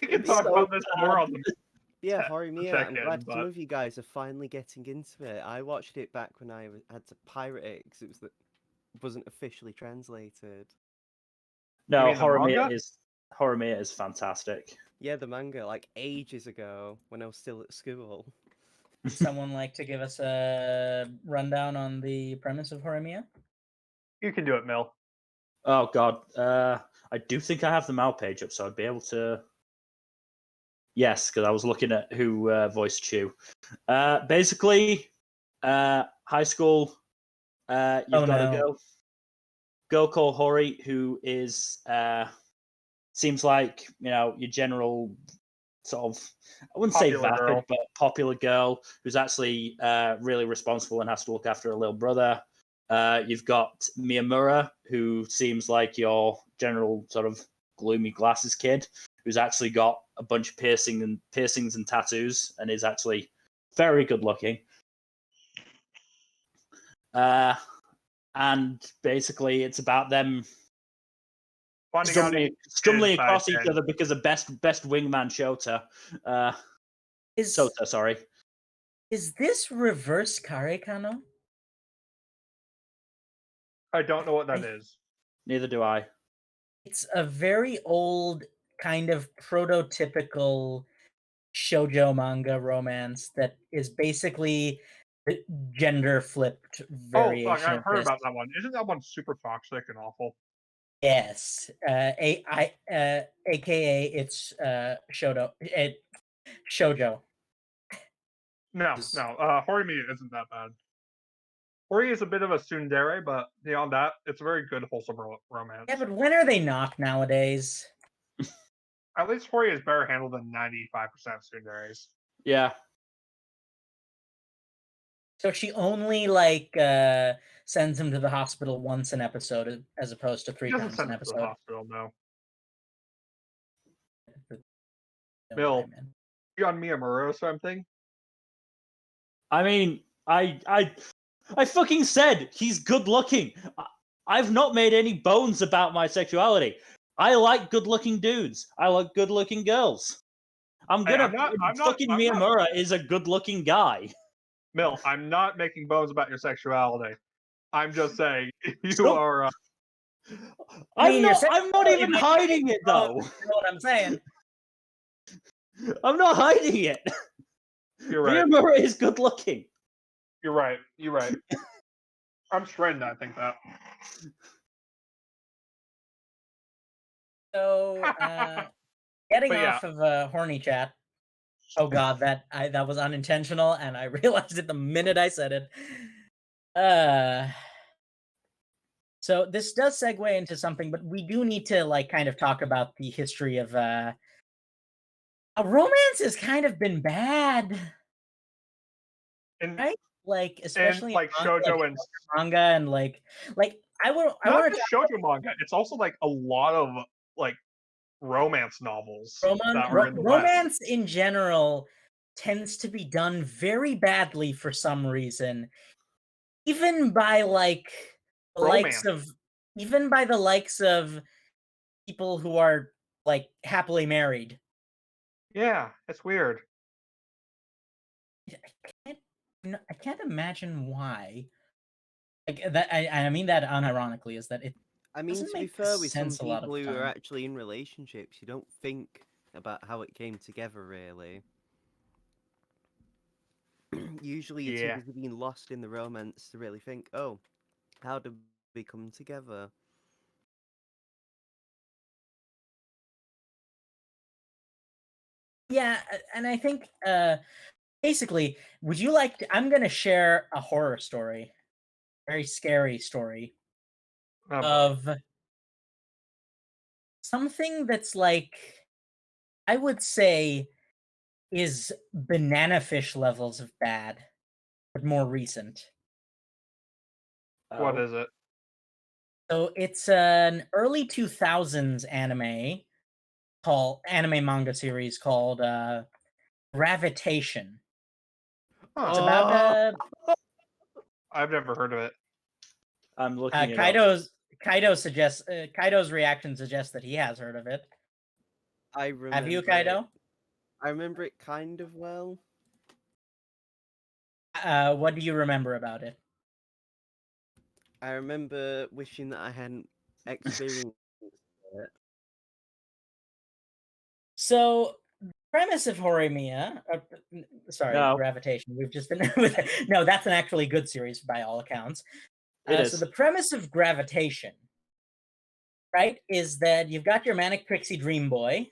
We can It's talk so about this more bad. on the Yeah, check Horimiya, I'm in, glad but- some of you guys are finally getting into it. I watched it back when I had to pirate it because it wasn't officially translated. No, mean the manga? Horimiya is fantastic. Yeah, the manga, like ages ago when I was still at school. Someone like to give us a rundown on the premise of Horimiya? You can do it, Mill. Oh god, I do think I have the Mal page up, so I'd be able to. Yes, because I was looking at who voiced Chew. Basically, high school. You've got a girl called Hori who is seems like your general sort of, I wouldn't say Popular vapid, girl. but popular girl who's actually really responsible and has to look after her little brother. You've got Miyamura, who seems like your general sort of gloomy glasses kid, who's actually got a bunch of piercings and tattoos, and is actually very good looking. And basically, it's about them Finding out stumbling inside across each and- other because of best wingman Shota. Is Sota, sorry. is this reverse Karekano? I don't know what that is. Neither do I. It's a very old kind of prototypical shoujo manga romance that is basically the gender flipped variation. Oh fuck! I've of heard this. about that one. Isn't that one super toxic and awful? Yes, AKA it's shoujo. Shoujo. No, Just- no. Horimiya isn't that bad. Hori is a bit of a tsundere, but beyond that, it's a very good, wholesome romance. Yeah, but when are they not nowadays? At least Hori is better handled than 95% tsunderes. Yeah. So she only sends him to the hospital once an episode, as opposed to He three doesn't times send an him to the episode. hospital, no. No Bill. way, man. You on Miyamura or something? I mean, I fucking said he's good looking. I've not made any bones about my sexuality. I like good looking dudes. I like good looking girls. I'm Hey, gonna. I'm not- fucking Miyamura is a good looking guy. Mill, I'm not making bones about your sexuality. I'm just saying you So- are mean, you're I'm not even hiding it though. You know what I'm saying? I'm not hiding it. You're right. Rhea Murray is good looking. You're right. You're right. I'm shredding that. I think that. So, getting But yeah. off of horny chat. Oh god, that was unintentional, and I realized it the minute I said it. So this does segue into something, but we do need to like kind of talk about the history of romance has kind of been bad, And right? Like especially in like shoujo and manga and like I not want to just shoujo manga. It's also like a lot of like romance novels that are in the West. romance in general tends to be done very badly for some reason, even by like the likes Romance. of even by the likes of people who are like happily married. Yeah, it's weird. I can't imagine why. Like that, I mean that unironically, is that it I mean, doesn't to be make fair, with some sense a lot of people the who are time. actually in relationships, you don't think about how it came together, really. Usually, you're too Yeah. busy being lost in the romance to really think, oh, how did we come together? Yeah, and I think basically, would you like to, I'm going to share a horror story, very scary story Oh, boy. of something that's like I would say is banana fish levels of bad, but more recent. What Oh. is it? So it's an early 2000s anime manga series called Gravitation. It's Huh. about I've never heard of it. I'm looking it up. Kaido's reaction suggests that he has heard of it. I remember Have you, it. Kaido? I remember it kind of well. What do you remember about it? I remember wishing that I hadn't experienced it. So, premise of Horimiya, No. Gravitation. We've just been with it. No, that's an actually good series by all accounts. It So is. the premise of Gravitation, right, is that you've got your manic pixie dream boy,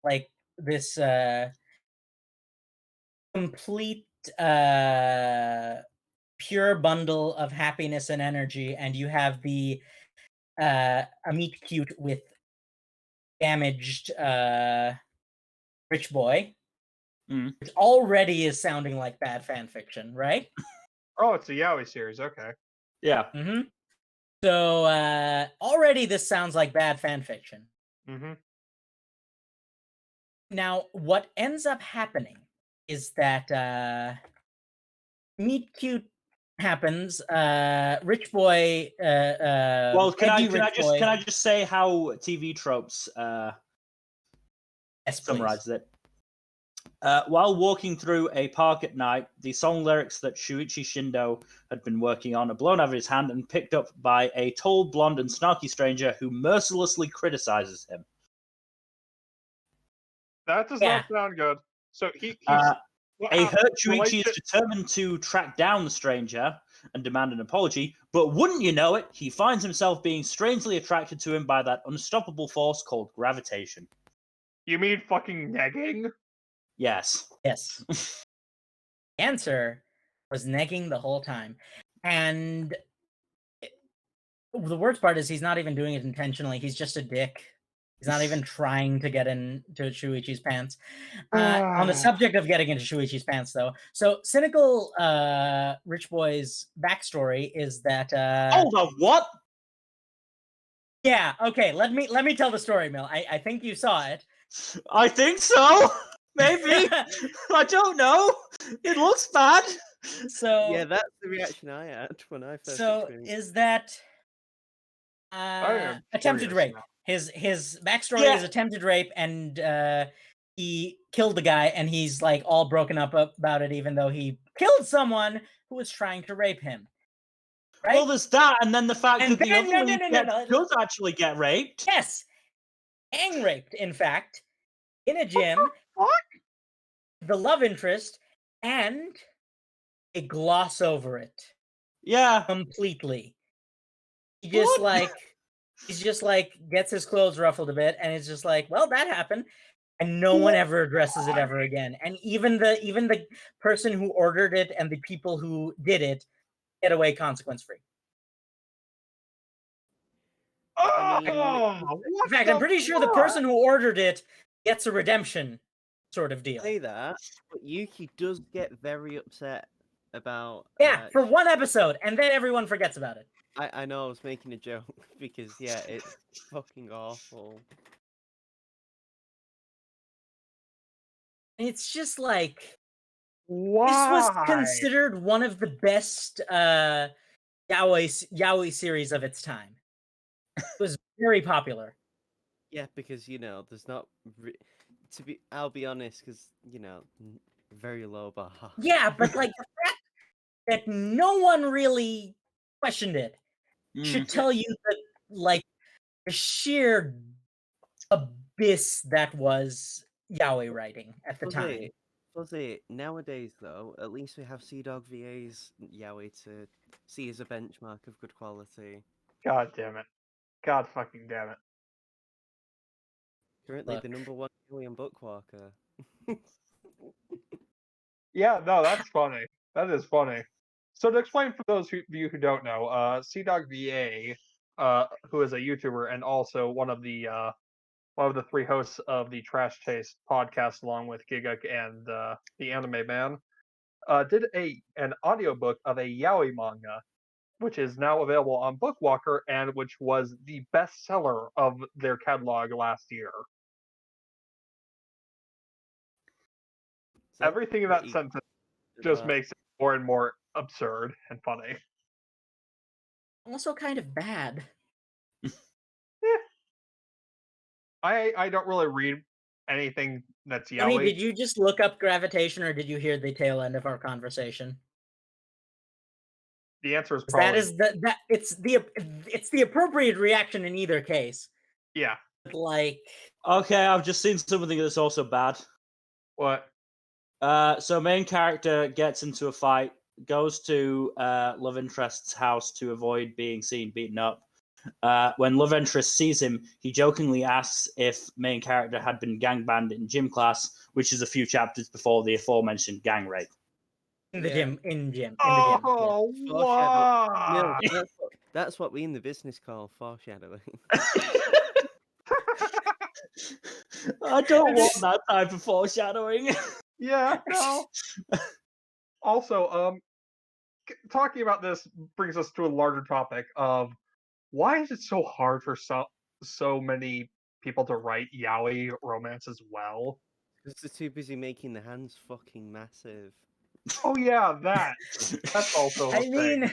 like this complete pure bundle of happiness and energy, and you have the a meet cute with damaged rich boy, Mm. which already is sounding like bad fan fiction, right? Oh, it's a yaoi series. Okay. Yeah. Mm-hmm. So already this sounds like bad fan fiction. Mm-hmm. Now, what ends up happening is that meet cute happens. Rich boy, Well, can edgy rich boy. I just say how TV tropes Yes, please. summarizes it? While walking through a park at night, the song lyrics that Shuichi Shindo had been working on are blown out of his hand and picked up by a tall, blonde, and snarky stranger who mercilessly criticizes him. That does not sound good. So he's A hurt Shuichi is determined to track down the stranger and demand an apology, but wouldn't you know it, he finds himself being strangely attracted to him by that unstoppable force called gravitation. You mean fucking negging? Yes. Yes. Answer was negging the whole time. And the worst part is he's not even doing it intentionally. He's just a dick. He's not even trying to get into Shuichi's pants. On the subject of getting into Shuichi's pants, though, so cynical rich boy's backstory is that Hold on, what? Yeah, okay, let me tell the story, Mill. I think you saw it. I think so. Maybe. I don't know. It looks bad. So Yeah, that's the reaction I had when I first so experienced it. is that am attempted curious rape. now. His backstory is attempted rape, and he killed the guy, and he's like all broken up about it, even though he killed someone who was trying to rape him. right? Well, there's that, and then the fact And that the then- other no, no, lead no, no, no. does actually get raped. Yes, gang raped, in fact, in a gym, What? the love interest, and they gloss over it Yeah. completely. He just What? like he's just like gets his clothes ruffled a bit, and it's just like, well, that happened, and no one ever addresses it ever again. And even the person who ordered it and the people who did it get away consequence free. Oh, mean, what In fact, I'm the pretty sure the fuck? person who ordered it gets a redemption sort of deal. say that, but Yuki does get very upset about. Yeah, for one episode, and then everyone forgets about it. I know I was making a joke because yeah, it's fucking awful. It's just like Why? this was considered one of the best yaoi series of its time. It was very popular. Yeah, because there's not I'll be honest, because very low bar. Yeah, but like the fact that no one really questioned it should Mm. tell you that like the sheer abyss that was yaoi writing at the time. Fuzzy, nowadays though, at least we have Sea Dog VA's yaoi to see as a benchmark of good quality. God damn it. God fucking damn it. Currently Look. the #1 yaoi on Bookwalker. Yeah, no, that's funny. That is funny. So to explain for those of you who don't know, Sea Dog VA, who is a YouTuber and also one of the three hosts of the Trash Taste podcast, along with Giguk and the Anime Man, did an audiobook of a yaoi manga, which is now available on Bookwalker and which was the bestseller of their catalog last year. So Everything in that pretty sentence good just bar. makes it more and more absurd and funny. Also kind of bad. I don't really read anything that's I mean, yaoi. did you just look up gravitation, or did you hear the tail end of our conversation? The answer is 'Cause probably that is it's the appropriate reaction in either case. yeah. But like, Okay, I've just seen something that's also bad. What? So main character gets into a fight, goes to love interest's house to avoid being seen beaten up. When love interest sees him, he jokingly asks if main character had been gangbanged in gym class, which is a few chapters before the aforementioned gang rape. in the Yeah. gym, in the gym. Oh, No, wow! that's what we in the business call foreshadowing. I don't want that type of foreshadowing. Yeah, no. Also, talking about this brings us to a larger topic of why is it so hard for so many people to write yaoi romance as well? Because they're too busy making the hands fucking massive. Oh yeah, that's also a thing.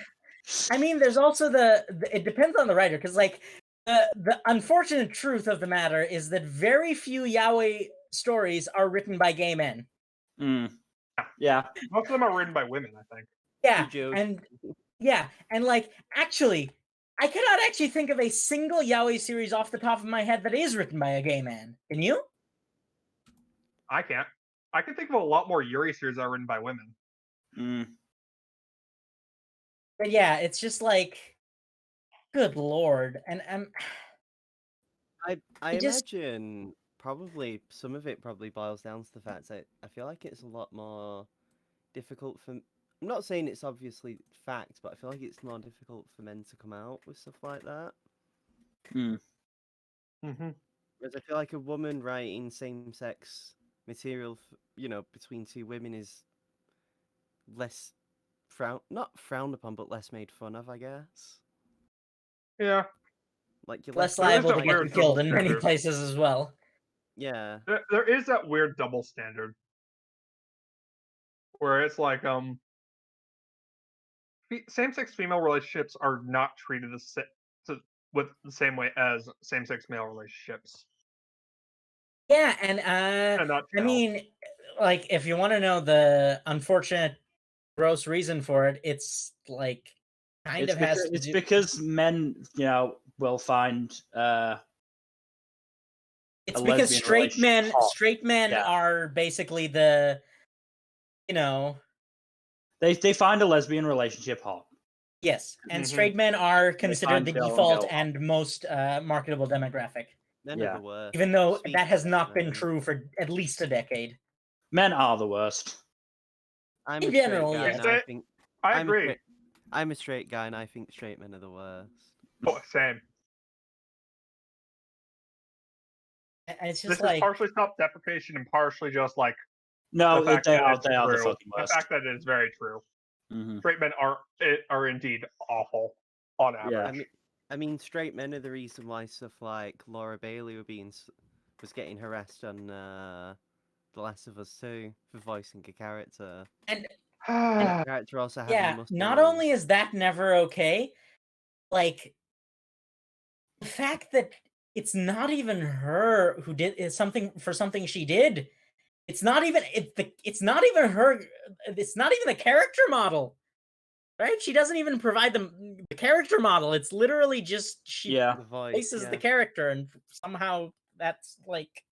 I mean, there's also it depends on the writer, because like the unfortunate truth of the matter is that very few yaoi stories are written by gay men. Mm. Yeah. Most of them are written by women, I think. Yeah, joke. and like actually, I cannot actually think of a single yaoi series off the top of my head that is written by a gay man. Can you? I can't. I can think of a lot more Yuri series that are written by women. Mm. But yeah, it's just like, good lord, and I just- imagine probably some of it probably boils down to the fact that I feel like it's a lot more difficult for. I'm not saying it's obviously fact, but I feel like it's more difficult for men to come out with stuff like that. Mm. Mm-hmm. Whereas I feel like a woman writing same-sex material, between two women is less not frowned upon, but less made fun of, I guess. Yeah. Like you're less There is liable a to get weird you killed double in many standard. places as well. Yeah. There is that weird double standard where it's like same-sex female relationships are not treated with the same way as same-sex male relationships. Yeah, and In a I nutshell. mean, like, if you want to know the unfortunate, gross reason for it, it's like kind of has to it's do. because men, will find It's a because lesbian relationship hot. straight men Yeah. are basically the, They find a lesbian relationship hot. yes, and Mhm. straight men are find considered the girl and default girl. and most marketable demographic, Men Yeah. are the worst. even though Speak that has for not been men. true for at least a decade. Men are the worst. I'm In a straight general, guy, yes. and I think I I'm a agree. straight- I'm a straight guy, and I think straight men are the worst. Oh, same. And it's This just is like, partially self-deprecation and partially just like No, the fact they that are it's they are the true. fucking The worst. fact that it is very true. Mhm. Straight men are indeed awful on average. I mean, straight men are the reason why stuff like Laura Bailey was getting harassed on The Last of Us 2 for voicing a character. and That character also having yeah, muscle. not only is that never okay, like the fact that it's not even her who did something for something she did. It's not even it's not even her. It's not even the character model, right? She doesn't even provide the character model. It's literally just she Yeah. the voice, voices yeah. the character, and somehow that's like.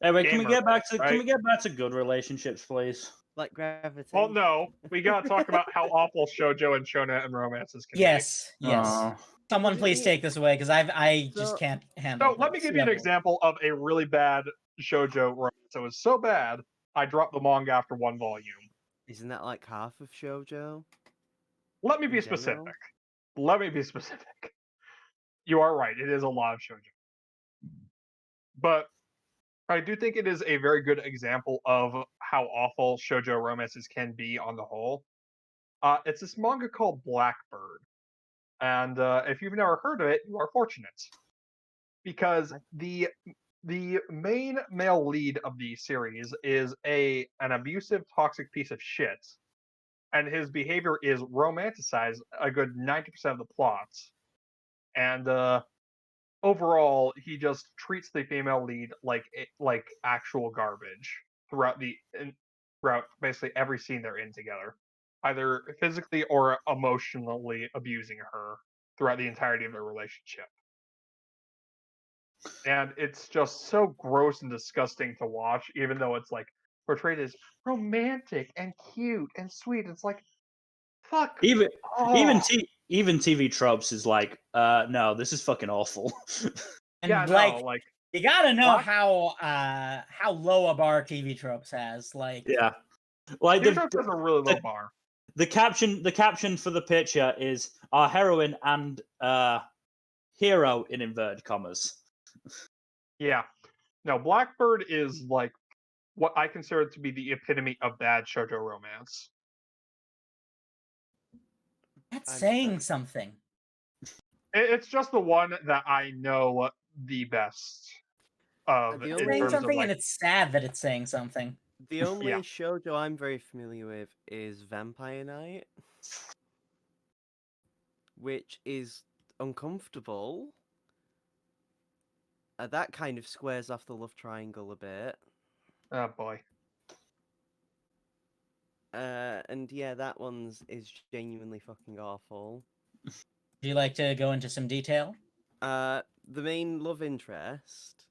Anyway, can we Gamer, get back to right? good relationships, please? Like Gravity. Well, no, we gotta talk about how awful shoujo and shonen and romances can Yes, yes. Aw. Someone Well, please didn't take this away because I just So- can't be. handle. So let me this give you an level. example of a really bad shoujo romance. It was so bad, I dropped the manga after one volume. Isn't that like half of shoujo? Let me In be general? specific. Let me be specific. You are right. It is a lot of shoujo, but I do think it is a very good example of how awful shoujo romances can be on the whole. It's this manga called Blackbird, and if you've never heard of it, you are fortunate because the main male lead of the series is an abusive, toxic piece of shit, and his behavior is romanticized a good 90% of the plot. And overall, he just treats the female lead like actual garbage throughout basically every scene they're in together, either physically or emotionally abusing her throughout the entirety of their relationship. And it's just so gross and disgusting to watch, even though it's like portrayed as romantic and cute and sweet. It's like, fuck. Even Oh, even TV tropes is like, no, this is fucking awful. And yeah, like no, like you gotta know Black- how low a bar TV tropes has. Like Yeah, like TV tropes has a really low the- bar. the caption for the picture is our heroine and hero in inverted commas. Yeah. No, Blackbird is like what I consider to be the epitome of bad shoujo romance. that's I'm- saying something. It's just the one that I know the best of The in only- Saying terms of something, like and it's sad that it's saying something. The only Yeah. shoujo I'm very familiar with is Vampire Night, which is uncomfortable. That kind of squares off the love triangle a bit. oh boy. And yeah, that one's is genuinely fucking awful. Would you like to go into some detail? The main love interest,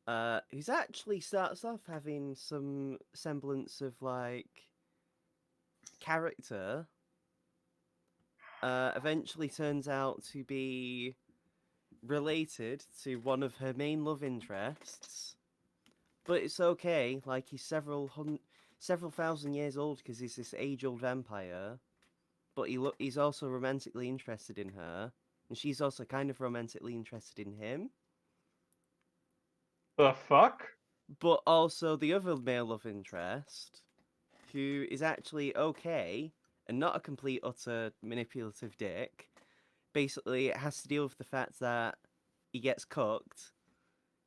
who's actually starts off having some semblance of like character, eventually turns out to be related to one of her main love interests. But it's okay, like he's several thousand years old because he's this age-old vampire. But he's also romantically interested in her, and she's also kind of romantically interested in him. The fuck? But also the other male love interest, who is actually okay and not a complete utter manipulative dick. Basically, it has to deal with the fact that he gets cooked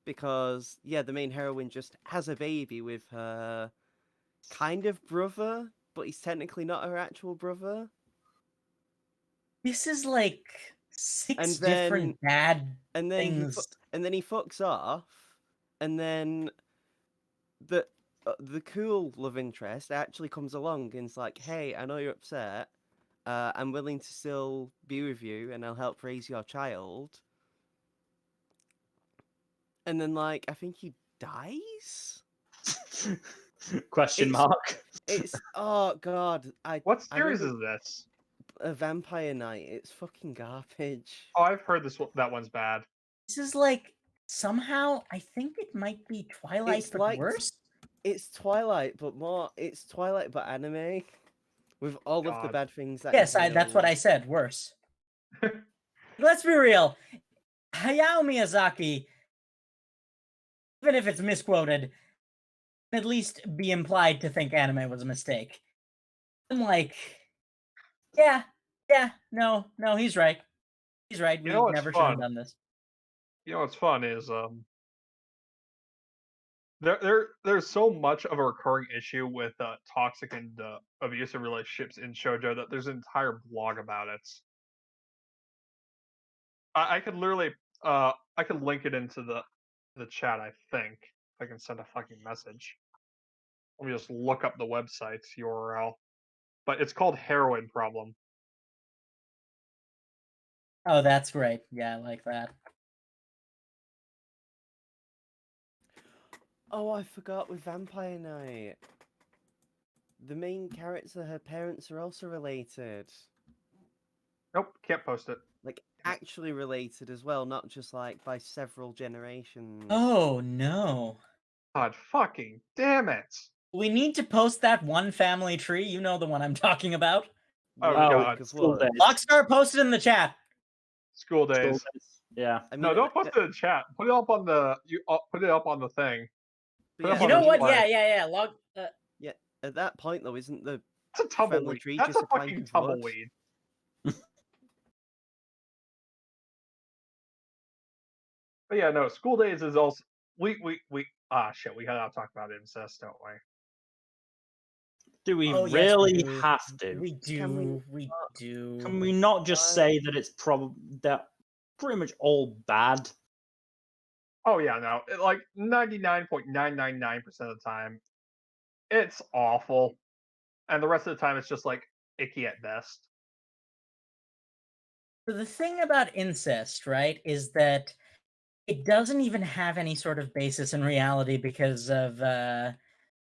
because the main heroine just has a baby with her kind of brother, but he's technically not her actual brother. This is like six And then- different bad And then things. he fucks off, and then the cool love interest actually comes along and is like, "Hey, I know you're upset. I'm willing to still be with you, and I'll help raise your child. And then, like, I think he dies. Question It's- mark. It's oh god, What I series remember is this? a Vampire Night. It's fucking garbage. Oh, I've heard that one's bad. This is like somehow I think it might be Twilight, It's but like worse. It's Twilight, but more. It's Twilight, but anime, with all of the God. bad things that. Yes, that's what I said. Worse. Let's be real. Hayao Miyazaki, even if it's misquoted, can at least be implied to think anime was a mistake. I'm like, yeah, no, he's right. He's right. You We know what's never should have fun? done this. You know what's fun is there's so much of a recurring issue with toxic and abusive relationships in shoujo that there's an entire blog about it. I could literally I could link it into the chat. I think if I can send a fucking message. Let me just look up the website's URL. But it's called Heroin Problem. Oh, that's great. Yeah, I like that. Oh, I forgot with Vampire Night. The main character, her parents are also related. Nope, can't post it. Like, actually related as well, not just like by several generations. Oh no. God fucking damn it. We need to post that one family tree. You know the one I'm talking about. Oh, Yeah, God. like of School what? days. Lockstar, post it in the chat. School School days. days. Yeah. I mean, No, don't post it in chat. Put it up on the put it up on the thing. but Put it yeah, up You on know the what? display. Yeah. yeah. At that point, though, isn't the That's a family tumbleweed. tree That's just a a plank fucking of wood? tumbleweed. But yeah, no, school days is also we shit, we gotta talk about incest, don't we? Do we Oh, yes, we really do. have to? We do. We do. Can we not just say that it's probably that pretty much all bad? Oh yeah, no. Like 99.999% of the time, it's awful. And the rest of the time it's just like icky at best. So the thing about incest, right, is that it doesn't even have any sort of basis in reality because of the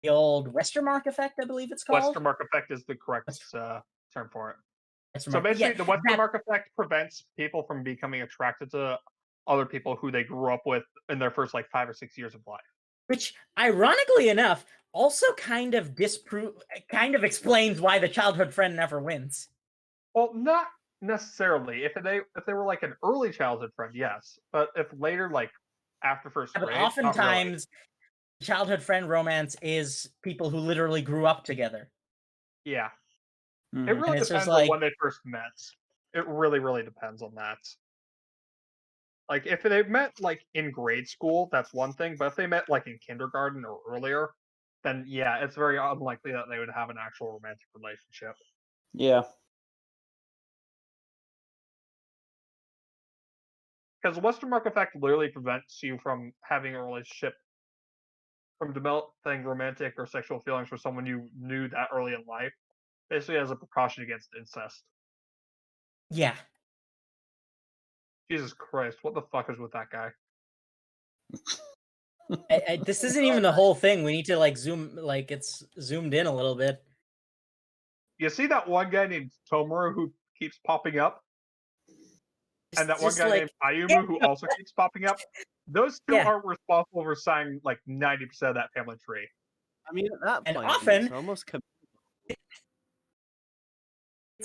old Westermark effect, I believe it's called. Westermark effect is the correct term for it. So Westermark. basically, Yeah, the that, Westermark effect prevents people from becoming attracted to other people who they grew up with in their first like 5 or 6 years of life. which, ironically enough, also kind of explains why the childhood friend never wins. Well, not necessarily. If they were like an early childhood friend, yes. But if later, like after first But grade, not really. oftentimes, childhood friend romance is people who literally grew up together. Yeah, it Mhm. really And it's just depends on like, when they first met. It really, really depends on that. Like if they met like in grade school, that's one thing. But if they met like in kindergarten or earlier, then yeah, it's very unlikely that they would have an actual romantic relationship. Yeah. Because the Westermark effect literally prevents you from having a relationship, from developing romantic or sexual feelings for someone you knew that early in life, basically as a precaution against incest. yeah. Jesus Christ, what the fuck is with that guy? This isn't even the whole thing. We need to like zoom, like it's zoomed in a little bit. You see that one guy named Tomoru who keeps popping up? And that one Just guy like, named Ayumu who also keeps popping up? Those two Yeah. are responsible for signing like 90% of that family tree. I mean, at that And point, often- it's almost it's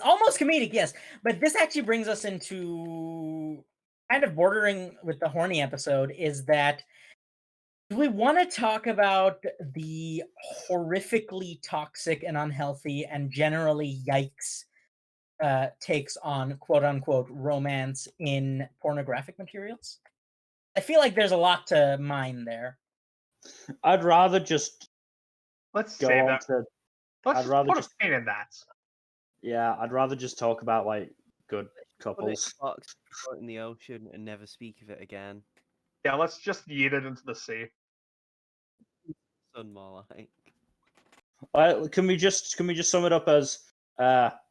almost comedic, yes. But this actually brings us into kind of bordering with the horny episode. Is that do we want to talk about the horrifically toxic and unhealthy and generally yikes takes on quote unquote romance in pornographic materials? I feel like there's a lot to mine there. I'd rather just Let's go save on that. to Let's I'd just rather put just- a pin in that. yeah, I'd rather just talk about like good put it in couples. a box, throw it in the ocean, and never speak of it again. Yeah, let's just yeet it into the sea. Sun more like. Can we just sum it up as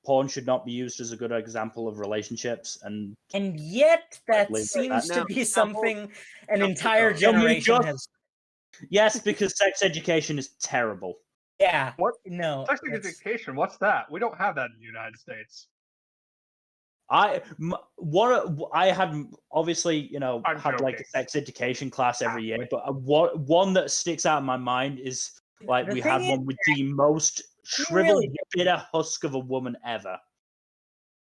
porn should not be used as a good example of relationships, and yet that believe seems that. to No, be no, something an no, entire no. Can we generation just- has. Yes, because sex education is terrible. Yeah. What? No. Sex that's- education, what's that? We don't have that in the United States. I had obviously I'm had like a joking. sex education class every year, but one that sticks out in my mind is like The we thing had is, one with the most mean, shriveled, really- bitter husk of a woman ever.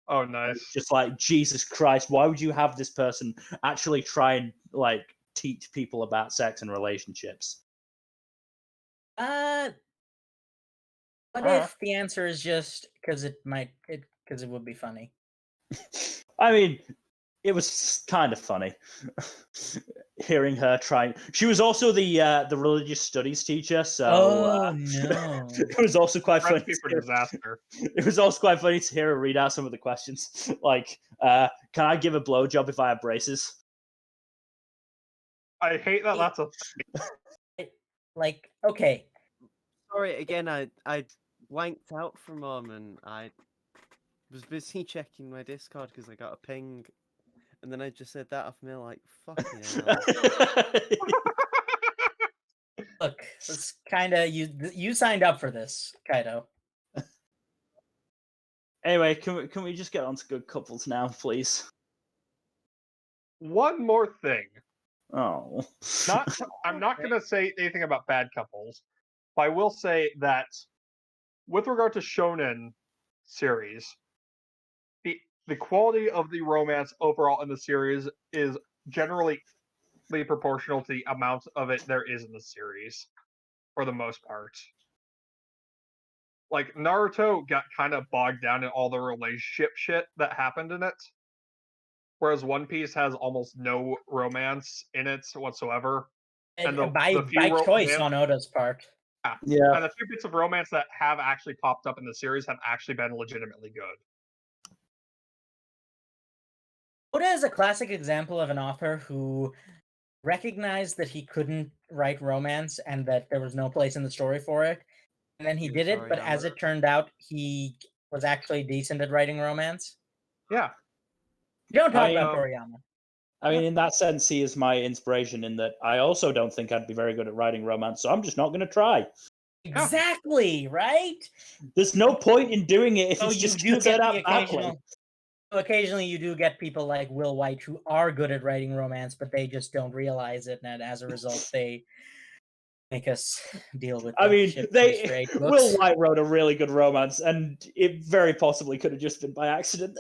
Oh, And nice. it's just like, Jesus Christ, why would you have this person actually try and like teach people about sex and relationships? What if the answer is just because it would be funny? I mean, it was kind of funny hearing her try. She was also the religious studies teacher, so No. it was also quite funny. Recipe for disaster. It was also quite funny to hear her read out some of the questions, like, "Can I give a blowjob if I have braces?" I hate that. That's a Like, okay, Sorry, again, I blanked out for a moment. I was busy checking my Discord because I got a ping, and then I just said that off me like, fucking hell. look, it's kind of you signed up for this, Kaido. Anyway, can we just get on to good couples now, please? one more thing. Oh, I'm not going to say anything about bad couples, but I will say that with regard to shonen series, the quality of the romance overall in the series is generally proportional to the amount of it there is in the series, for the most part. Like Naruto got kind of bogged down in all the relationship shit that happened in it, whereas One Piece has almost no romance in it whatsoever. And by choice on Oda's part. yeah. And the few bits of romance that have actually popped up in the series have actually been legitimately good. Oda is a classic example of an author who recognized that he couldn't write romance and that there was no place in the story for it. And then he did it, but as it turned out, he was actually decent at writing romance. Yeah. Don't talk about Toriyama. I mean, in that sense, he is my inspiration in that I also don't think I'd be very good at writing romance, so I'm just not going to try. Exactly, right? There's no point in doing it if Oh, it's you just do going to turn get the out badly. occasional. Occasionally, you do get people like Will White who are good at writing romance, but they just don't realize it, and as a result, they make us deal with. I mean, straight books. Will White wrote a really good romance, and it very possibly could have just been by accident.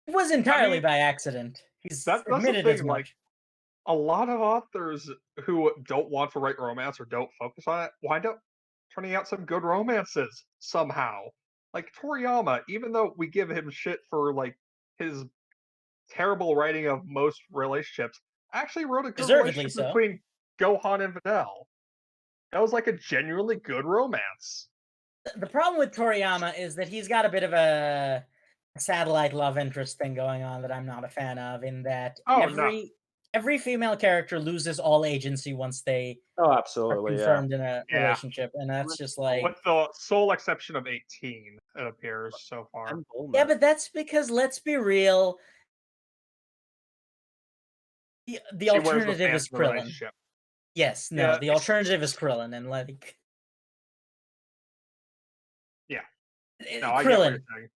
It was entirely by accident. He's that's admitted the as thing. much. Like a lot of authors who don't want to write romance or don't focus on it wind up turning out some good romances somehow. Like Toriyama, even though we give him shit for like his terrible writing of most relationships, actually wrote a good Deservedly relationship so. between Gohan and Videl. That was like a genuinely good romance. The problem with Toriyama is that he's got a bit of a satellite love interest thing going on that I'm not a fan of, in that every female character loses all agency once they are absolutely, confirmed in a Yeah. relationship, and that's just like... With the sole exception of 18, it appears, so far. Yeah, but that's because, let's be real, the alternative is Krillin. Yes, no, Yeah, the alternative is Krillin, and like... Yeah. No, I get what you're Krillin. saying.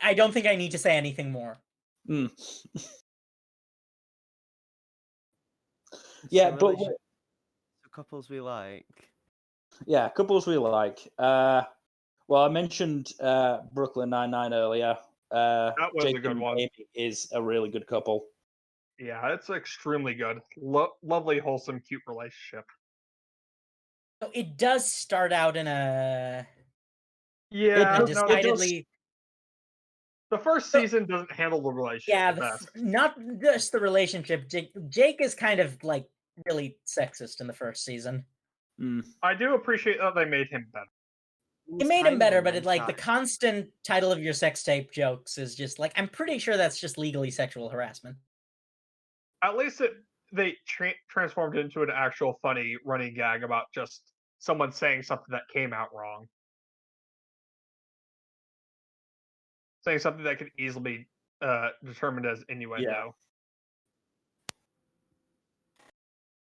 I don't think I need to say anything more. Yeah, So but couples we like. yeah, couples we like. Well, I mentioned Brooklyn Nine-Nine earlier. That was Jake a good and one. Amy is a really good couple. Yeah, it's extremely good. Lovely, wholesome, cute relationship. So it does start out in a... Yeah, decidedly... The first season doesn't handle the relationship. Yeah, not just the relationship. Jake is kind of like really sexist in the first season. I do appreciate that they made him better. They made him better, but the constant title of your sex tape jokes is just like, I'm pretty sure that's just legally sexual harassment. At least they transformed it into an actual funny running gag about just someone saying something that came out wrong. saying something that could easily be determined as innuendo.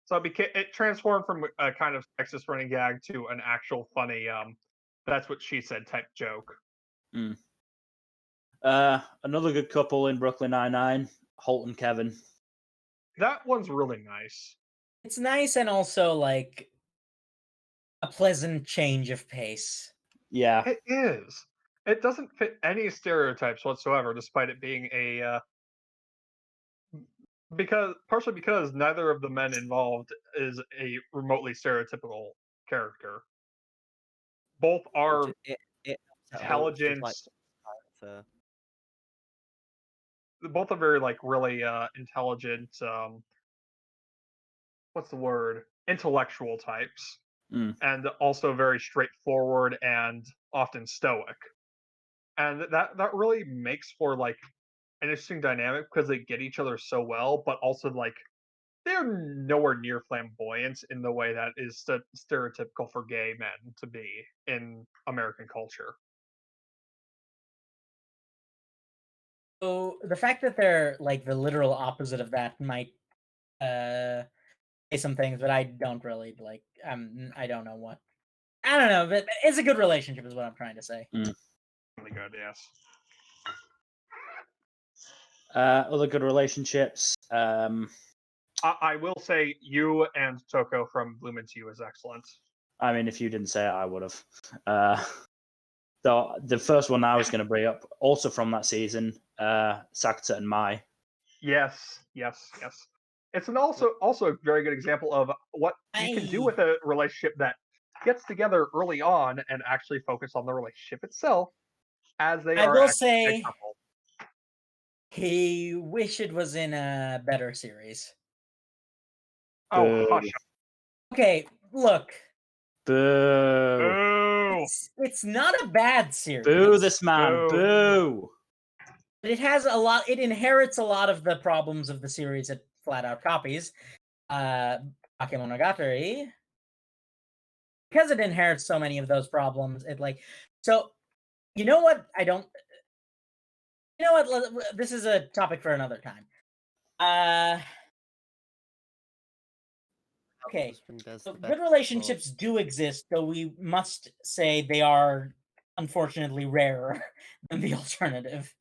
So it transformed from a kind of sexist running gag to an actual funny "that's what she said" type joke. Another good couple in Brooklyn Nine-Nine, Holt and Kevin. That one's really nice. It's nice and also like a pleasant change of pace. Yeah. It is. It doesn't fit any stereotypes whatsoever, despite it being a partially because neither of the men involved is a remotely stereotypical character. Both are It helps out, intelligent. like character. Both are very like really intelligent. What's the word? Intellectual types, and also very straightforward and often stoic. And that really makes for like an interesting dynamic because they get each other so well, but also like they're nowhere near flamboyant in the way that is stereotypical for gay men to be in American culture. So the fact that they're like the literal opposite of that might say some things, but I don't really like. I don't know what. I don't know, but it's a good relationship, is what I'm trying to say. Really good, yes. Other good relationships. I will say you and Toko from Bloom Into You is excellent. I mean, if you didn't say it, I would have. So the first one I was going to bring up, also from that season, Sakata and Mai. Yes. It's an also a very good example of what you can do with a relationship that gets together early on and actually focus on the relationship itself, as they I are will actually a say couple. he wish it was in a better series. Oh, Boo. hush! Okay, look. Boo. Boo! It's not a bad series. Boo this man. Boo. Boo. But it has a lot. It inherits a lot of the problems of the series it flat out copies. Bakemonogatari, because it inherits so many of those problems. It like so. You know what? I don't. You know what? This is a topic for another time. Okay. Husband does So the good best relationships do exist, though we must say they are unfortunately rarer than the alternative.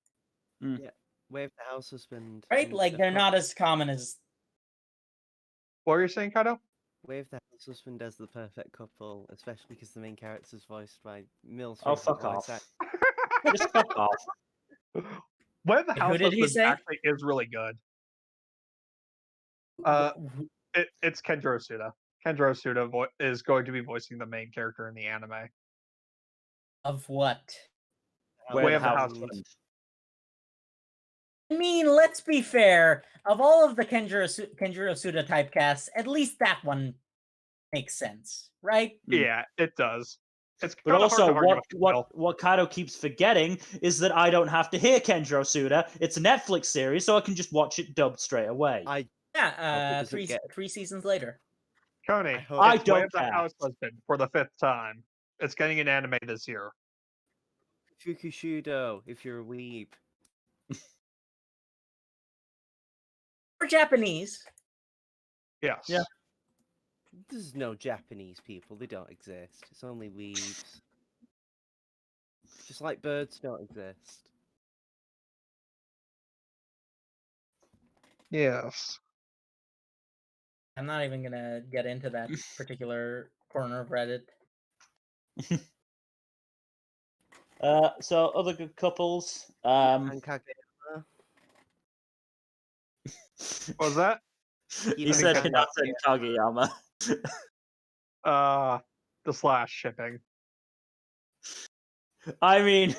Yeah, Wave the House Husband. Right? and Like of they're course, not as common as. What were you saying, Kaido? Wave the House Husband does the perfect couple, especially because the main character is voiced by Mill's Oh, favorite fuck voice off. actor. Just fuck off. When the Who House did he Husband say? actually is really good. It's Kenjiro Suda. Kenjiro Suda is going to be voicing the main character in the anime. Of what? Where Way the of the house House husband. I mean, let's be fair. Of all of the Kenjiro Suda typecasts, at least that one makes sense, right? Yeah, it does. It's But kind of hard also, to argue with Will. what Kaido keeps forgetting is that I don't have to hear Kenjiro Suda. It's a Netflix series, so I can just watch it dubbed straight away. Yeah, doesn't three get- three seasons later. Coney, hope- I it's Way don't of the care. House Husband for the 5th time. It's getting an anime this year. Fukushudo, if you're a weeb. For Japanese. Yes. Yeah. There's no Japanese people, they don't exist. It's only weebs. Just like birds don't exist. Yes. I'm not even gonna get into that particular corner of Reddit. So other good couples. And Kageyama. What was that? He said Hinata Hinata and Kageyama. The slash shipping. I mean,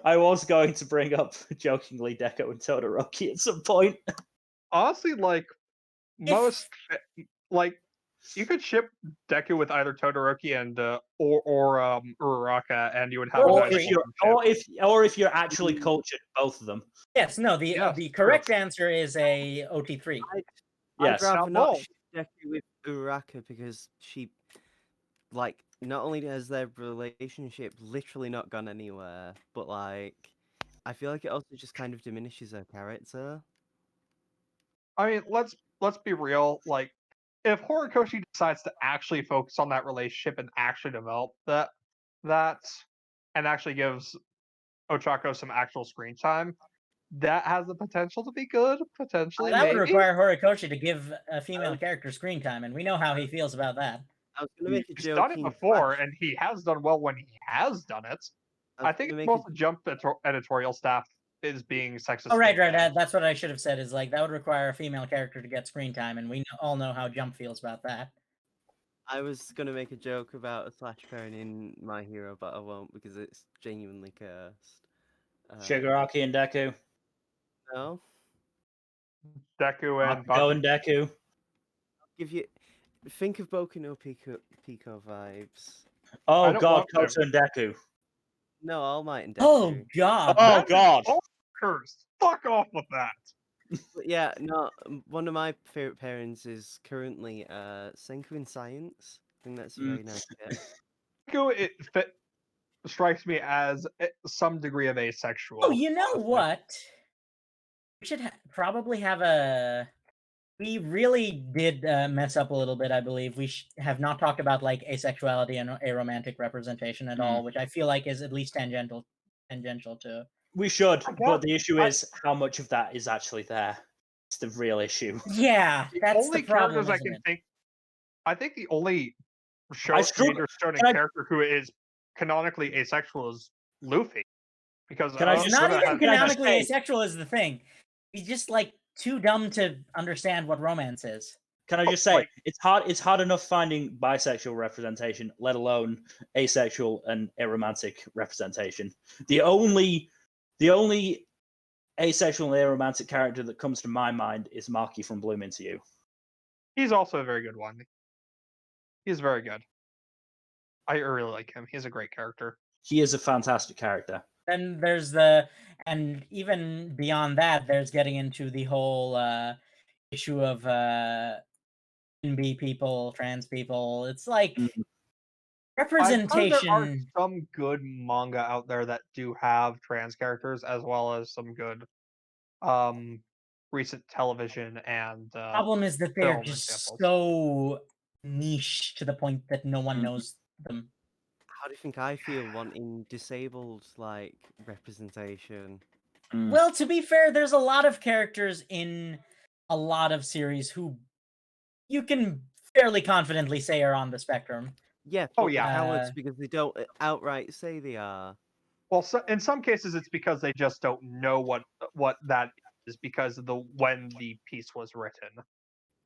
I was going to bring up jokingly Deco and Todoroki at some point. Honestly, like most, like you could ship Deku with either Todoroki and or Uraraka, and you would have Or a nice if ship. or if you're actually cultured, both of them. Yes, no, Yes, the true. correct answer is a OT3. Yes. I'd rather Now, not both. ship Deku with Uraraka because she, like, not only has their relationship literally not gone anywhere, but like, I feel like it also just kind of diminishes her character. I mean, let's be real. Like, if Horikoshi decides to actually focus on that relationship and actually develop that, and actually gives Ochako some actual screen time, that has the potential to be good. Potentially, That would maybe. require Horikoshi to give a female was- character screen time, and we know how he feels about that. I was gonna make a He's joke done it in before, Flash. and he has done well when he has done it. I was I think gonna it's make a most the Jump editorial staff is being sexist. Oh, right. bad. That's what I should have said. Is like that would require a female character to get screen time, and we all know how Jump feels about that. I was gonna make a joke about a Flash pairing in My Hero, but I won't because it's genuinely cursed. Shigaraki and Deku. No, Deku and Bakugo Bakugo. and Deku. give you think of Boku no Pico vibes. Oh don't god, want Koto and Deku. No, All Might and Deku. Oh God! Oh That is god. also cursed. Fuck off with that. But yeah, no. One of my favorite pairings is currently Senku in Science. I think that's a very nice pair. Deku, strikes me as some degree of asexual. Oh, you know honestly. what? We should probably have a. We really did mess up a little bit, I believe. We have not talked about like asexuality and aromantic representation at all, which I feel like is at least tangential to. We should, I but got- the issue is how much of that is actually there. It's the real issue. Yeah, that's only the problem. characters I can Isn't it? think. I think the only I struggle- can I- character who is canonically asexual is Luffy, because Can I He's just- not Oda even has- canonically say- asexual is the thing. He's just like too dumb to understand what romance is. Can I just say like- it's hard enough finding bisexual representation, let alone asexual and aromantic representation. The only asexual and aromantic character that comes to my mind is Maki from Bloom Into You. He's also a very good one. He's very good. I really like him. He's a great character. He is a fantastic character. Then there's and even beyond that, there's getting into the whole issue of NB people, trans people. It's like Mhm. I've heard there are representation. some good manga out there that do have trans characters, as well as some good recent television and Problem is that they're film just examples. so niche to the point that no one Mhm. knows them. How do you think I feel wanting disabled like representation? Mm. Well, to be fair, there's a lot of characters in a lot of series who you can fairly confidently say are on the spectrum. Yeah, Oh, but yeah. cowards because they don't outright say they are. Well, in some cases, it's because they just don't know what that is because of when the piece was written.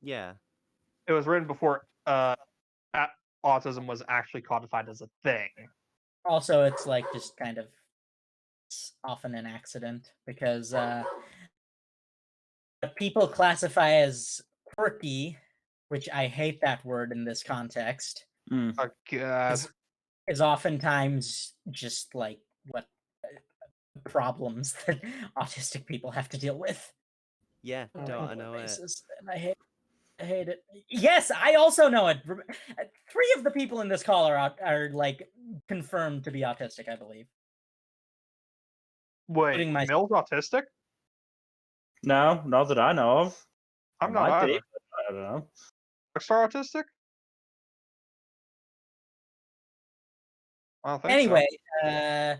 Yeah, It was written before autism was actually codified as a thing. Also, it's like just kind of it's often an accident because people classify as quirky, which I hate that word in this context, Mm. Oh, God. is oftentimes just like what problems that autistic people have to deal with. yeah, on a don't I regular know it? basis, and I hate it. Yes, I also know it. 3 of the people in this call are like confirmed to be autistic, I believe. Wait, Including my- Mill's autistic? No, not that I know of. I'm I not might be, either. but I don't know. Rockstar autistic? I don't think Anyway,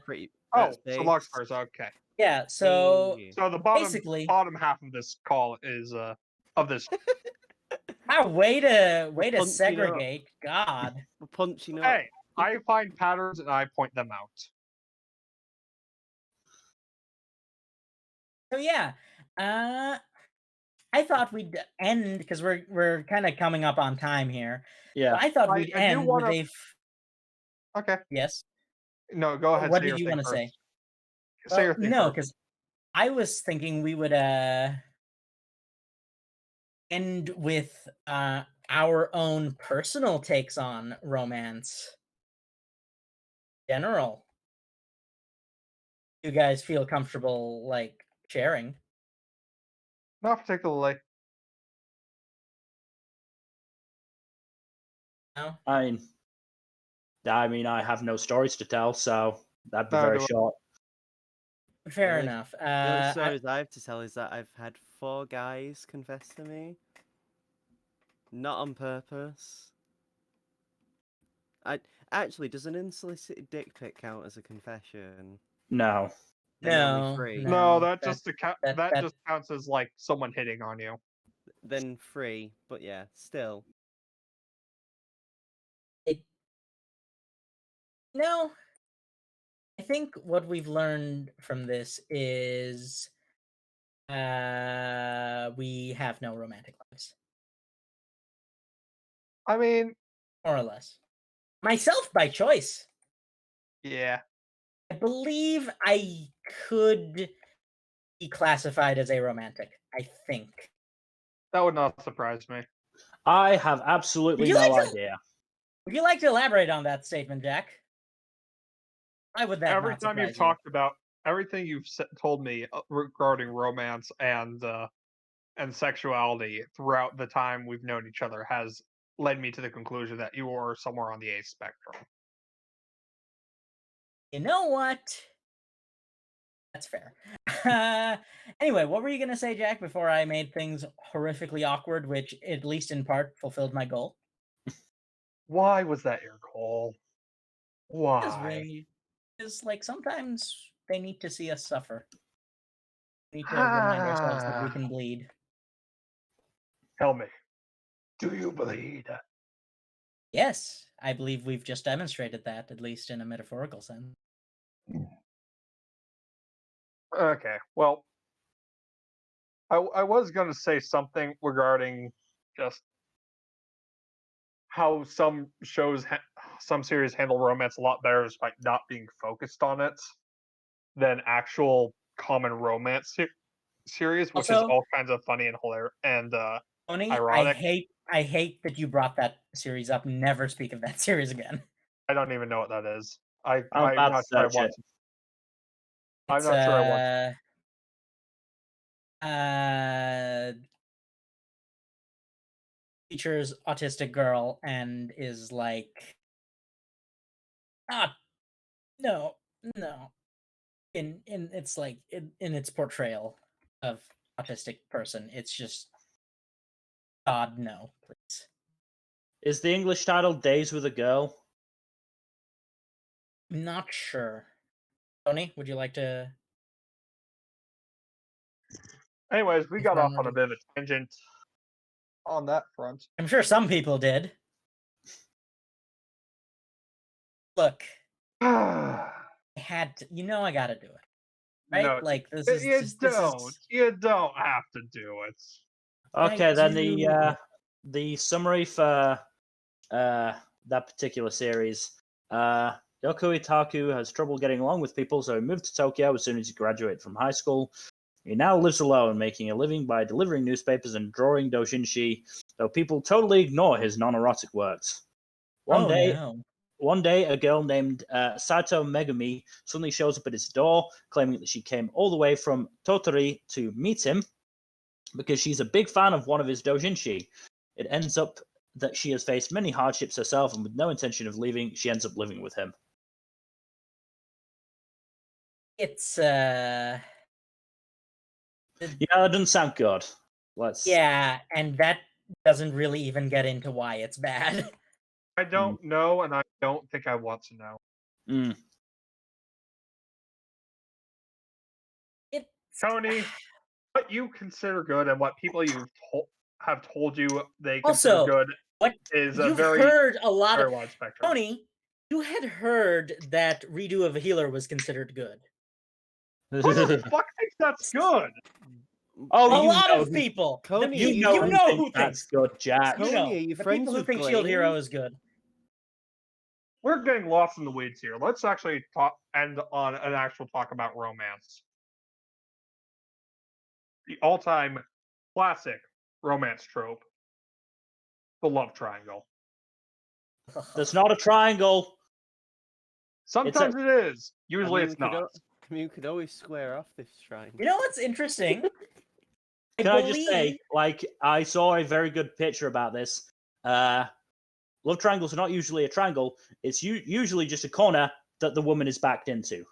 Pretty. so. Oh, that's so based. Rockstar's okay. yeah. So Hey. So the basically, bottom half of this call is of this. way to Punch, you know. segregate. God. Punching up. Hey, I find patterns and I point them out. So yeah, I thought we'd end because we're kind of coming up on time here. Yeah. I thought I- we'd I do end wanna- with a. Okay. Yes. No, go ahead. What say did your you thing want to say? first. Say your thing No, first. because I was thinking we would end with our own personal takes on romance. General. You guys feel comfortable like sharing? Not particularly. No? I mean, I have no stories to tell, so that'd be No, very do I. short. Fair only- enough. The only stories I have to tell is that I've had 4 guys confess to me, not on purpose. Actually, does an unsolicited dick pic count as a confession? No. Then only No, 3. No, no, that that- just account that- that that- just counts as like someone hitting on you. Then 3, but yeah, still. no. I think what we've learned from this is we have no romantic lives, I mean, more or less. Myself by choice. yeah, I believe I could be classified as a romantic. I think. that would not surprise me. I have absolutely Would you no like to- idea. Would you like to elaborate on that statement, Jack? Why would that Every not time you've surprise you? talked about everything you've told me regarding romance and sexuality throughout the time we've known each other has led me to the conclusion that you are somewhere on the A spectrum. You know what? That's fair. Anyway, what were you gonna say, Jack? Before I made things horrifically awkward, which at least in part fulfilled my goal. Why was that your goal? Because Why? we, is like sometimes they need to see us suffer. We need to remind ourselves that we can bleed. Tell me, do you bleed? Yes, I believe we've just demonstrated that, at least in a metaphorical sense. Okay, well, I was going to say something regarding just how some some series handle romance a lot better despite not being focused on it than actual common romance series, which is Also, all kinds of funny and hilarious and Tony, ironic. I hate that you brought that series up. Never speak of that series again. I don't even know what that is. I'm I'm about not to sure I search want it. to. I'm It's not sure I want. features autistic girl and is like, ah, no, no. In it's like in its portrayal of autistic person, it's just God no, please. Is the English title Days with a Girl? Not sure. Tony, would you like to? Anyways, we got off on a Informally. bit of a tangent on that front. I'm sure some people did. Look, I had to. You know, I got to do it, right? No, Like this is you just don't. You don't have to do it. Okay, then do. the summary for that particular series. Yoko Itaku has trouble getting along with people, so he moved to Tokyo as soon as he graduated from high school. He now lives alone, making a living by delivering newspapers and drawing doujinshi, though people totally ignore his non-erotic works. Oh no. One day, a girl named Sato Megumi suddenly shows up at his door, claiming that she came all the way from Totori to meet him because she's a big fan of one of his doujinshi. It ends up that she has faced many hardships herself, and with no intention of leaving, she ends up living with him. It's Yeah, that doesn't sound good. Let's. yeah, and that doesn't really even get into why it's bad. I don't know, and I don't think I want to know. Mm. It's Tony, what you consider good and what people have told you they consider also good what is a you've very, heard a lot very of wide spectrum. Tony. You had heard that redo of a healer was considered good. Who the fuck thinks that's good? Oh, A you lot know of who- people. Cody, You you know know who who thinks that's thinks. good, Jack. You Tony, know are you the friends people who with think Shield Hero Blaine? is good. We're getting lost in the weeds here. Let's actually end on an actual talk about romance. The all-time classic romance trope, the love triangle. That's not a triangle. Sometimes it is. Usually it's not. Camus could always square off this triangle. You know what's interesting? Can I just say, like, I saw a very good picture about this. Love triangles are not usually a triangle. It's usually just a corner that the woman is backed into.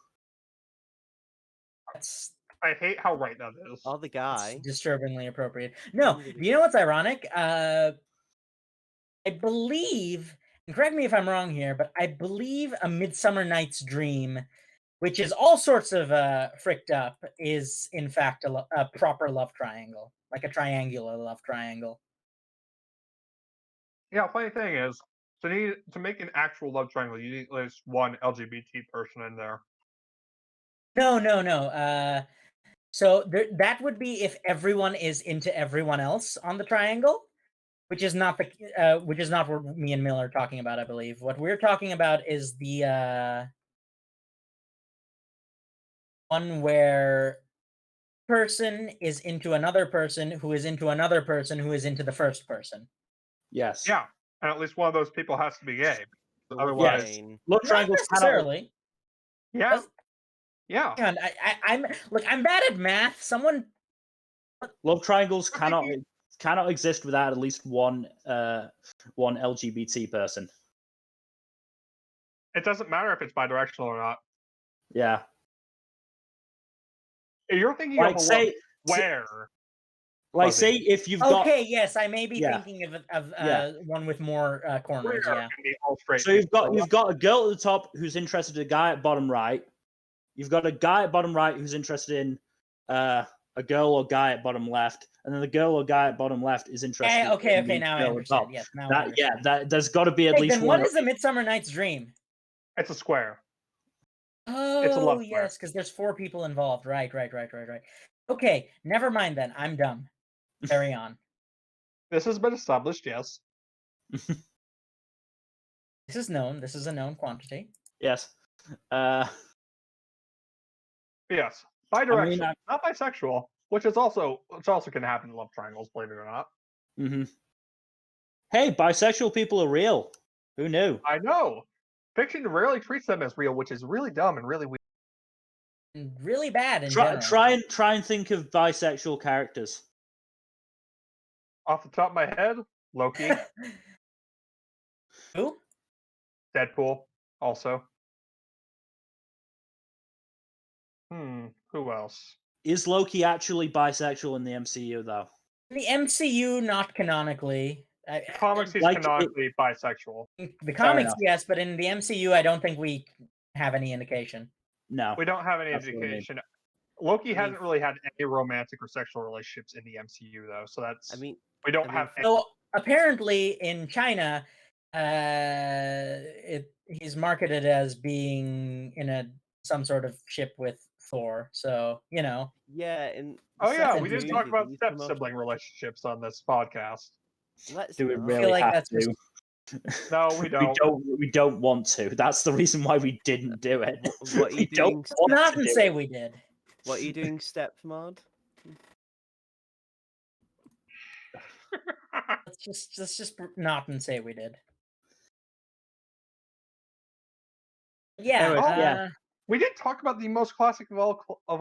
That's I hate how right that is. Or the it's guy. disturbingly appropriate. No, Maybe the do you know what's ironic? I believe, and correct me if I'm wrong here, but I believe A Midsummer Night's Dream, which is all sorts of fricked up, is in fact a proper love triangle, like a triangular love triangle. Yeah, funny thing is, to make an actual love triangle, you need at least one LGBT person in there. No, no, no. So that would be if everyone is into everyone else on the triangle, which is not which is not what me and Mill are talking about. I believe what we're talking about is the one where person is into another person who is into another person who is into the first person. Yes. Yeah, and at least one of those people has to be gay. The love Otherwise, train. Love Not triangles cannot. necessarily. yeah, Does- yeah. Hang on, I'm look. I'm bad at math. Someone. Love triangles I think cannot exist without at least one LGBT person. It doesn't matter if it's bidirectional or not. Yeah. You're thinking Like of a say love square. like Fuzzy. say if you've got Okay, yes, I may be Yeah. thinking of Yeah. one with more corners. Square Yeah. can be all straight. so you've people. got a girl at the top who's interested in a guy at bottom right. You've got a guy at bottom right who's interested in a girl or guy at bottom left, and then the girl or guy at bottom left is interested Okay, in okay. the Now I girl at understand. top. Yes, now I understand. That there's got to be at Hey, least then one. what is a Midsummer Night's Dream? It's a square. Oh, It's a love square. yes, because there's 4 people involved. Right. Okay, never mind then. I'm dumb. Carry on. This has been established, yes. This is known. This is a known quantity. Yes. Yes. Bidirectional, mean, not bisexual, which also can happen in love triangles, believe it or not. Mm-hmm. Hey, bisexual people are real. Who knew? I know. Fiction rarely treats them as real, which is really dumb and really weird. And really bad in general. Try and think of bisexual characters. Off the top of my head, Loki, Who? Deadpool, also. Who else? Is Loki actually bisexual in the MCU though? In the MCU, not canonically. In comics, he's Like canonically bisexual. The comics, enough. yes, but in the MCU, I don't think we have any indication. No. We don't have any That's what I mean. indication. Loki I mean- hasn't really had any romantic or sexual relationships in the MCU, though, so that's. I mean, we don't I mean, have. So apparently, in China, he's marketed as being in some sort of ship with Thor. So yeah, and Oh yeah, we Second didn't talk about these step come up- sibling relationships on this podcast. Let's Do we not. I feel really like have that's to? No, we don't. We don't want to. That's the reason why we didn't do it. What are you We don't doing? want not to and do say it. we did. What are you doing, step mod? Let's just not and say we did. Yeah. Anyway, yeah. We did talk about the most classic of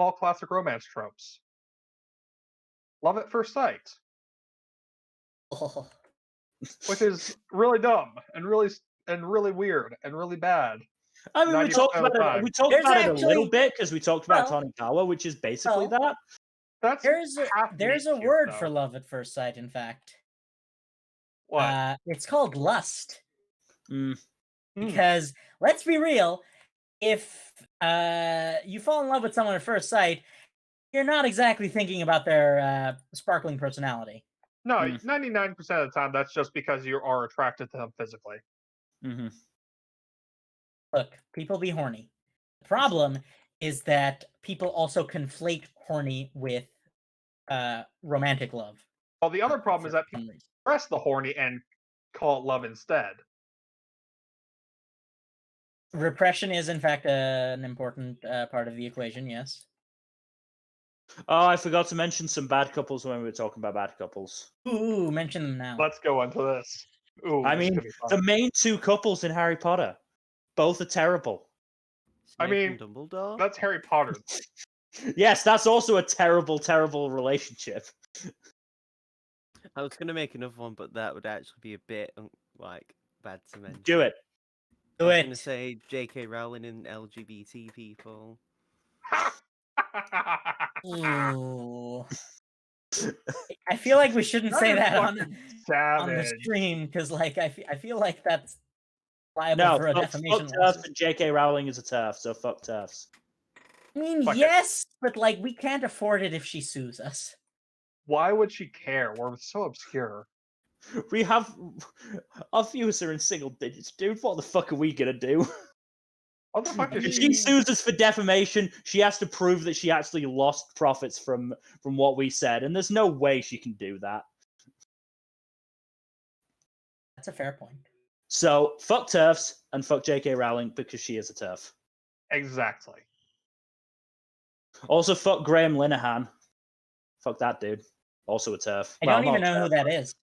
all classic romance tropes. Love at first sight, which is really dumb and really weird and really bad. I mean, we 90% talked of the about it. time. We talked There's about it a little actually- bit because we talked about well- Tonikawa, which is basically that. That's There's half a meat word cute, for though. love at first sight. In fact, What? it's called lust. Mm. Because let's be real, if you fall in love with someone at first sight, you're not exactly thinking about their sparkling personality. No, Mm. 99% of the time, that's just because you are attracted to them physically. Mm-hmm. Look, people be horny. The problem is that people also conflate horny with romantic love. Well, the other problem for is that some people reason. express the horny and call it love instead. Repression is, in fact, an important part of the equation. Yes. Oh, I forgot to mention some bad couples when we were talking about bad couples. Ooh, mention them now. Let's go into this. Ooh, I this is mean, gonna be fun. the main 2 couples in Harry Potter, both are terrible. I Snape mean, and Dumbledore. That's Harry Potter. Yes, that's also a terrible, terrible relationship. I was gonna make another one, but that would actually be a bit like bad to mention. Do it. I Do was it. gonna say J.K. Rowling and LGBT people. Ha! Ooh. I feel like we shouldn't say is that fucking on the savage. stream because, like, I feel like that's liable No, for a fuck defamation TERFs lawsuit. and J.K. Rowling is a TERF, so fuck TERFs. I mean, Fuck it. yes, but like, we can't afford it if she sues us. Why would she care? We're so obscure. We have our viewers are in single digits, dude. What the fuck are we gonna do? What the fuck is If she? she sues us for defamation, she has to prove that she actually lost profits from what we said, and there's no way she can do that. That's a fair point. So fuck TERFs and fuck J.K. Rowling because she is a TERF. Exactly. Also fuck Graham Linehan. Fuck that dude. Also a TERF. I Well, don't even not a know who TERF. that is.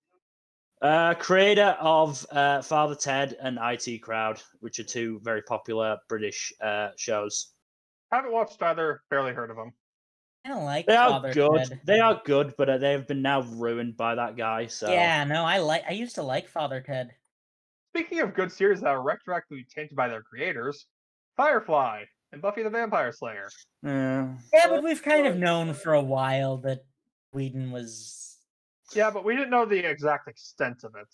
Creator of Father Ted and IT Crowd, which are two very popular British shows. Haven't watched either. Barely heard of them. I don't like They are Father good. Ted. They are good, but they have been now ruined by that guy. So Yeah, no, I used to like Father Ted. Speaking of good series that are retroactively tainted by their creators, Firefly and Buffy the Vampire Slayer. yeah. Yeah, but we've kind of known for a while that Whedon was. Yeah, but we didn't know the exact extent of it.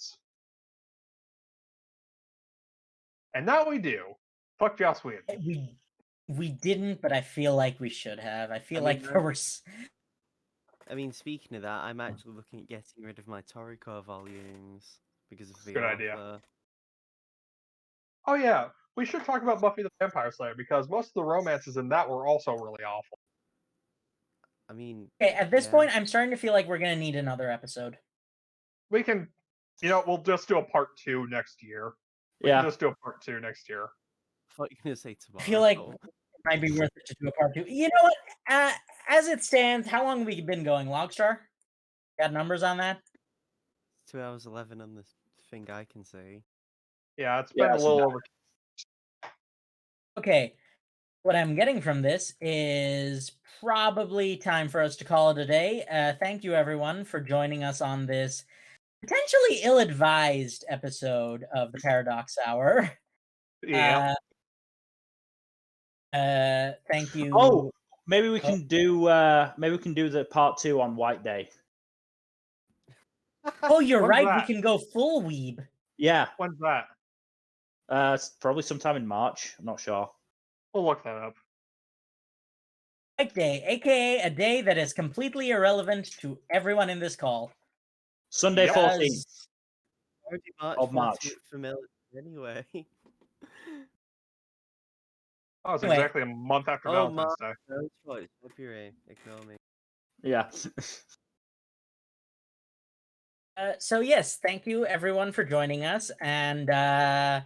And now we do. Fuck Joss Whedon. We didn't, but I feel like we should have. I feel like mean, there were. I mean, speaking of that, I'm actually looking at getting rid of my Toriko volumes because of the Good author. idea. Oh yeah, we should talk about Buffy the Vampire Slayer because most of the romances in that were also really awful. I mean, Okay, at this yeah. point, I'm starting to feel like we're gonna need another episode. We can, we'll just do a part 2 next year. We Yeah. can just do a part 2 next year. I thought you were gonna say I tomorrow. feel like it might be worth it to do a part 2. You know what? As it stands, how long have we been going, Logstar? Got numbers on that? 2 hours 11 on the thing I can see. Yeah, it's been a it's little not- over. Okay. What I'm getting from this is probably time for us to call it a day. Thank you, everyone, for joining us on this potentially ill-advised episode of the Paradox Hour. Yeah. Thank you. Oh, maybe we can do the part 2 on White Day. Oh, you're When's right. We that? can go full weeb. Yeah. When's that? It's probably sometime in March. I'm not sure. We'll look that up. White Day, aka a day that is completely irrelevant to everyone in this call. Sunday Yep. 14th. Because- Already March Of March. 14th for military anyway. Oh, it's Anyway. exactly a month after Oh, Valentine's Day. No, it's right, it's February. Ignore me. Yeah. So yes, thank you everyone for joining us, and for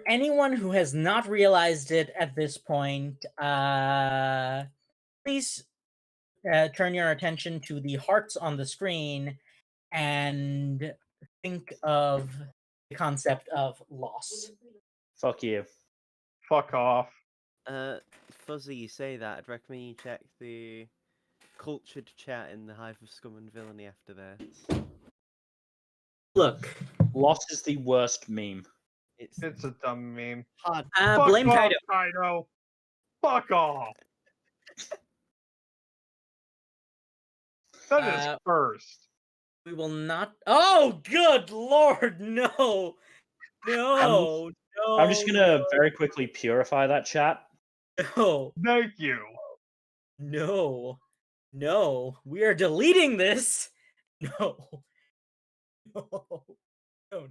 anyone who has not realized it at this point, please turn your attention to the hearts on the screen and think of the concept of loss. Fuck you. Fuck off. Fuzzy, you say that. I'd recommend you check the cultured chat in the Hive of Scum and Villainy after this. Look, Lost is the worst meme. It's a dumb meme. hard. Fuck blame off, Kaido. Kaido. Fuck off. That is first. We will not. Oh, good lord, no, no, no. I'm just gonna very quickly purify that chat. No, Thank you. no, no. We are deleting this. No, no, no, no.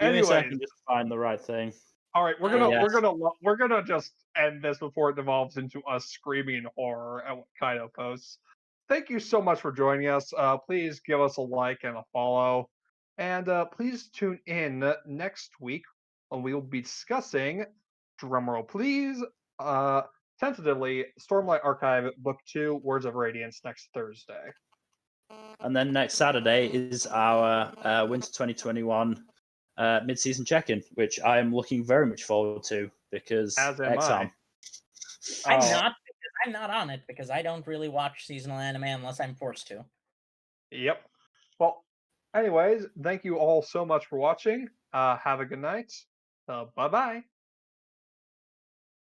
Give me a second Anyways. just to find the right thing. All right, Yes. we're gonna just end this before it devolves into us screaming in horror at what Kaido posts. Thank you so much for joining us. Please give us a like and a follow, and please tune in next week when we will be discussing, drumroll please, tentatively Stormlight Archive Book 2, Words of Radiance next Thursday. And then next Saturday is our Winter 2021 mid-season check-in, which I am looking very much forward to because As am XCOM. I'm Oh. not because I'm not on it because I don't really watch seasonal anime unless I'm forced to. Yep. Well, anyways, thank you all so much for watching. Have a good night. Bye-bye.